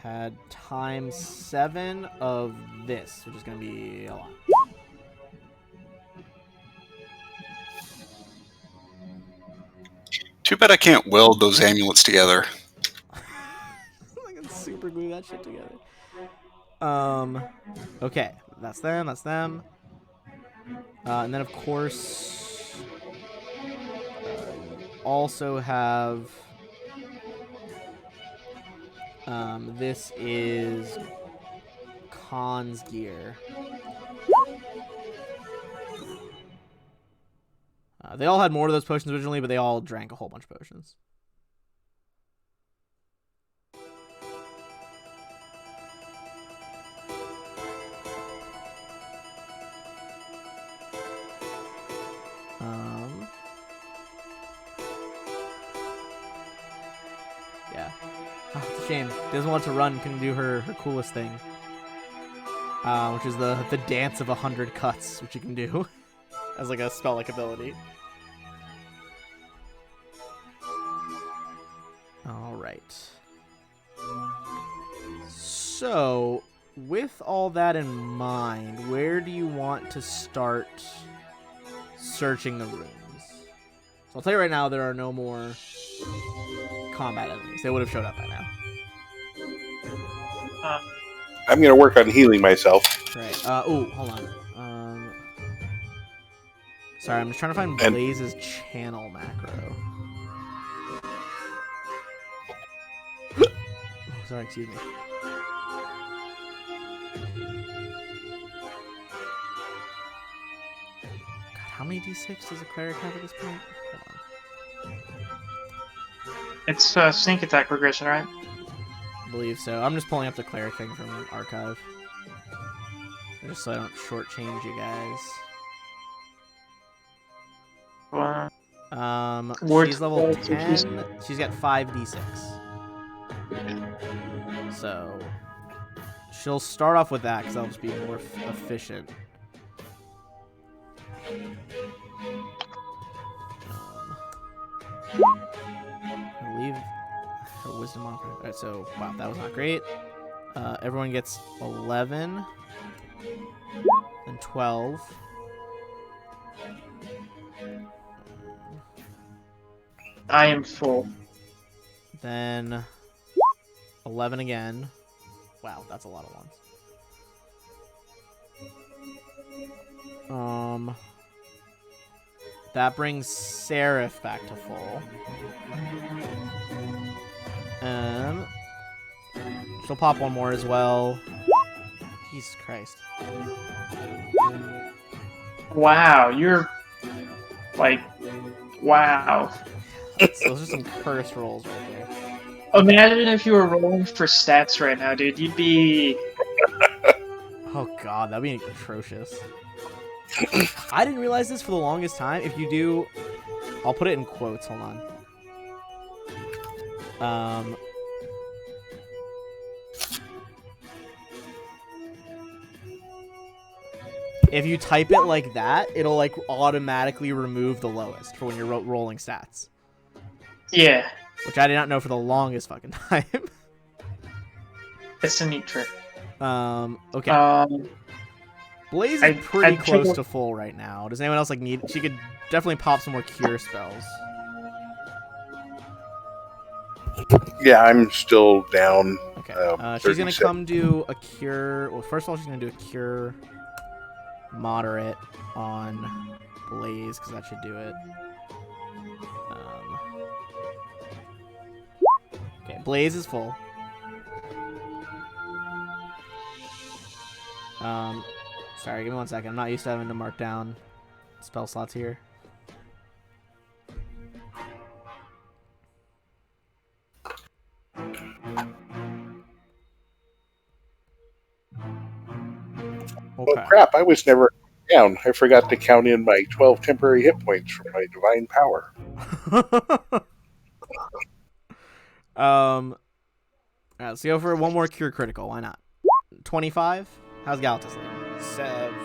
had ×7 of this, which is going to be a lot. Too bad I can't weld those amulets together. I can super glue that shit together. Okay, that's them. That's them. And then of course, you also have. This is Khan's gear. They all had more of those potions originally, but they all drank a whole bunch of potions. Yeah. Oh, it's a shame. Doesn't want to run. Couldn't do her coolest thing, which is the dance of 100 cuts, which you can do as like a spell-like ability. All right. So, with all that in mind, where do you want to start searching the rooms? So I'll tell you right now, there are no more combat enemies. They would have showed up by now. I'm going to work on healing myself. Right. Oh, hold on. Sorry, I'm just trying to find Blaze's channel macro. Oh, sorry, excuse me. God, how many d6 does a cleric have at this point? Hold on. It's sneak attack regression, right? I believe so. I'm just pulling up the cleric thing from archive. Just so I don't shortchange you guys. She's level 10. She's got 5d6. So she'll start off with that because that'll just be more efficient. I'll leave her wisdom on. Alright, so wow, that was not great. Everyone gets 11 and 12. I am full. Then 11 again. Wow, that's a lot of ones. That brings Seraph back to full. She'll pop one more as well. Jesus Christ. Wow, you're like, wow. Those are some curse rolls right there. Imagine if you were rolling for stats right now, dude. You'd be... Oh god, that'd be atrocious. I didn't realize this for the longest time. If you do... I'll put it in quotes, hold on. If you type it like that, it'll like automatically remove the lowest for when you're rolling stats. Yeah. Which I did not know for the longest fucking time. It's a neat trick. Okay. Blaze is pretty close to full right now. Does anyone else like need... She could definitely pop some more cure spells. Yeah, I'm still down. Okay. She's going to come do a cure... Well, first of all, she's going to do a cure moderate on Blaze, because that should do it. Okay, Blaze is full. Sorry, give me 1 second. I'm not used to having to mark down spell slots here. Okay. crap, I was never down. I forgot to count in my 12 temporary hit points from my divine power. Alright, let's go for one more cure critical. Why not? 25? How's Galatas like?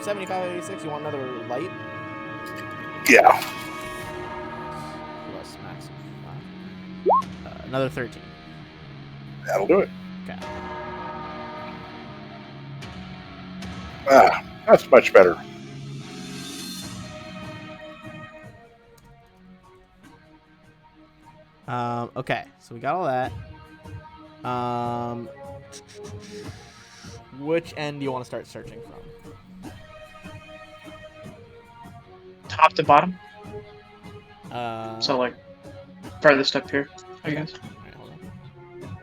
75, 86? You want another light? Yeah. Plus max. Another 13. That'll do it. Okay. That's much better. Okay, so we got all that. Which end do you want to start searching from? Top to bottom. So, So like, farthest up here, I guess. Alright, hold on.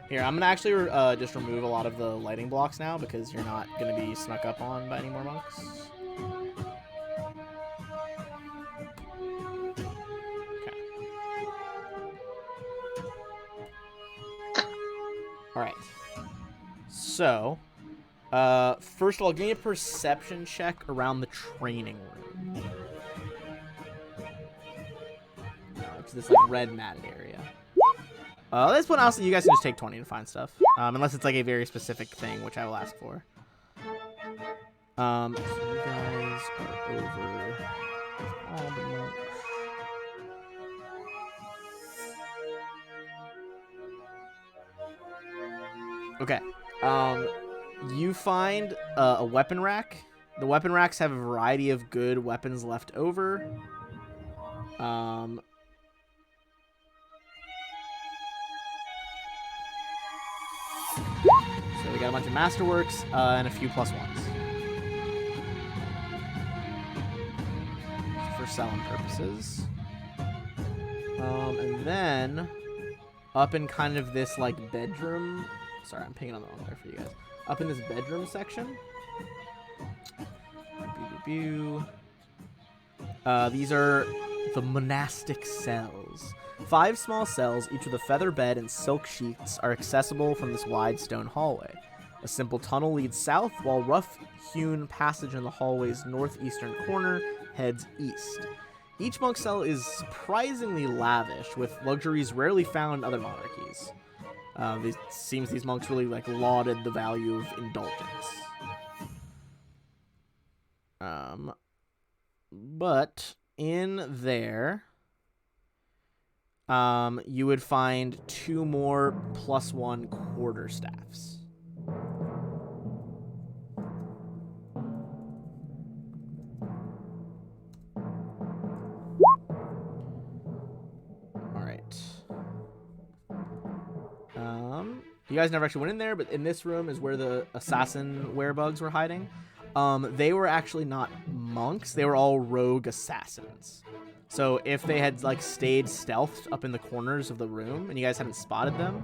Here, I'm gonna actually just remove a lot of the lighting blocks now because you're not gonna be snuck up on by any more monks. Okay. All right. So, first of all, give me a perception check around the training room. It's this like red matted area. This one also, you guys can just take 20 to find stuff, unless it's like a very specific thing, which I will ask for. So you guys are over all the monks. Okay. You find a weapon rack. The weapon racks have a variety of good weapons left over. So we got a bunch of masterworks and a few plus ones. For selling purposes. And then up in kind of this like bedroom. Sorry, I'm pinging on the wrong layer for you guys. Up in this bedroom section. These are the monastic cells. 5 small cells, each with a feather bed and silk sheets, are accessible from this wide stone hallway. A simple tunnel leads south, while rough-hewn passage in the hallway's northeastern corner heads east. Each monk cell is surprisingly lavish, with luxuries rarely found in other monarchies. It seems these monks really lauded the value of indulgence. But in there, you would find 2 more +1 quarterstaffs. All right. You guys never actually went in there, but in this room is where the assassin werebugs were hiding. They were actually not monks. They were all rogue assassins. So if they had stayed stealthed up in the corners of the room and you guys hadn't spotted them,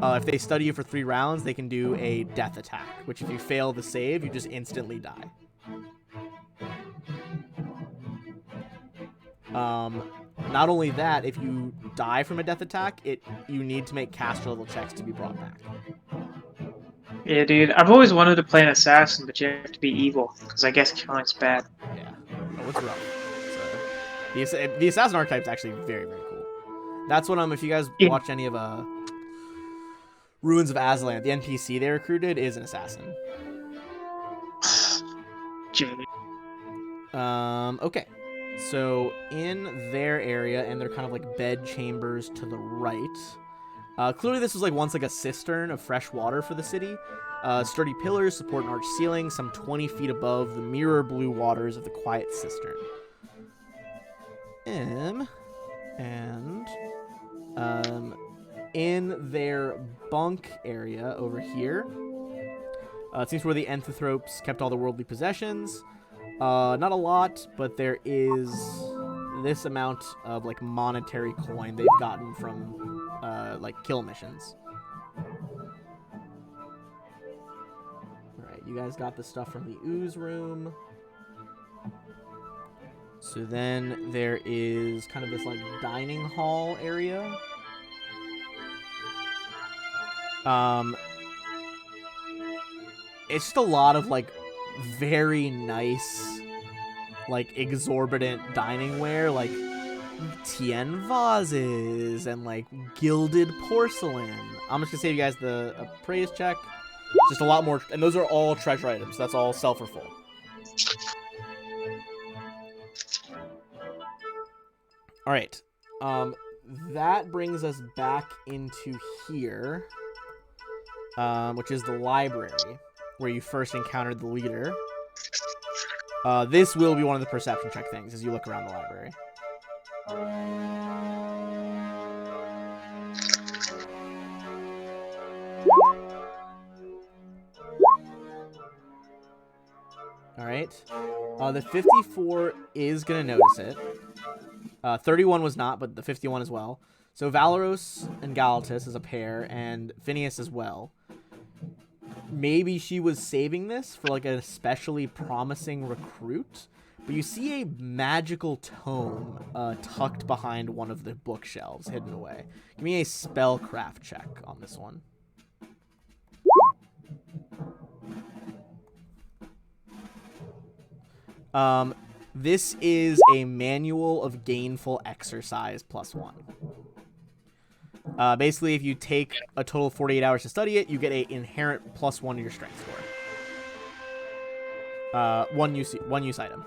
if they study you for 3 rounds, they can do a death attack, which if you fail the save, you just instantly die. Not only that, if you die from a death attack, you need to make caster level checks to be brought back. Yeah, dude. I've always wanted to play an assassin, but you have to be evil, because I guess killing's bad. Yeah. Oh, it's rough. The assassin archetype is actually very, very cool. That's what if you guys watched any of Ruins of Aslan, the NPC they recruited is an assassin. Okay. So in their area and their kind of bed chambers to the right, clearly this was once a cistern of fresh water for the city. Sturdy pillars support an arched ceiling some 20 feet above the mirror blue waters of the quiet cistern. In their bunk area over here, it seems where the Entheanthropes kept all the worldly possessions. Not a lot, but there is this amount of monetary coin they've gotten from kill missions. Alright, you guys got the stuff from the ooze room. So then there is kind of this dining hall area. It's just a lot of very nice, like exorbitant dining ware, like Tien vases and like gilded porcelain. I'm just gonna save you guys the appraise check. Just a lot more, and those are all treasure items. That's all sell for full. All right. That brings us back into here, which is the library, where you first encountered the leader. This will be one of the perception check things as you look around the library. All right. The 54 is going to notice it. 31 was not, but the 51 as well. So Valeros and Galatus as a pair, and Phineas as well. Maybe she was saving this for like an especially promising recruit, but you see a magical tome tucked behind one of the bookshelves, hidden away. Give me a spellcraft check on this one. This is a manual of gainful exercise +1. Basically, if you take a total of 48 hours to study it, you get an inherent +1 to your strength score. One use item.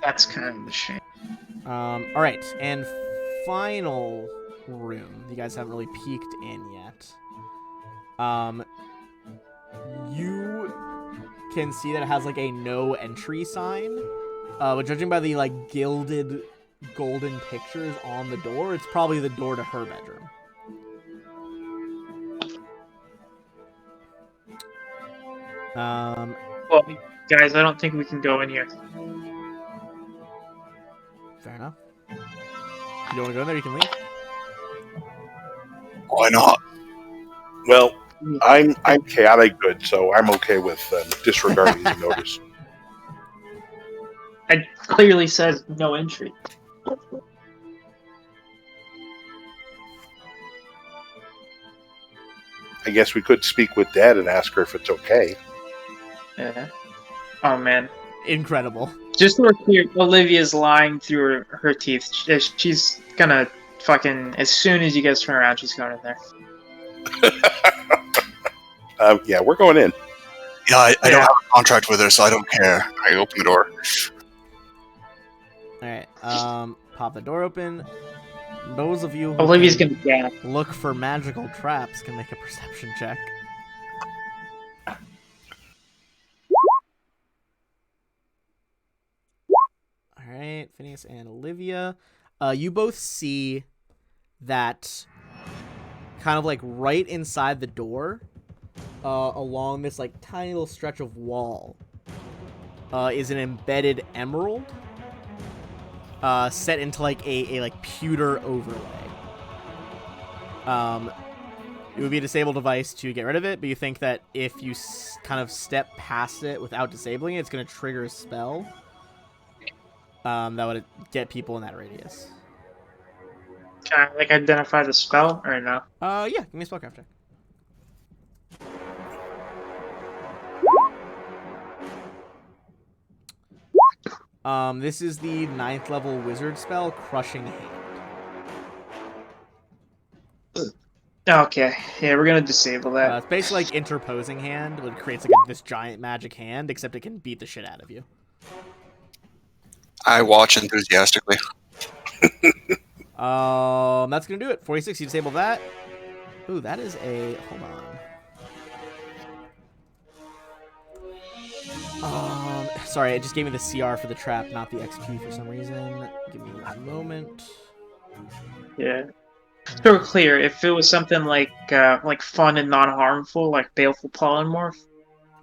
That's kind of a shame. All right, and final room. You guys haven't really peeked in yet. You can see that it has like a no entry sign, but judging by the like gilded golden pictures on the door, it's probably the door to her bedroom. Well, guys, I don't think we can go in here. Fair enough. You don't want to go in there, you can leave. Why not? Well, I'm chaotic good, so I'm okay with disregarding the notice. It clearly says no entry. I guess we could speak with Dad and ask her if it's okay. Yeah. Oh man. Incredible. Just so we're clear, Olivia's lying through her teeth. She's gonna fucking, as soon as you guys turn around, she's going in there. Yeah, we're going in. Yeah, I don't have a contract with her, so I don't care. I open the door. Alright, pop the door open. Those of you who Olivia's can gonna gap. look for magical traps can make a perception check. Alright, Phineas and Olivia. You both see that kind of like right inside the door, along this like tiny little stretch of wall, is an embedded emerald set into like a like pewter overlay. It would be a disable device to get rid of it, but you think that if you kind of step past it without disabling it, it's going to trigger a spell that would get people in that radius. Can I like identify the spell or no? Yeah, give me a spellcraft check. This is the 9th level wizard spell, Crushing Hand. Okay, yeah, we're gonna disable that. It's basically like interposing hand, but it creates like this giant magic hand, except it can beat the shit out of you. I watch enthusiastically. That's gonna do it. 46, you disable that. Ooh, that is a, hold on. Sorry, it just gave me the CR for the trap, not the XP for some reason. Give me a moment. Yeah. So we're clear, if it was something like fun and non-harmful, like Baleful Polymorph,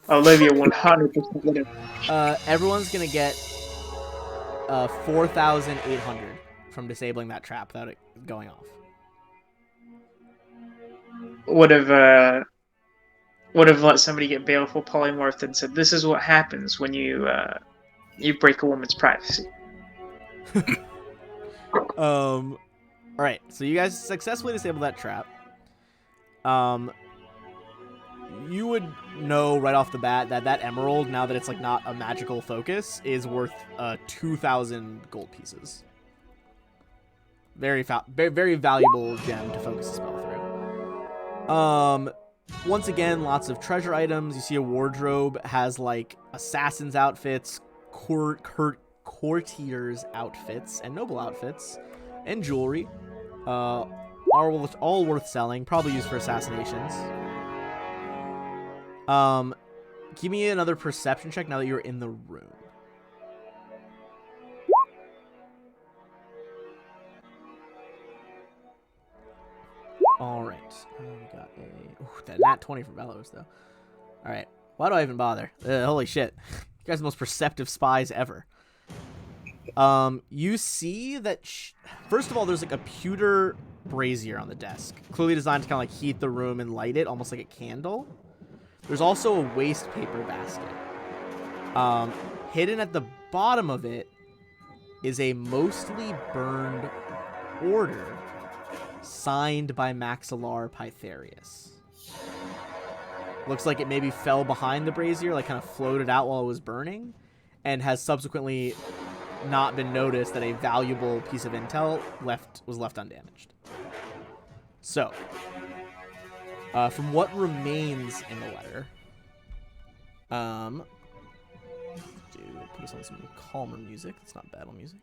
Olivia 100% would have. Everyone's gonna get 4,800 from disabling that trap without it going off. Would have let somebody get Baleful Polymorphed and said, "This is what happens when you break a woman's privacy." All right, so you guys successfully disabled that trap. You would know right off the bat that that emerald, now that it's like not a magical focus, is worth 2,000 gold pieces. Very valuable gem to focus a spell through. Once again, lots of treasure items. You see a wardrobe has like assassin's outfits, courtiers outfits, and noble outfits, and jewelry. All worth selling, probably used for assassinations. Give me another perception check now that you're in the room. All right. We got that nat 20 for Velos, though. All right. Why do I even bother? Holy shit. You guys are the most perceptive spies ever. You see that... First of all, there's like a pewter brazier on the desk. Clearly designed to kind of like heat the room and light it, almost like a candle. There's also a waste paper basket. Hidden at the bottom of it is a mostly burned order signed by Maxillar Pytharius. Looks like it maybe fell behind the brazier, like kind of floated out while it was burning, and has subsequently not been noticed that a valuable piece of intel was left undamaged. So, from what remains in the letter, put us on some calmer music. It's not battle music.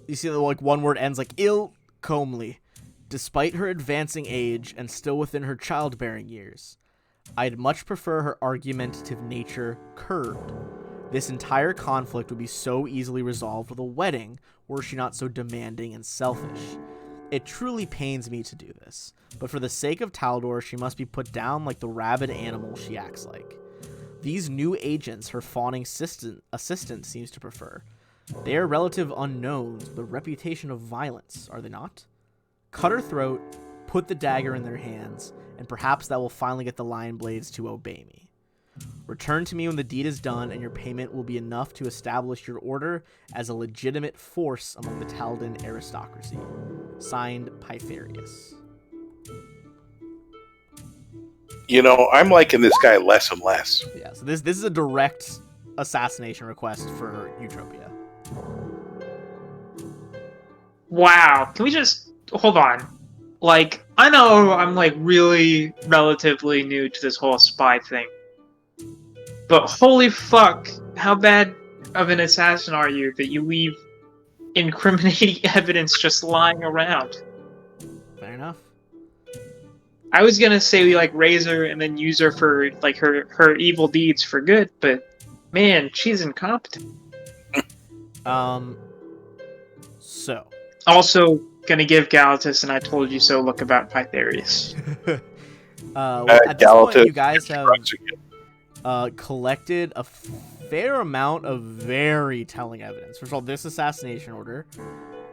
You see, like one word ends like ill comely. Despite her advancing age and still within her childbearing years, I'd much prefer her argumentative nature curbed. This entire conflict would be so easily resolved with a wedding were she not so demanding and selfish. It truly pains me to do this, but for the sake of Taldor, she must be put down like the rabid animal she acts like. These new agents her fawning assistant seems to prefer. They are relative unknowns with a reputation of violence, are they not? Cut her throat, put the dagger in their hands, and perhaps that will finally get the lion blades to obey me. Return to me when the deed is done, and your payment will be enough to establish your order as a legitimate force among the Taldan aristocracy. Signed, Pytharius. You know, I'm liking this guy less and less. Yeah, so this is a direct assassination request for Eutropia. Wow. Can we just hold on? Like, I know I'm like really relatively new to this whole spy thing. But holy fuck, how bad of an assassin are you that you leave incriminating evidence just lying around? Fair enough. I was gonna say we like raise her and then use her for like her evil deeds for good, but man, she's incompetent. So. Also, gonna give Galatus and I told you so look about Pytharius. At this point, you guys have collected a fair amount of very telling evidence. First of all, this assassination order,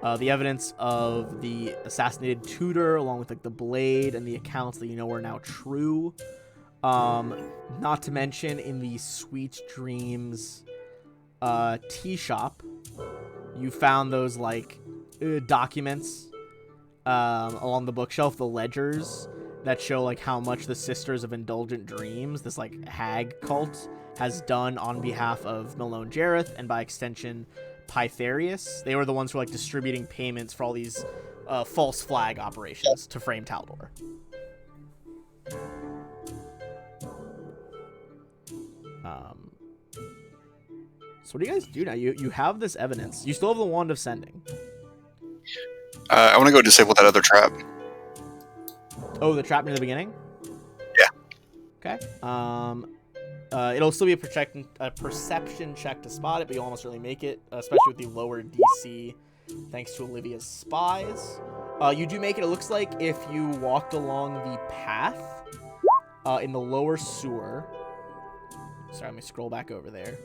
the evidence of the assassinated tutor, along with like the blade and the accounts that you know are now true. Not to mention in the Sweet Dreams tea shop, you found those like documents along the bookshelf, the ledgers that show like how much the Sisters of Indulgent Dreams, this like hag cult, has done on behalf of Malone Jareth and by extension Pytharius. They were the ones who were like distributing payments for all these false flag operations to frame Taldor. So what do you guys do now? You have this evidence. You still have the Wand of Sending. I want to go disable that other trap. Oh, the trap near the beginning? Yeah. Okay. It'll still be a perception check to spot it, but you'll almost really make it, especially with the lower DC, thanks to Olivia's spies. You do make it. It looks like if you walked along the path in the lower sewer. Sorry, let me scroll back over there.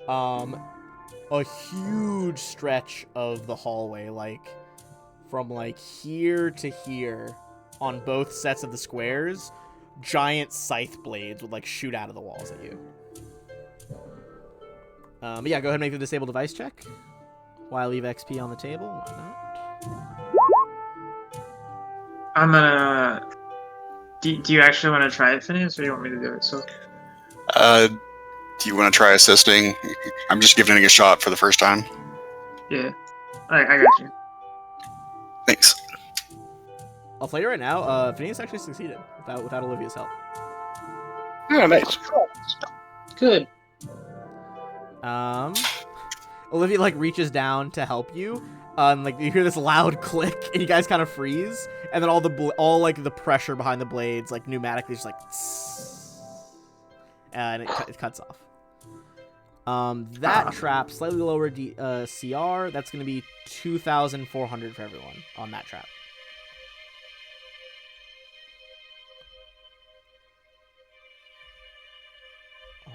A huge stretch of the hallway, like from like here to here on both sets of the squares, giant scythe blades would like shoot out of the walls at you. But yeah, go ahead and make the disable device check. Why leave XP on the table? Why not? I'm gonna. Do you actually want to try it, Phineas, or do you want me to do it? So. Do you want to try assisting? I'm just giving it a shot for the first time. Yeah, I got you. Thanks. I'll tell you right now, Phineas actually succeeded without Olivia's help. Oh, nice. Good. Olivia like reaches down to help you. Like you hear this loud click, and you guys kind of freeze, and then all the pressure behind the blades, like pneumatically, just like, and it cuts off. That trap slightly lower CR. That's gonna be 2,400 for everyone on that trap. All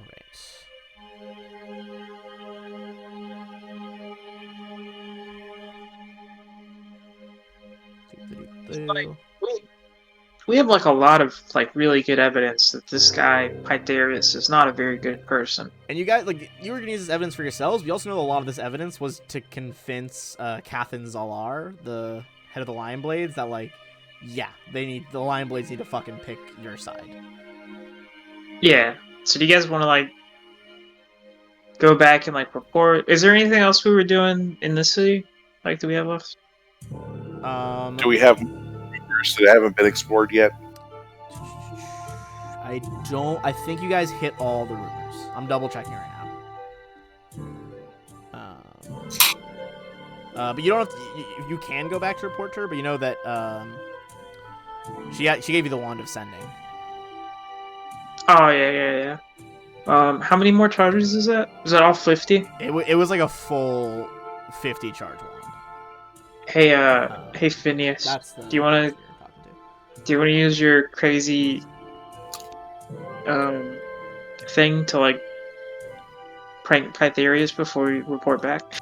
right. We have like a lot of like really good evidence that this guy Pythagoras is not a very good person. And you guys, like, you were gonna use this evidence for yourselves. But you also know that a lot of this evidence was to convince Cathan Zalar, the head of the Lion Blades, that like, yeah, the Lion Blades need to fucking pick your side. Yeah. So do you guys want to like go back and like report? Is there anything else we were doing in the city? Like, do we have left? Do we have rumors that haven't been explored yet? I don't. I think you guys hit all the rumors. I'm double checking right now. But you don't have to, you can go back to report to her, but you know that she gave you the wand of sending. Oh yeah. How many more charges is that? Is that all 50? It was like a full 50 charge wand. Hey Phineas. Do you want to use your crazy thing to like prank Pythagoras before we report back?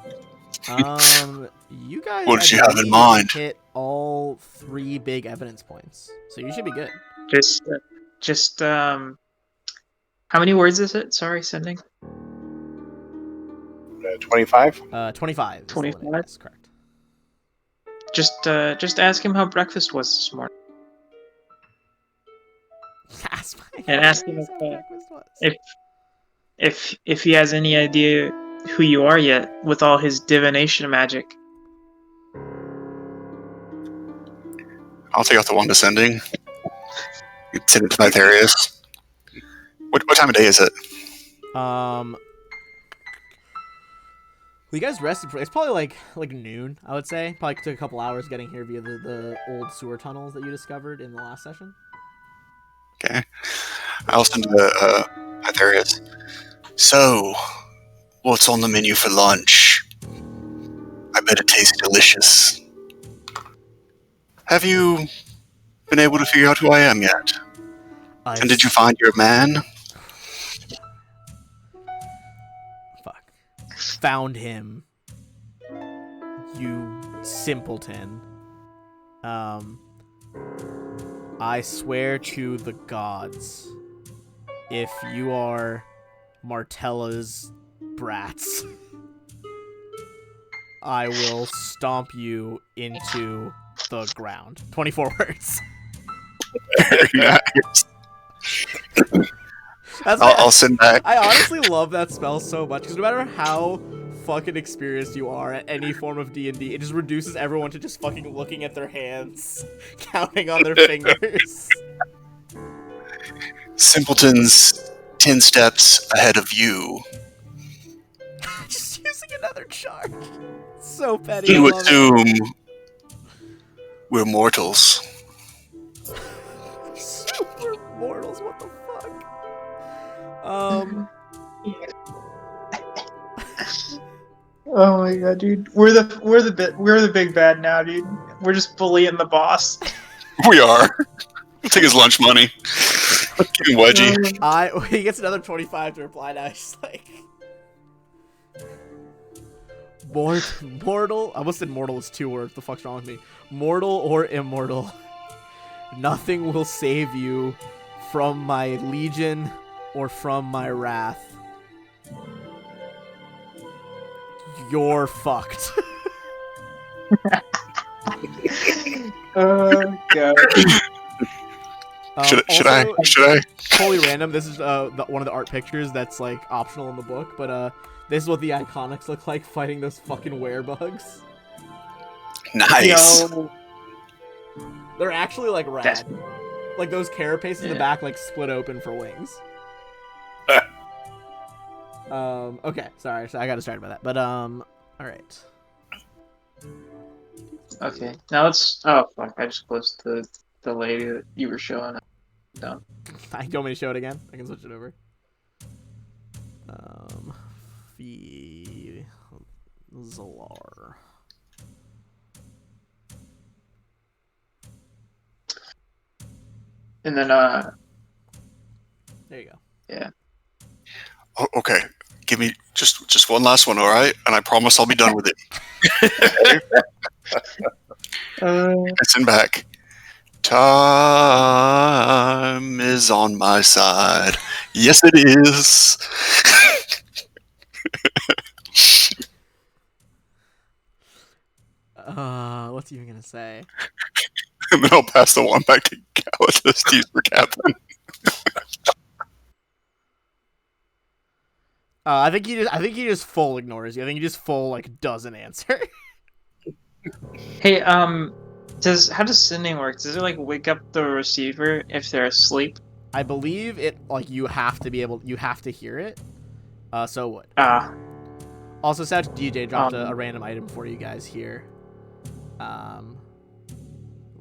You guys. What did you have in mind? Hit all 3 big evidence points, so you should be good. Just how many words is it? Sorry, sending. 25. 25. 25. That's correct. Just ask him how breakfast was this morning. Ask him if he has any idea who you are yet with all his divination magic. I'll take out the wand of sending. You send it to Pythagoras. What time of day is it? Well, you guys rested. It's probably like noon, I would say. Probably took a couple hours getting here via the old sewer tunnels that you discovered in the last session. Okay. I'll send to Pythagoras. So, what's on the menu for lunch? I bet it tastes delicious. Have you been able to figure out who I am yet? And did you find your man? Fuck. Found him. You simpleton. I swear to the gods, if you are Martella's brats, I will stomp you into the ground. 24 words. Very nice. I'll send back. I honestly love that spell so much, because no matter how fucking experienced you are at any form of D&D, it just reduces everyone to just fucking looking at their hands, counting on their fingers. Simpleton's 10 steps ahead of you. Just using another charge. So petty. You assume we're mortals. We're mortals, what the fuck? Oh my god, dude. We're the big bad now, dude. We're just bullying the boss. We are. We'll take his lunch money. Give him wedgie. He gets another 25 to reply now. He's like, mortal. I almost said mortal is 2 words. The fuck's wrong with me? Mortal or immortal, nothing will save you from my legion or from my wrath. You're fucked. Oh god. Should I? Totally random. This is one of the art pictures that's like optional in the book, but this is what the iconics look like fighting those fucking werebugs. Nice. Yo. They're actually like rad. That's- Like those carapaces in the Yeah. back like split open for wings. Okay, sorry, I got distracted by that. But all right. Okay. Now let's. Oh fuck! I just closed the lady that you were showing. Down. You want me to show it again? I can switch it over. Zalar. And then There you go. yeah. Oh, okay. Give me just one last one, all right? And I promise I'll be done with it. Listen back. Time is on my side. Yes, it is. What's he even gonna say? And then I'll pass the one back to Galatas to use for Captain. I think he just full ignores you. I think he just full like doesn't answer. Hey, how does sending work? Does it like wake up the receiver if they're asleep? I believe it like you have to hear it. So what? Also, Sag DJ dropped a random item for you guys here.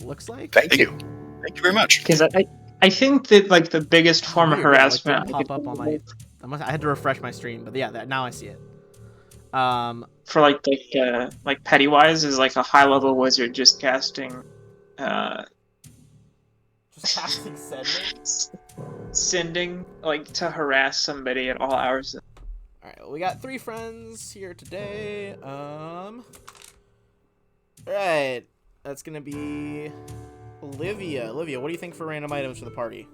Looks like. Thank you. Thank you very much. Because I think that like the biggest form of Weird, yeah, harassment. like, didn't pop up on my. I had to refresh my stream, but yeah, now I see it. For like Pennywise is like a high level wizard just casting sending like to harass somebody at all hours. Alright, well, we got 3 friends here today. Alright, that's gonna be Olivia. Olivia, what do you think for random items for the party?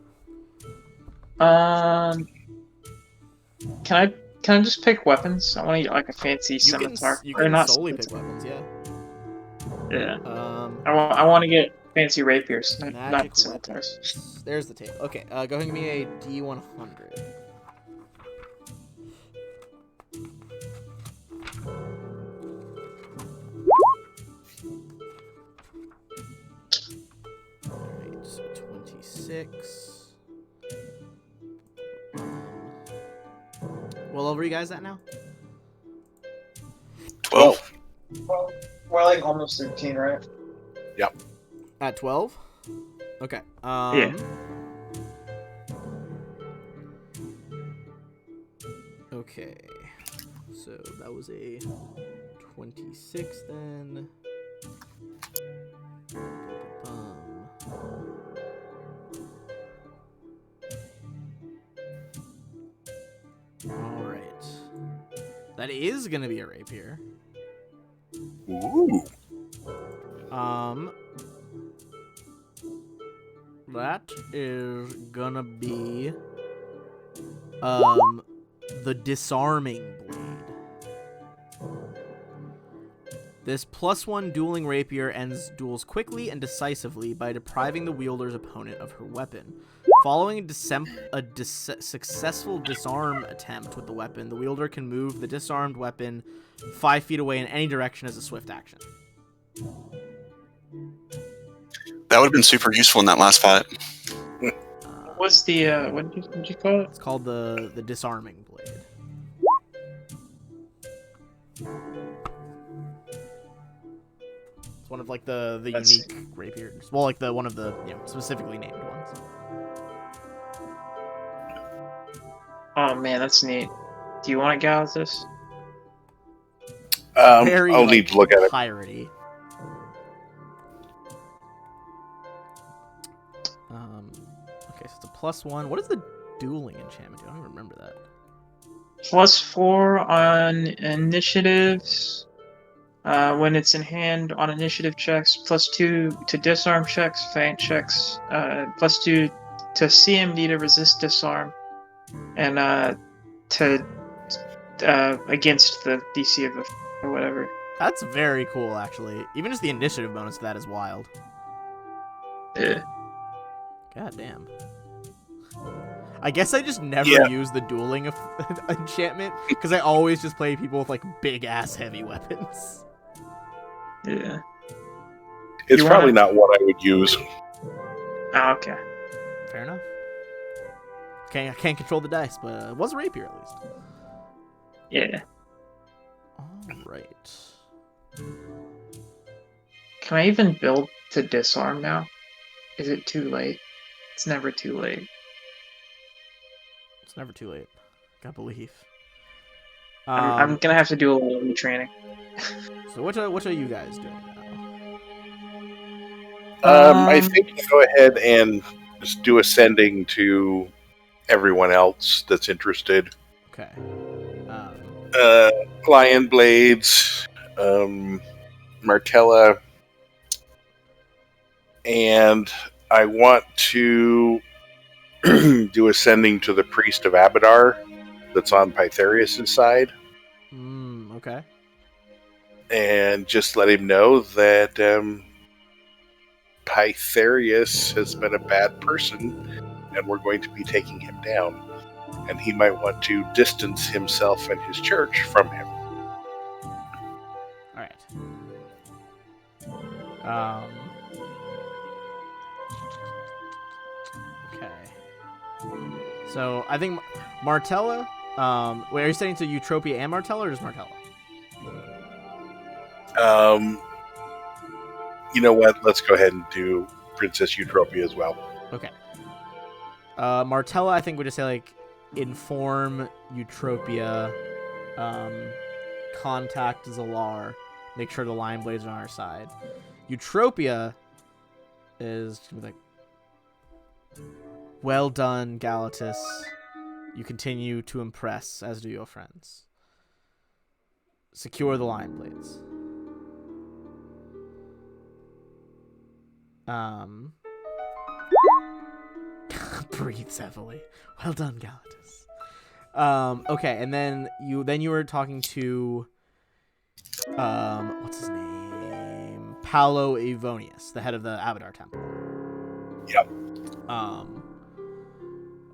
Can I just pick weapons? I want to get like a fancy scimitar. You can not solely scimitar. pick weapons, yeah. Yeah. I want to get fancy rapiers, not scimitars. Weapons. There's the table. Okay, go ahead and give me a D100. Alright, so 26. What level are you guys at now? 12. Well, we're like almost 13, right? Yep. At 12? Okay. Yeah. Okay. So that was a 26 then. Alright. That is gonna be a rapier. Ooh. That is gonna be the disarming blade. This +1 dueling rapier ends duels quickly and decisively by depriving the wielder's opponent of her weapon. Following a successful disarm attempt with the weapon, the wielder can move the disarmed weapon 5 feet away in any direction as a swift action. That would have been super useful in that last fight. What's the what did you call it? It's called the disarming blade. It's one of like the unique rapiers. Well, like one of the specifically named ones. Oh man, that's neat. Do you want to go with this? Very, I'll need to look at it. Piracy. Okay, so it's a +1. What is the dueling enchantment do? I don't remember that. +4 on initiatives. When it's in hand on initiative checks. +2 to disarm checks, feint checks. +2 to CMD to resist disarm, and to against the DC of the or whatever. That's very cool, actually. Even just the initiative bonus to that is wild. Yeah. God damn. I guess I just never Yeah. use the dueling enchantment because I always just play people with like big ass heavy weapons. Yeah. It's You probably wanna- not what I would use. Oh, okay. Fair enough. I can't control the dice, but it was a rapier at least. Yeah. All right. Can I even build to disarm now? Is it too late? It's never too late. It's never too late. Gotta believe. I'm gonna have to do a lot of retraining. So what are you guys doing now? I think you go ahead and just do ascending to everyone else that's interested. Okay. Lion Blades, Martella, and I want to do ascending to the priest of Abadar that's on Pytharius' side, Okay. and just let him know that Pytharius has been a bad person, and we're going to be taking him down. And he might want to distance himself and his church from him. All right. Okay. So I think Martella. Wait, are you saying to Eutropia and Martella, or just Martella? You know what? Let's go ahead and do Princess Eutropia as well. Okay. Martella, I think would just say like inform Eutropia, contact Zalar, make sure the Lion Blades are on our side. Eutropia is like, well done, Galatus. You continue to impress, as do your friends. Secure the Lion Blades. Breathes heavily. Well done, Galatus. Okay, and then you were talking to what's his name? Paolo Avonius, the head of the Abadar Temple. Yep.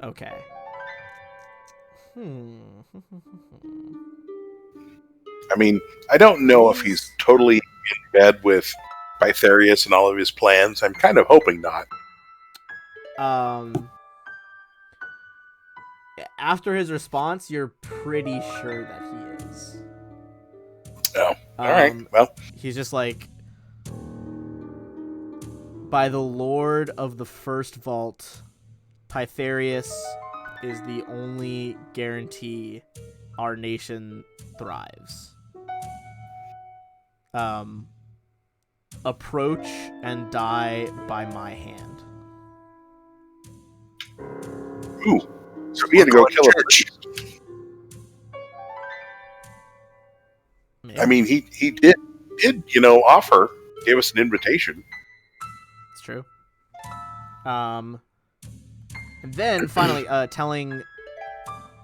Okay. I mean, I don't know if he's totally in bed with Pytharius and all of his plans. I'm kind of hoping not. After his response, you're pretty sure that he is. Oh, all right. Well, he's just like, by the Lord of the First Vault, Pytharius is the only guarantee our nation thrives. Approach and die by my hand. Ooh. So he had to go kill a church. I mean, he did offer, gave us an invitation. It's true. And then finally, telling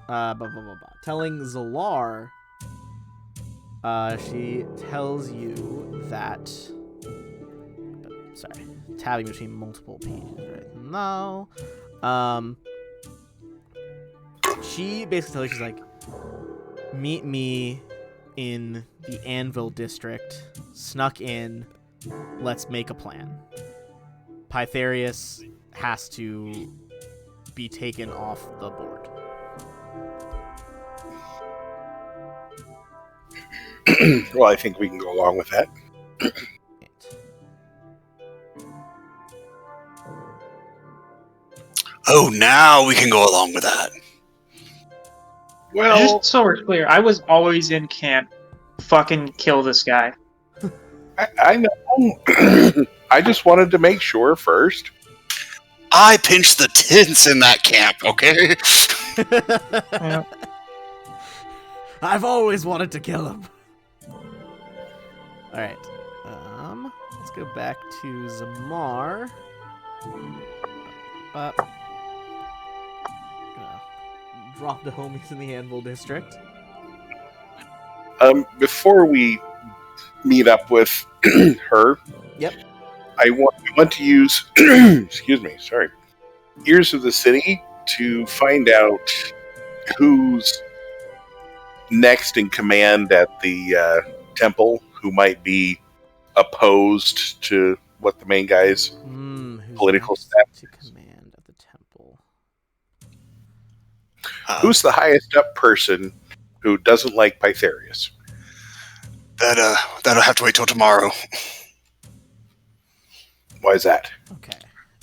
Zalar, she tells you that. Sorry, tabbing between multiple pages right now. She basically tells you, she's like, meet me in the Anvil district, snuck in, let's make a plan. Pytharius has to be taken off the board. Well, I think we can go along with that. Oh, now we can go along with that. Well, just so we're clear, I was always in camp. Fucking kill this guy. I know. I just wanted to make sure first. I pinched the tents in that camp, okay? Yeah. I've always wanted to kill him. Alright. Let's go back to Zamar. Drop the homies in the Anvil district. Before we meet up with her. Yep. I want to use, excuse me, sorry, Ears of the City to find out who's next in command at the temple, who might be opposed to what the main guy's Who's political next staff to command at the temple? Who's the highest up person who doesn't like Pytharius? That'll have to wait till tomorrow Why is that? Okay.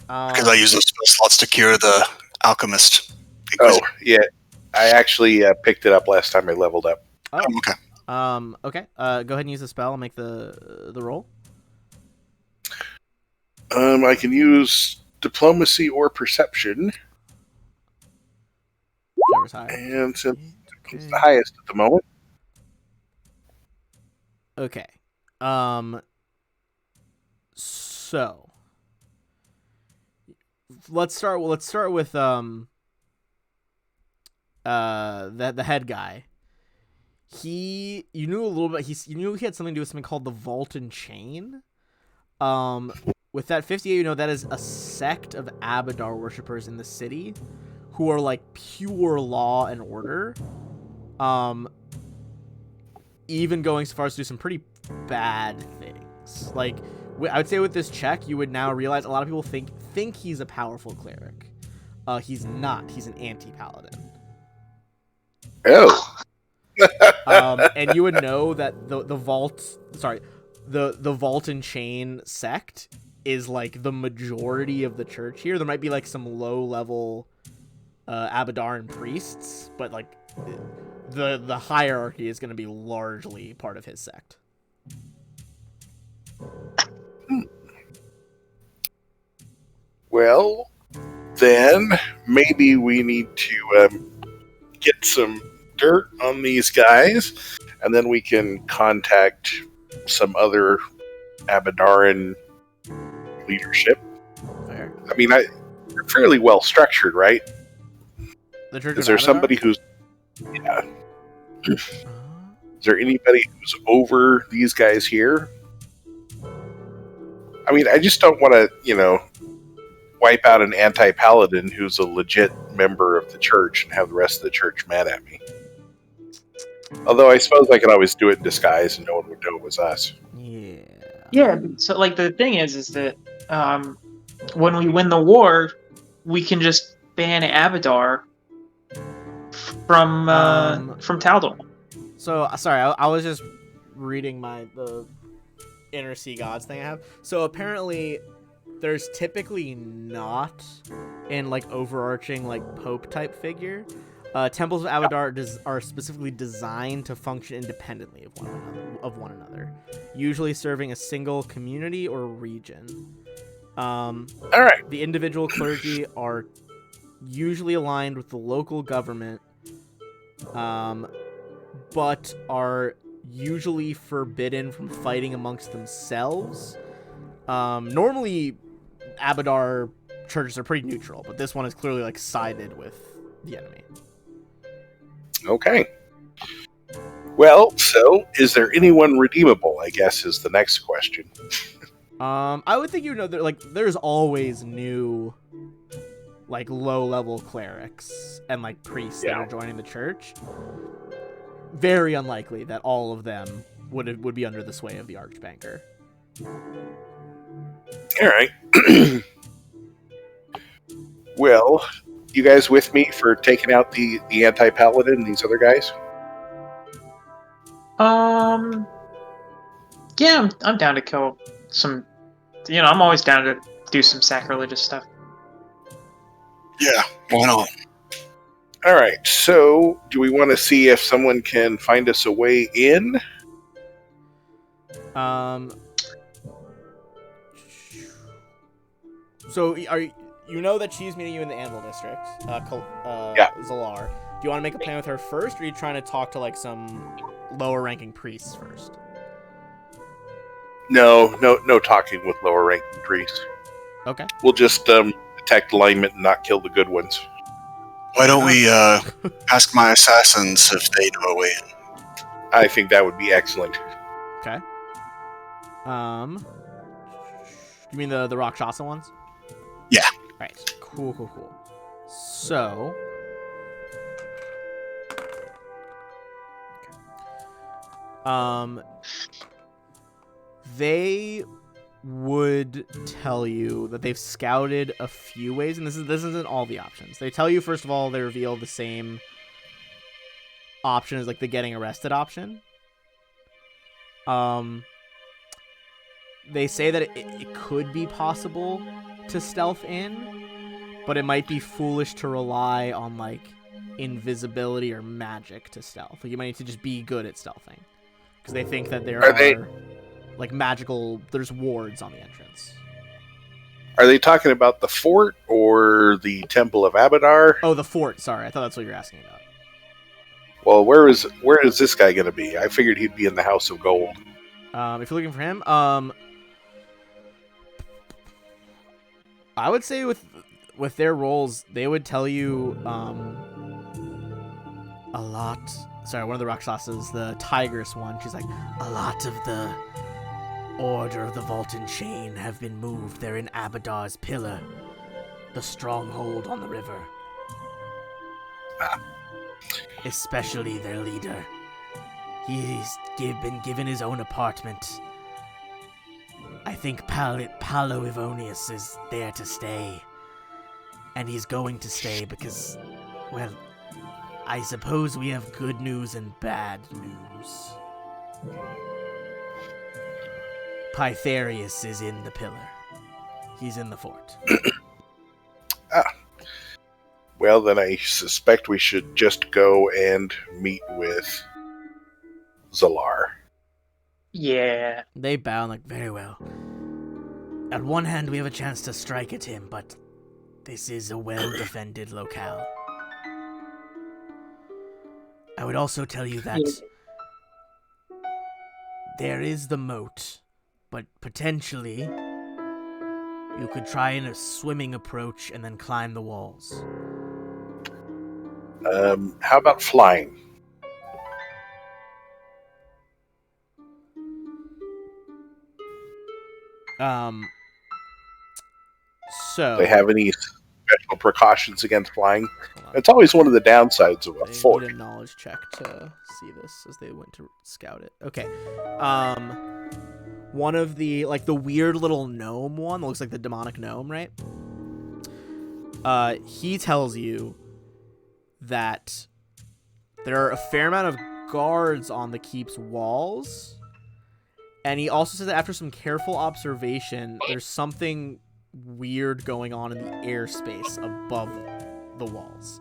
because I use those spell slots to cure the alchemist. Oh, yeah. I actually picked it up last time I leveled up. Oh. Okay. Okay. Go ahead and use the spell and make the roll. I can use diplomacy or perception. Whichever's higher. And since Okay. it's the highest at the moment. Okay. So let's start with the head guy. You knew a little bit. You knew he had something to do with something called the Vault and Chain. With that 58, you know that is a sect of Abadar worshippers in the city, who are like pure law and order. Even going so far as to do some pretty bad things. Like, I would say with this check, you would now realize a lot of people think he's a powerful cleric. He's not. He's an anti-paladin. Oh. And you would know that the Vault and Chain sect is like the majority of the church here. There might be like some low-level Abadaran priests, but like the hierarchy is going to be largely part of his sect. Well, then maybe we need to get some dirt on these guys, and then we can contact some other Abadaran leadership. Fair. I mean, they're fairly well structured, right? The Church Is of there Abadar? somebody who's... Yeah. Is there anybody who's over these guys here? I mean, I just don't want to, wipe out an anti-paladin who's a legit member of the church and have the rest of the church mad at me. Although I suppose I could always do it in disguise and no one would know it was us. Yeah. Yeah, so like the thing is that when we win the war, we can just ban Abadar from Taldor. So sorry, I was just reading the Inner Sea Gods thing I have. So apparently, there's typically not an like overarching like Pope type figure. Temples of Abadar are specifically designed to function independently of one another, usually serving a single community or region. All right. The individual clergy are usually aligned with the local government, but are usually forbidden from fighting amongst themselves. Normally, Abadar churches are pretty neutral, but this one is clearly like sided with the enemy. Okay. Well, so is there anyone redeemable? I guess is the next question. I would think that like there's always new, like low-level clerics and like priests that are joining the church. Very unlikely that all of them would be under the sway of the Archbanker. All right. Well, you guys with me for taking out the anti-paladin and these other guys? Yeah, I'm down to kill some. I'm always down to do some sacrilegious stuff. Yeah, why not? All right. So, do we want to see if someone can find us a way in? So you know that she's meeting you in the Anvil District, Zalar. Do you want to make a plan with her first, or are you trying to talk to like some lower-ranking priests first? No talking with lower-ranking priests. Okay. We'll just detect alignment and not kill the good ones. Why don't we ask my assassins if they know a way in? I think that would be excellent. Okay. You mean the Rakshasa ones? Yeah. Right. Cool. So, they would tell you that they've scouted a few ways, and this isn't all the options. They tell you, first of all, they reveal the same option as like the getting arrested option. They say that it could be possible to stealth in, but it might be foolish to rely on like invisibility or magic to stealth. Like, you might need to just be good at stealthing, because they think that there are like magical. There's wards on the entrance. Are they talking about the fort or the Temple of Abadar? Oh, the fort. Sorry, I thought that's what you're asking about. Well, where is this guy going to be? I figured he'd be in the House of Gold. If you're looking for him, I would say with their roles, they would tell you a lot. Sorry, one of the Rakshasas, the tigress one, she's like, a lot of the Order of the Vault and Chain have been moved. They're in Abadar's Pillar, the stronghold on the river. Especially their leader. He's been given his own apartment. I think Palo Ivonius is there to stay. And he's going to stay because, well, I suppose we have good news and bad news. Pytharius is in the pillar. He's in the fort. Well, then I suspect we should just go and meet with Zalar. Yeah. They bow and like, very well. At one hand, we have a chance to strike at him, but this is a well-defended locale. I would also tell you that there is the moat, but potentially you could try in a swimming approach and then climb the walls. How about flying? So Do they have any special precautions against flying? It's always one of the downsides of a they fort. need a knowledge check to see this as they went to scout it. Okay. One of the like the weird little gnome one that looks like the demonic gnome, right? He tells you that there are a fair amount of guards on the keep's walls, and he also says that after some careful observation, there's something weird going on in the airspace above the walls.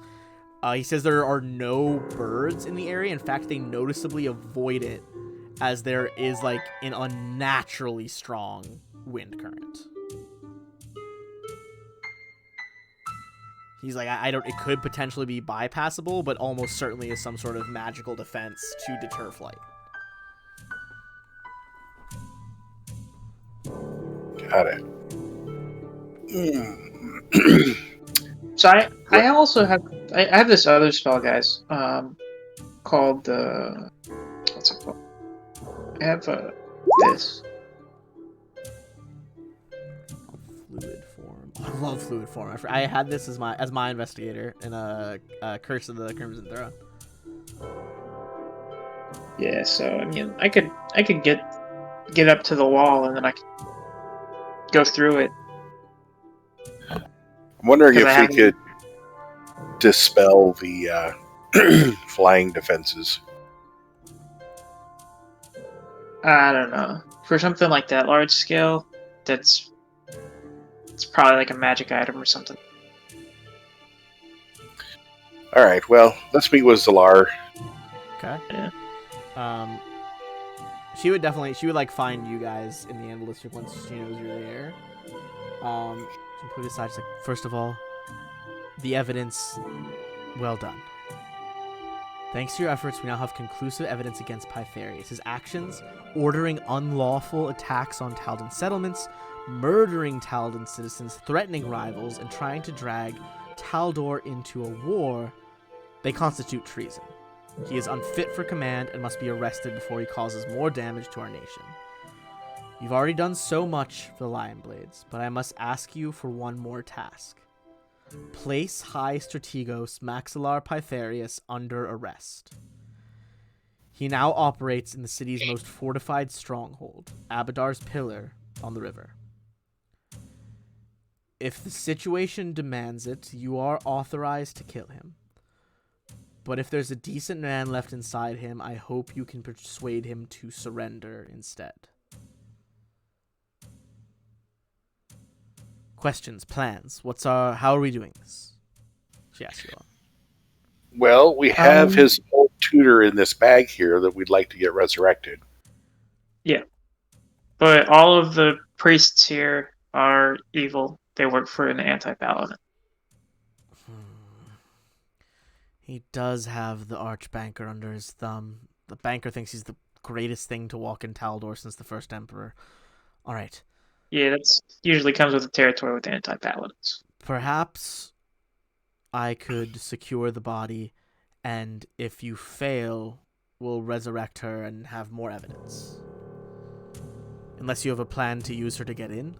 He says there are no birds in the area. In fact, they noticeably avoid it as there is like an unnaturally strong wind current. He's like, I don't. It could potentially be bypassable, but almost certainly is some sort of magical defense to deter flight. Got it. So I also have I have this other spell, guys. Called what's it called? I have this. Fluid form. Oh, I love fluid form. I had this as my investigator in a Curse of the Crimson Throne. Yeah. So I mean, I could get up to the wall and then I could go through it. I'm wondering if I we could dispel the flying defenses. I don't know. For something like that large scale, it's probably like a magic item or something. All right. Well, let's meet with Zalar. Okay. Yeah. She would like find you guys in the Analytic once she knows you're there. She put aside, she's like, first of all, the evidence, well done. Thanks to your efforts, we now have conclusive evidence against Pytharius. His actions, ordering unlawful attacks on Taldan settlements, murdering Taldan citizens, threatening rivals, and trying to drag Taldor into a war, they constitute treason. He is unfit for command and must be arrested before he causes more damage to our nation. You've already done so much for the Lion Blades, but I must ask you for one more task. Place High Strategos Maxillar Pytharius under arrest. He now operates in the city's most fortified stronghold, Abadar's Pillar, on the river. If the situation demands it, you are authorized to kill him. But if there's a decent man left inside him, I hope you can persuade him to surrender instead. Questions, plans. How are we doing this? She asks you all. Well, we have his old tutor in this bag here that we'd like to get resurrected. Yeah. But all of the priests here are evil. They work for an anti-paladin. He does have the Archbanker under his thumb. The banker thinks he's the greatest thing to walk in Taldor since the first Emperor. Alright. Yeah, that's usually comes with the territory with anti-paladins. Perhaps I could secure the body, and if you fail, we'll resurrect her and have more evidence. Unless you have a plan to use her to get in?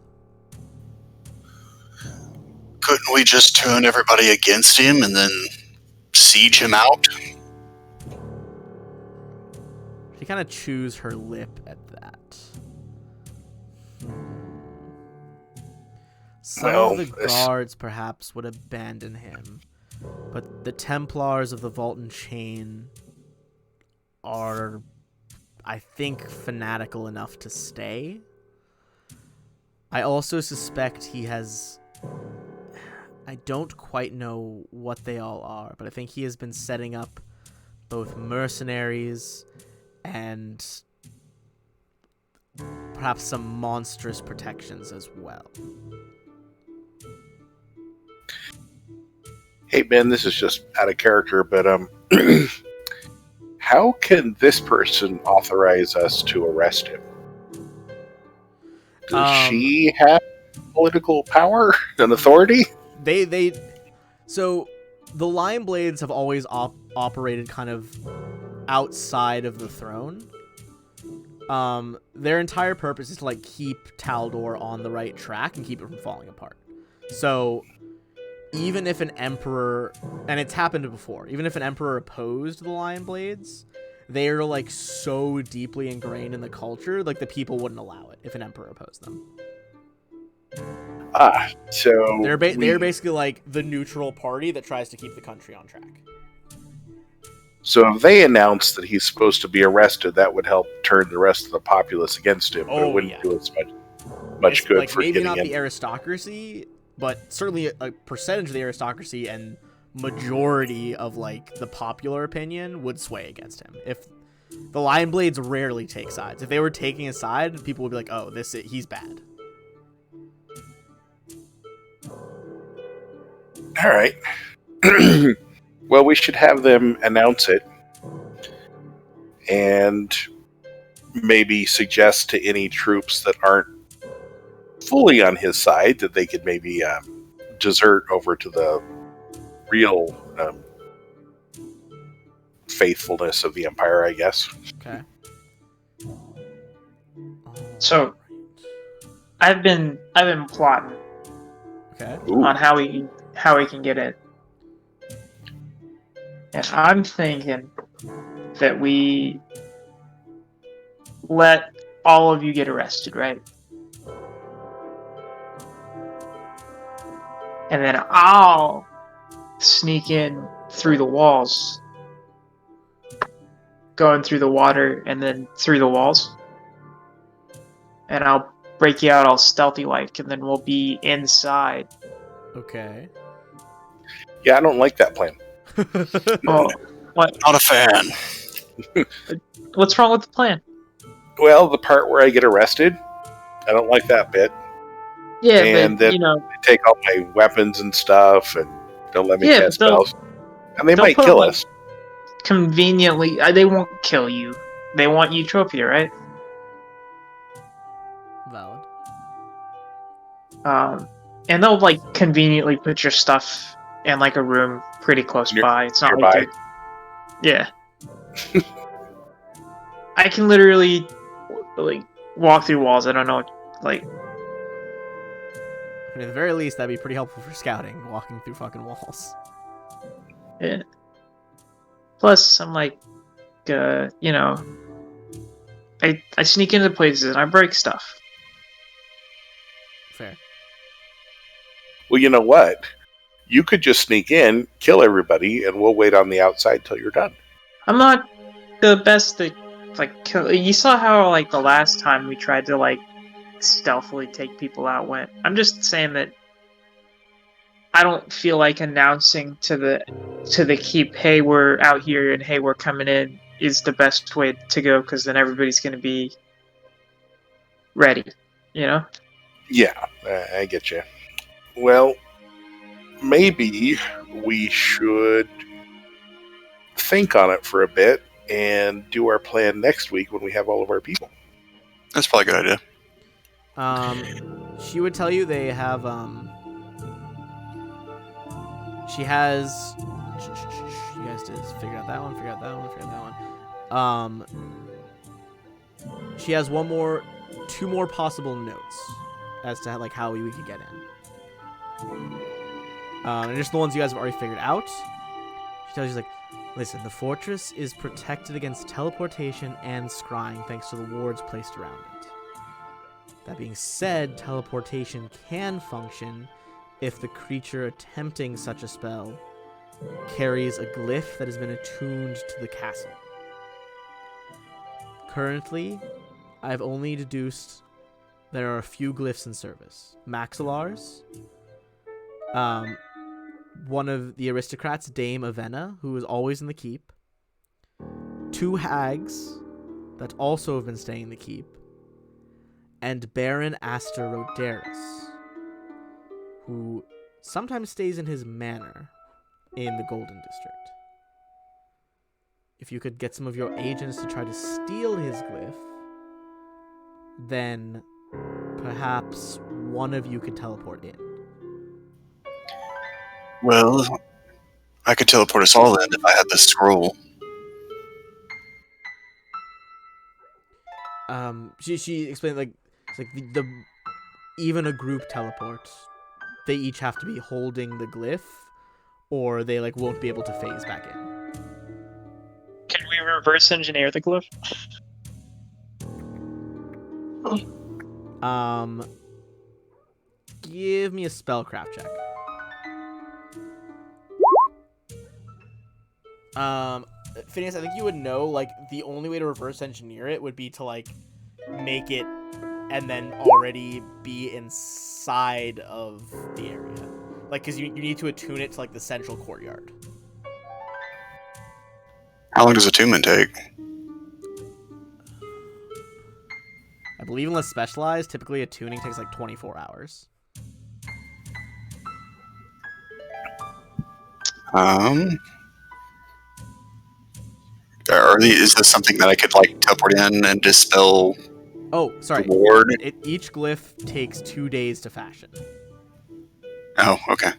Couldn't we just turn everybody against him and then siege him out? She kind of chews her lip at that. Some of the guards perhaps would abandon him, but the Templars of the Vault and Chain are, I think, fanatical enough to stay. I also suspect he has... I don't quite know what they all are, but I think he has been setting up both mercenaries and perhaps some monstrous protections as well. Hey Ben, this is just out of character, but how can this person authorize us to arrest him? Does she have political power and authority? So the Lion Blades have always operated kind of outside of the throne. Their entire purpose is to like keep Taldor on the right track and keep it from falling apart. So even if an emperor, and it's happened before, even if an emperor opposed the Lion Blades, they are like so deeply ingrained in the culture, like the people wouldn't allow it if an emperor opposed them. So they're basically like the neutral party that tries to keep the country on track. So if they announce that he's supposed to be arrested, that would help turn the rest of the populace against him. But it wouldn't do as much good like for maybe getting not in. the aristocracy, but certainly a percentage of the aristocracy and majority of like the popular opinion would sway against him. If the Lion Blades rarely take sides, if they were taking a side, people would be like, "Oh, he's bad." All right. Well, we should have them announce it and maybe suggest to any troops that aren't fully on his side that they could maybe desert over to the real faithfulness of the Empire, I guess. Okay. So I've been plotting on how we can get in. And I'm thinking that we let all of you get arrested, right? And then I'll sneak in through the walls, going through the water and then through the walls. And I'll break you out all stealthy-like, and then we'll be inside. Okay. Yeah, I don't like that plan. Oh, what? Not a fan. What's wrong with the plan? Well, the part where I get arrested, I don't like that bit. Yeah, and but, then they take all my weapons and stuff and don't let me cast spells. And they might kill us. Conveniently, they won't kill you. They want Utopia, right? Valid. And they'll like conveniently put your stuff in like a room pretty close by. It's not nearby. Like yeah. I can literally like walk through walls. I don't know, like. I mean, at the very least, that'd be pretty helpful for scouting, walking through fucking walls. Yeah. Plus, I'm like, you know, I sneak into places and I break stuff. Fair. Well, you know what? You could just sneak in, kill everybody, and we'll wait on the outside till you're done. I'm not the best at like kill. You saw how like the last time we tried to like stealthily take people out went. I'm just saying that I don't feel like announcing to the keep, hey, we're out here and hey, we're coming in is the best way to go because then everybody's going to be ready, you know? Yeah, I get you. Well, maybe we should think on it for a bit and do our plan next week when we have all of our people. That's probably a good idea. She would tell you they have, she has, you guys just figure out that one, figure out that one, figure out that one. She has two more possible notes as to like how we could get in. And just the ones you guys have already figured out. She tells you, like, listen, the fortress is protected against teleportation and scrying thanks to the wards placed around it. That being said, teleportation can function if the creature attempting such a spell carries a glyph that has been attuned to the castle. Currently, I've only deduced there are a few glyphs in service. Maxillars, one of the aristocrats, Dame Avenna, who is always in the keep, 2 hags that also have been staying in the keep, and Baron Aster Roderus, who sometimes stays in his manor in the Golden District. If you could get some of your agents to try to steal his glyph, then perhaps one of you could teleport in. Well, I could teleport us all in if I had the scroll. She explained, like, it's like the even a group teleport, they each have to be holding the glyph, or they like won't be able to phase back in. Can we reverse engineer the glyph? Give me a spellcraft check. Phineas, I think you would know, like, the only way to reverse engineer it would be to, like, make it and then already be inside of the area. Like, because you need to attune it to, like, the central courtyard. How long does attunement take? I believe unless specialized, typically attuning takes, like, 24 hours. Is this something that I could, like, teleport in and dispel? Oh, sorry. The ward? Each glyph takes 2 days to fashion. Oh, okay.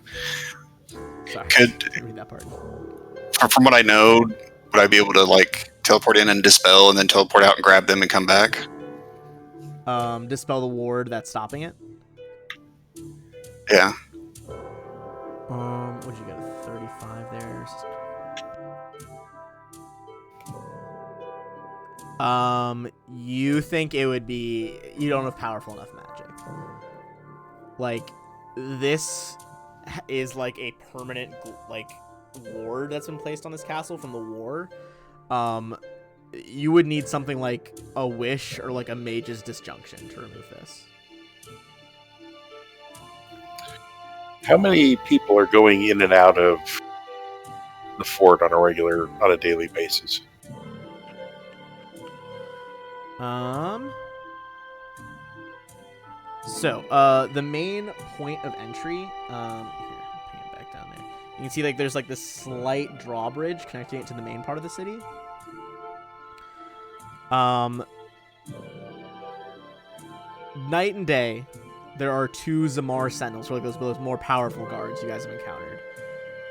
Sorry. Could read that part. From what I know, would I be able to, like, teleport in and dispel and then teleport out and grab them and come back? Dispel the ward that's stopping it? Yeah. What'd you get? A 35 there. You think it would be... You don't have powerful enough magic. Like, this is like a permanent, like, ward that's been placed on this castle from the war. You would need something like a wish or like a mage's disjunction to remove this. How many people are going in and out of the fort on a daily basis? So, the main point of entry, here, ping it back down there. You can see, like, there's, like, this slight drawbridge connecting it to the main part of the city. Night and day, there are 2 Zamar Sentinels, or like those more powerful guards you guys have encountered.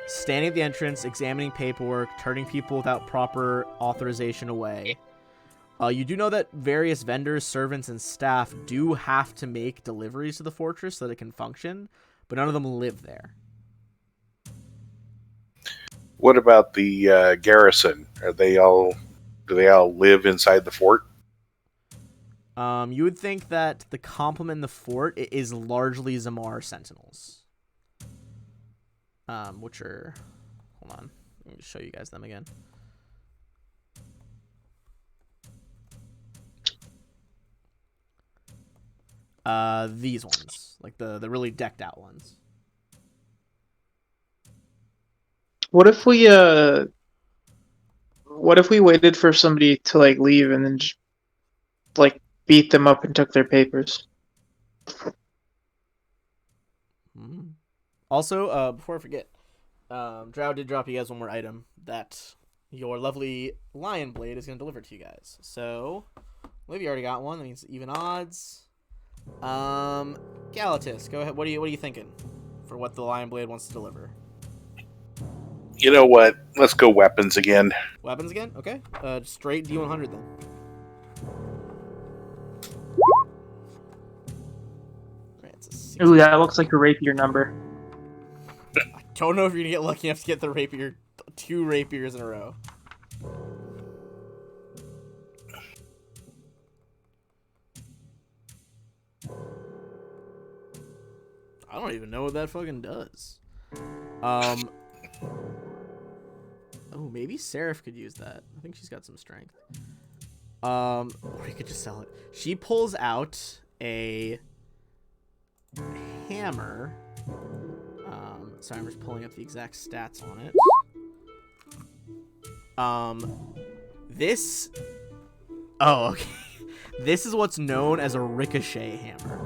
Standing at the entrance, examining paperwork, turning people without proper authorization away, You do know that various vendors, servants, and staff do have to make deliveries to the fortress so that it can function, but none of them live there. What about the garrison? Do they all live inside the fort? You would think that the complement in the fort is largely Zamar sentinels. Which are... Hold on. Let me show you guys them again. These ones. Like the really decked out ones. What if we waited for somebody to like leave and then just, like beat them up and took their papers? Also, before I forget, Drow did drop you guys one more item that your lovely lion blade is going to deliver to you guys. So, maybe you already got one. That means even odds. Galatis, go ahead. What are you thinking for what the lion blade wants to deliver? You know what? Let's go weapons again. Weapons again? Okay. Straight D100 then. Ooh, that looks like a rapier number. I don't know if you're gonna get lucky enough to get the rapier, 2 rapiers in a row. I don't even know what that fucking does. Oh, maybe Seraph could use that. I think she's got some strength. Or you could just sell it. She pulls out a hammer. Sorry, I'm just pulling up the exact stats on it. This... Oh, okay. This is what's known as a ricochet hammer.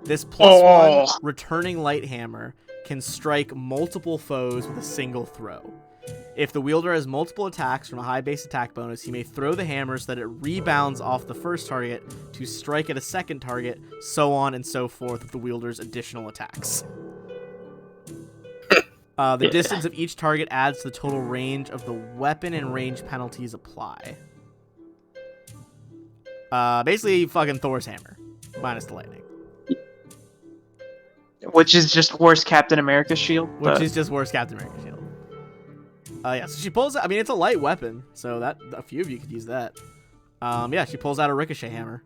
This +1 returning light hammer can strike multiple foes with a single throw. If the wielder has multiple attacks from a high base attack bonus, he may throw the hammer so that it rebounds off the first target to strike at a second target, so on and so forth with the wielder's additional attacks. The distance of each target adds to the total range of the weapon, and range penalties apply. Basically, fucking Thor's hammer, minus the lightning. Which is just worse Captain America's shield. Which is just worse Captain America's shield. Yeah, so she pulls out... I mean, it's a light weapon, so that a few of you could use that. Yeah, she pulls out a ricochet hammer.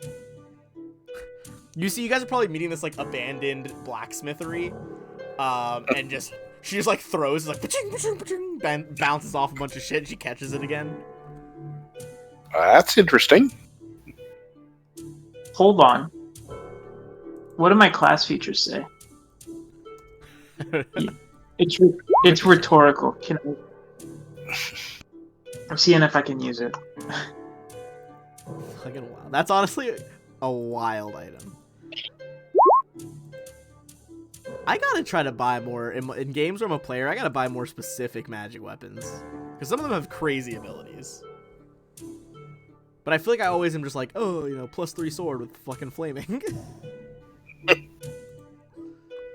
You see, you guys are probably meeting this, like, abandoned blacksmithery. And just... She just, like, throws, like, pa-ching, pa-ching, pa-ching, bounces off a bunch of shit, and she catches it again. That's interesting. Hold on. What do my class features say? It's rhetorical. I'm seeing if I can use it. Fucking wild. That's honestly a wild item. I gotta try to buy more in games where I'm a player. I gotta buy more specific magic weapons because some of them have crazy abilities. But I feel like I always am just like, oh, you know, +3 sword with fucking flaming.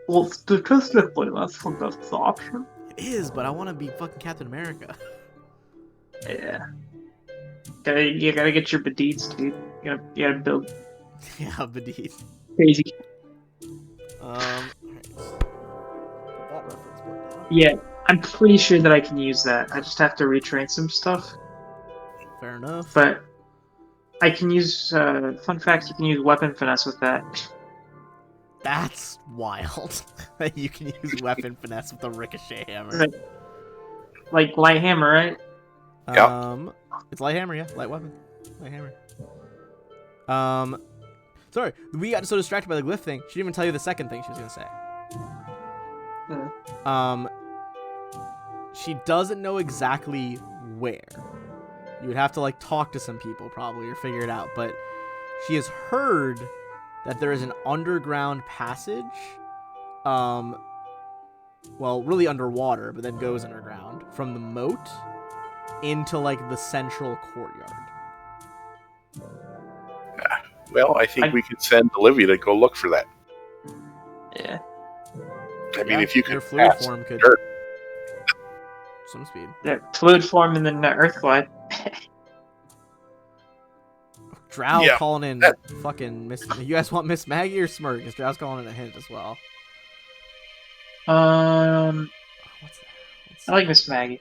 Well, statistically, that's the best option. It is, but I want to be fucking Captain America. Yeah. You gotta get your bedeeds, dude. You gotta build. Yeah, Badid. Crazy. Alright. Put that reference point down. Yeah, I'm pretty sure that I can use that. I just have to retrain some stuff. Fair enough. But I can use, fun fact, you can use weapon finesse with that. That's wild. That you can use weapon finesse with a ricochet hammer. Like light hammer, right? It's light hammer, yeah. Light weapon. Light hammer. Sorry, we got so distracted by the glyph thing. She didn't even tell you the second thing she was gonna say. She doesn't know exactly where. You would have to like talk to some people probably or figure it out, but she has heard that there is an underground passage, well, really underwater, but then goes underground from the moat into like the central courtyard. Well, I think we could send Olivia to go look for that. Yeah. I mean, if you could your fluid pass form could dirt. some speed. Yeah, fluid form and then earth glide. Drow Yeah, calling in that- fucking Miss. You guys want Miss Maggie or Smirk? Because Drow's calling in a hint as well. What's that? I like Miss Maggie.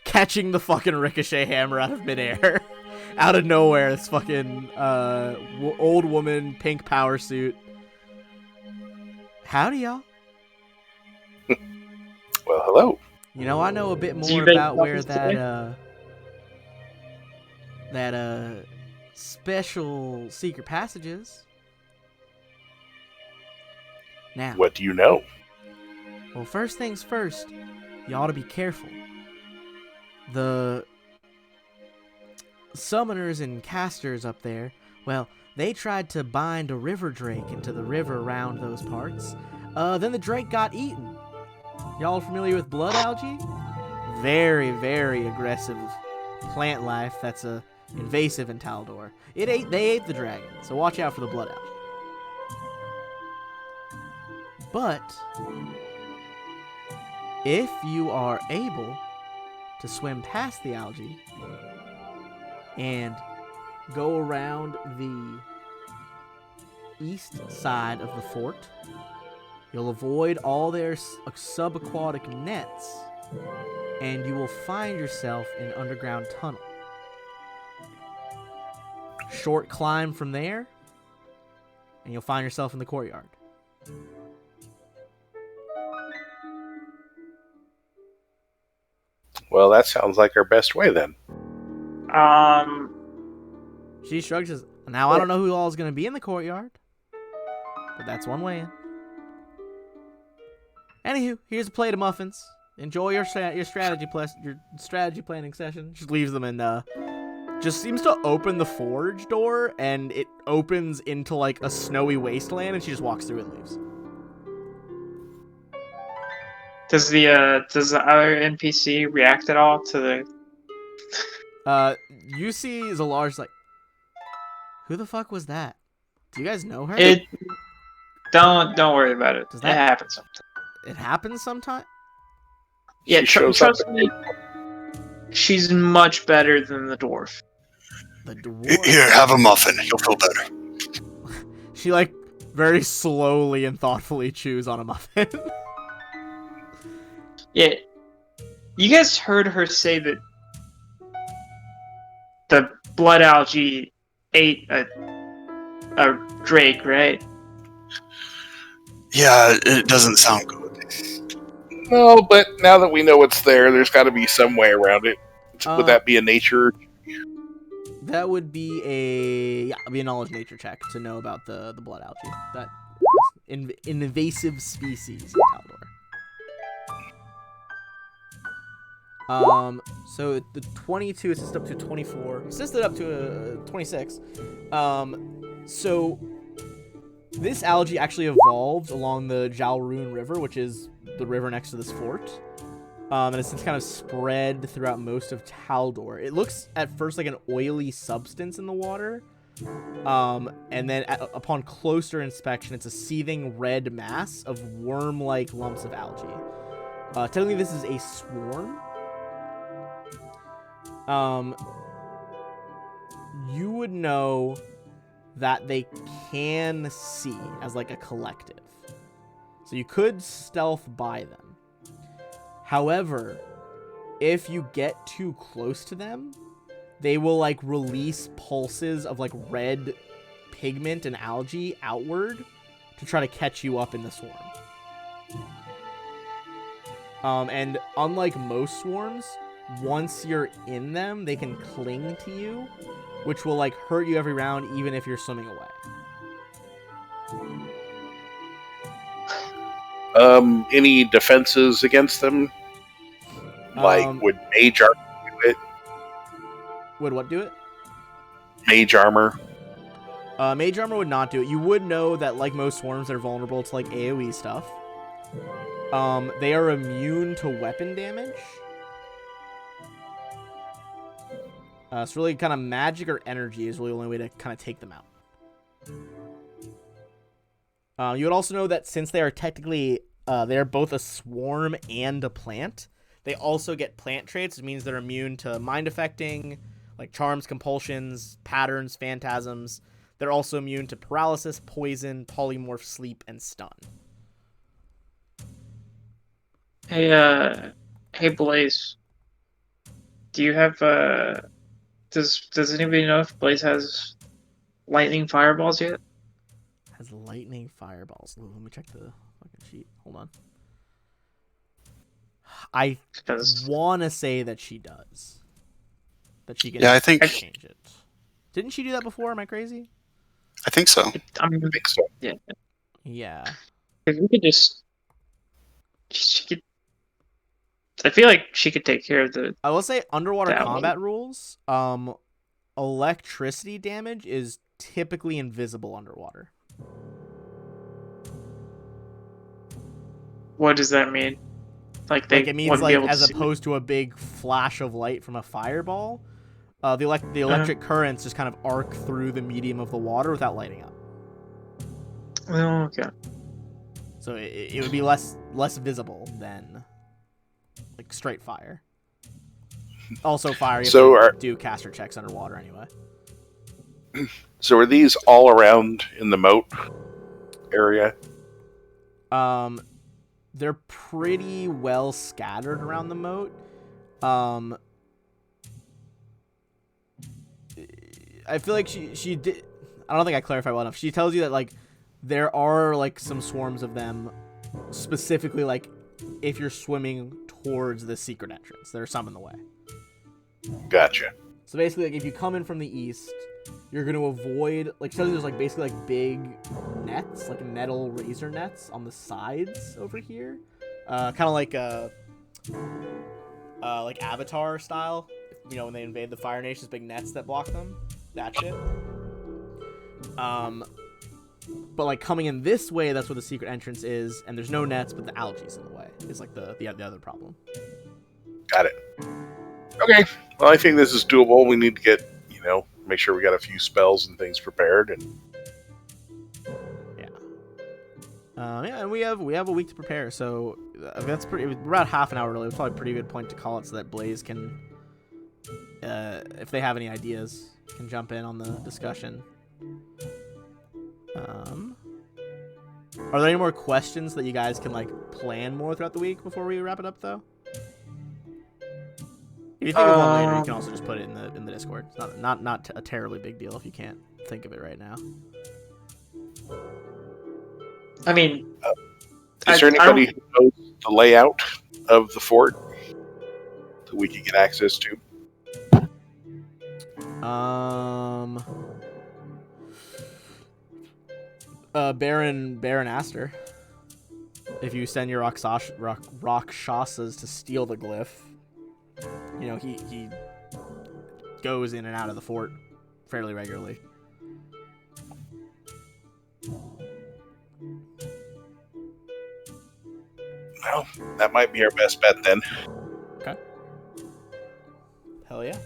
Catching the fucking ricochet hammer out of midair. Out of nowhere, this fucking old woman, pink power suit. Howdy, y'all. well, hello. You know, I know a bit Do you more bake about where muffins that today? special secret passage is. Now, What do you know? well, first things first, you ought to be careful. The summoners and casters up there, well, they tried to bind a river drake into the river around those parts. Then the drake got eaten. Y'all familiar with blood algae? Very, very aggressive plant life that's invasive in Taldor. They ate the dragon, so watch out for the blood algae. But if you are able to swim past the algae and go around the east side of the fort, you'll avoid all their subaquatic nets, and you will find yourself in an underground tunnel. Short climb from there, and you'll find yourself in the courtyard. Well, that sounds like our best way then. She shrugs. Says, now I don't know who all is going to be in the courtyard, but that's one way in. Anywho, here's a plate of muffins. Enjoy your strategy planning session. Just leaves them and just seems to open the forge door, and it opens into like a snowy wasteland, and she just walks through and leaves. Does the other NPC react at all to the? You see Zalar's like, who the fuck was that? Do you guys know her? Don't worry about it. Does It happens sometimes. It happens sometime? Yeah, She shows trust up. me. She's much better than the dwarf. The dwarf. Here, have a muffin. You'll feel better. She like very slowly and thoughtfully chews on a muffin. Yeah, you guys heard her say that the blood algae ate a drake, right? Yeah, it doesn't sound good. No, but now that we know it's there, there's got to be some way around it. Would that be a nature? That would be a knowledge nature check to know about the blood algae. That invasive species in Taldor. So the 22 assisted up to 24, assisted up to 26. So this algae actually evolved along the Jalrune River, which is the river next to this fort. And it's since kind of spread throughout most of Taldor. It looks at first like an oily substance in the water. And then upon closer inspection, it's a seething red mass of worm-like lumps of algae. Technically, this is a swarm. You would know that they can see as like a collective. So you could stealth by them. However, if you get too close to them, they will like release pulses of like red pigment and algae outward to try to catch you up in the swarm. And unlike most swarms, once you're in them, they can cling to you, which will like hurt you every round, even if you're swimming away. Any defenses against them? Like, would mage armor do it? Would what do it? Mage armor. Mage armor would not do it. You would know that, like most swarms, they're vulnerable to like AoE stuff. They are immune to weapon damage. It's really kind of magic or energy is really the only way to kind of take them out. You would also know that since they are technically, they're both a swarm and a plant, They also get plant traits, which means they're immune to mind affecting, like charms, compulsions, patterns, phantasms. They're also immune to paralysis, poison, polymorph, sleep, and stun. Hey Blaze, do you have does anybody know if Blaze has lightning fireballs yet? Has lightning fireballs. Ooh, let me check the fucking sheet. Hold on. I want to say that she does. That she can Yeah, I think change it. Didn't she do that before? Am I crazy? I think so. I think so. Yeah. Yeah. If we could just, she could. I feel like she could take care of the. I will say underwater that combat rules. Electricity damage is typically invisible underwater. What does that mean? Like they it means wouldn't like be able as to opposed to a big flash of light from a fireball, the electric currents just kind of arc through the medium of the water without lighting up. Oh, okay. So it would be less visible than like straight fire. Also, fire. You So have to do caster checks underwater anyway. So are these all around in the moat area? They're pretty well scattered around the moat. I feel like she did. I don't think I clarified well enough. She tells you that like there are like some swarms of them, specifically like if you're swimming towards the secret entrance. There are some in the way. Gotcha. So basically, like if you come in from the east, you're gonna avoid like so there's like basically like big nets, like metal razor nets on the sides over here, kind of like Avatar style. You know when they invade the Fire Nations, big nets that block them. That shit. But like coming in this way, that's where the secret entrance is, and there's no nets, but the algae's in the way. Is like the other problem. Got it. Okay. Well, I think this is doable. We need to get, make sure we got a few spells and things prepared. And and we have a week to prepare, so that's pretty. We're about half an hour early. It's probably a pretty good point to call it, so that Blaze can, if they have any ideas, can jump in on the discussion. Are there any more questions that you guys can like plan more throughout the week before we wrap it up, though? If you think of one later, you can also just put it in the Discord. It's not a terribly big deal if you can't think of it right now. I mean, is there anybody who knows the layout of the fort that we could get access to? Baron Aster. If you send your Rakshasas to steal the glyph, he goes in and out of the fort fairly regularly. Well, that might be our best bet then. Okay. Hell yeah.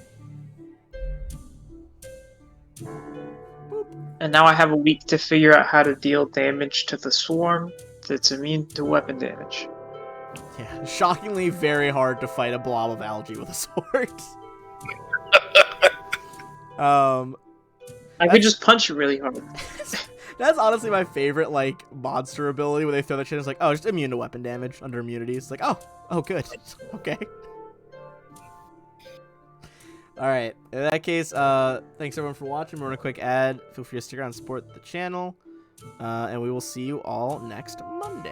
And now I have a week to figure out how to deal damage to the swarm that's immune to weapon damage. Yeah, shockingly very hard to fight a blob of algae with a sword. I could just punch it really hard. That's honestly my favorite, like, monster ability where they throw that shit and it's like, oh, just immune to weapon damage under immunity. It's like, oh, good. Okay. Alright, in that case, thanks everyone for watching. We're on a quick ad. Feel free to stick around and support the channel. And we will see you all next Monday.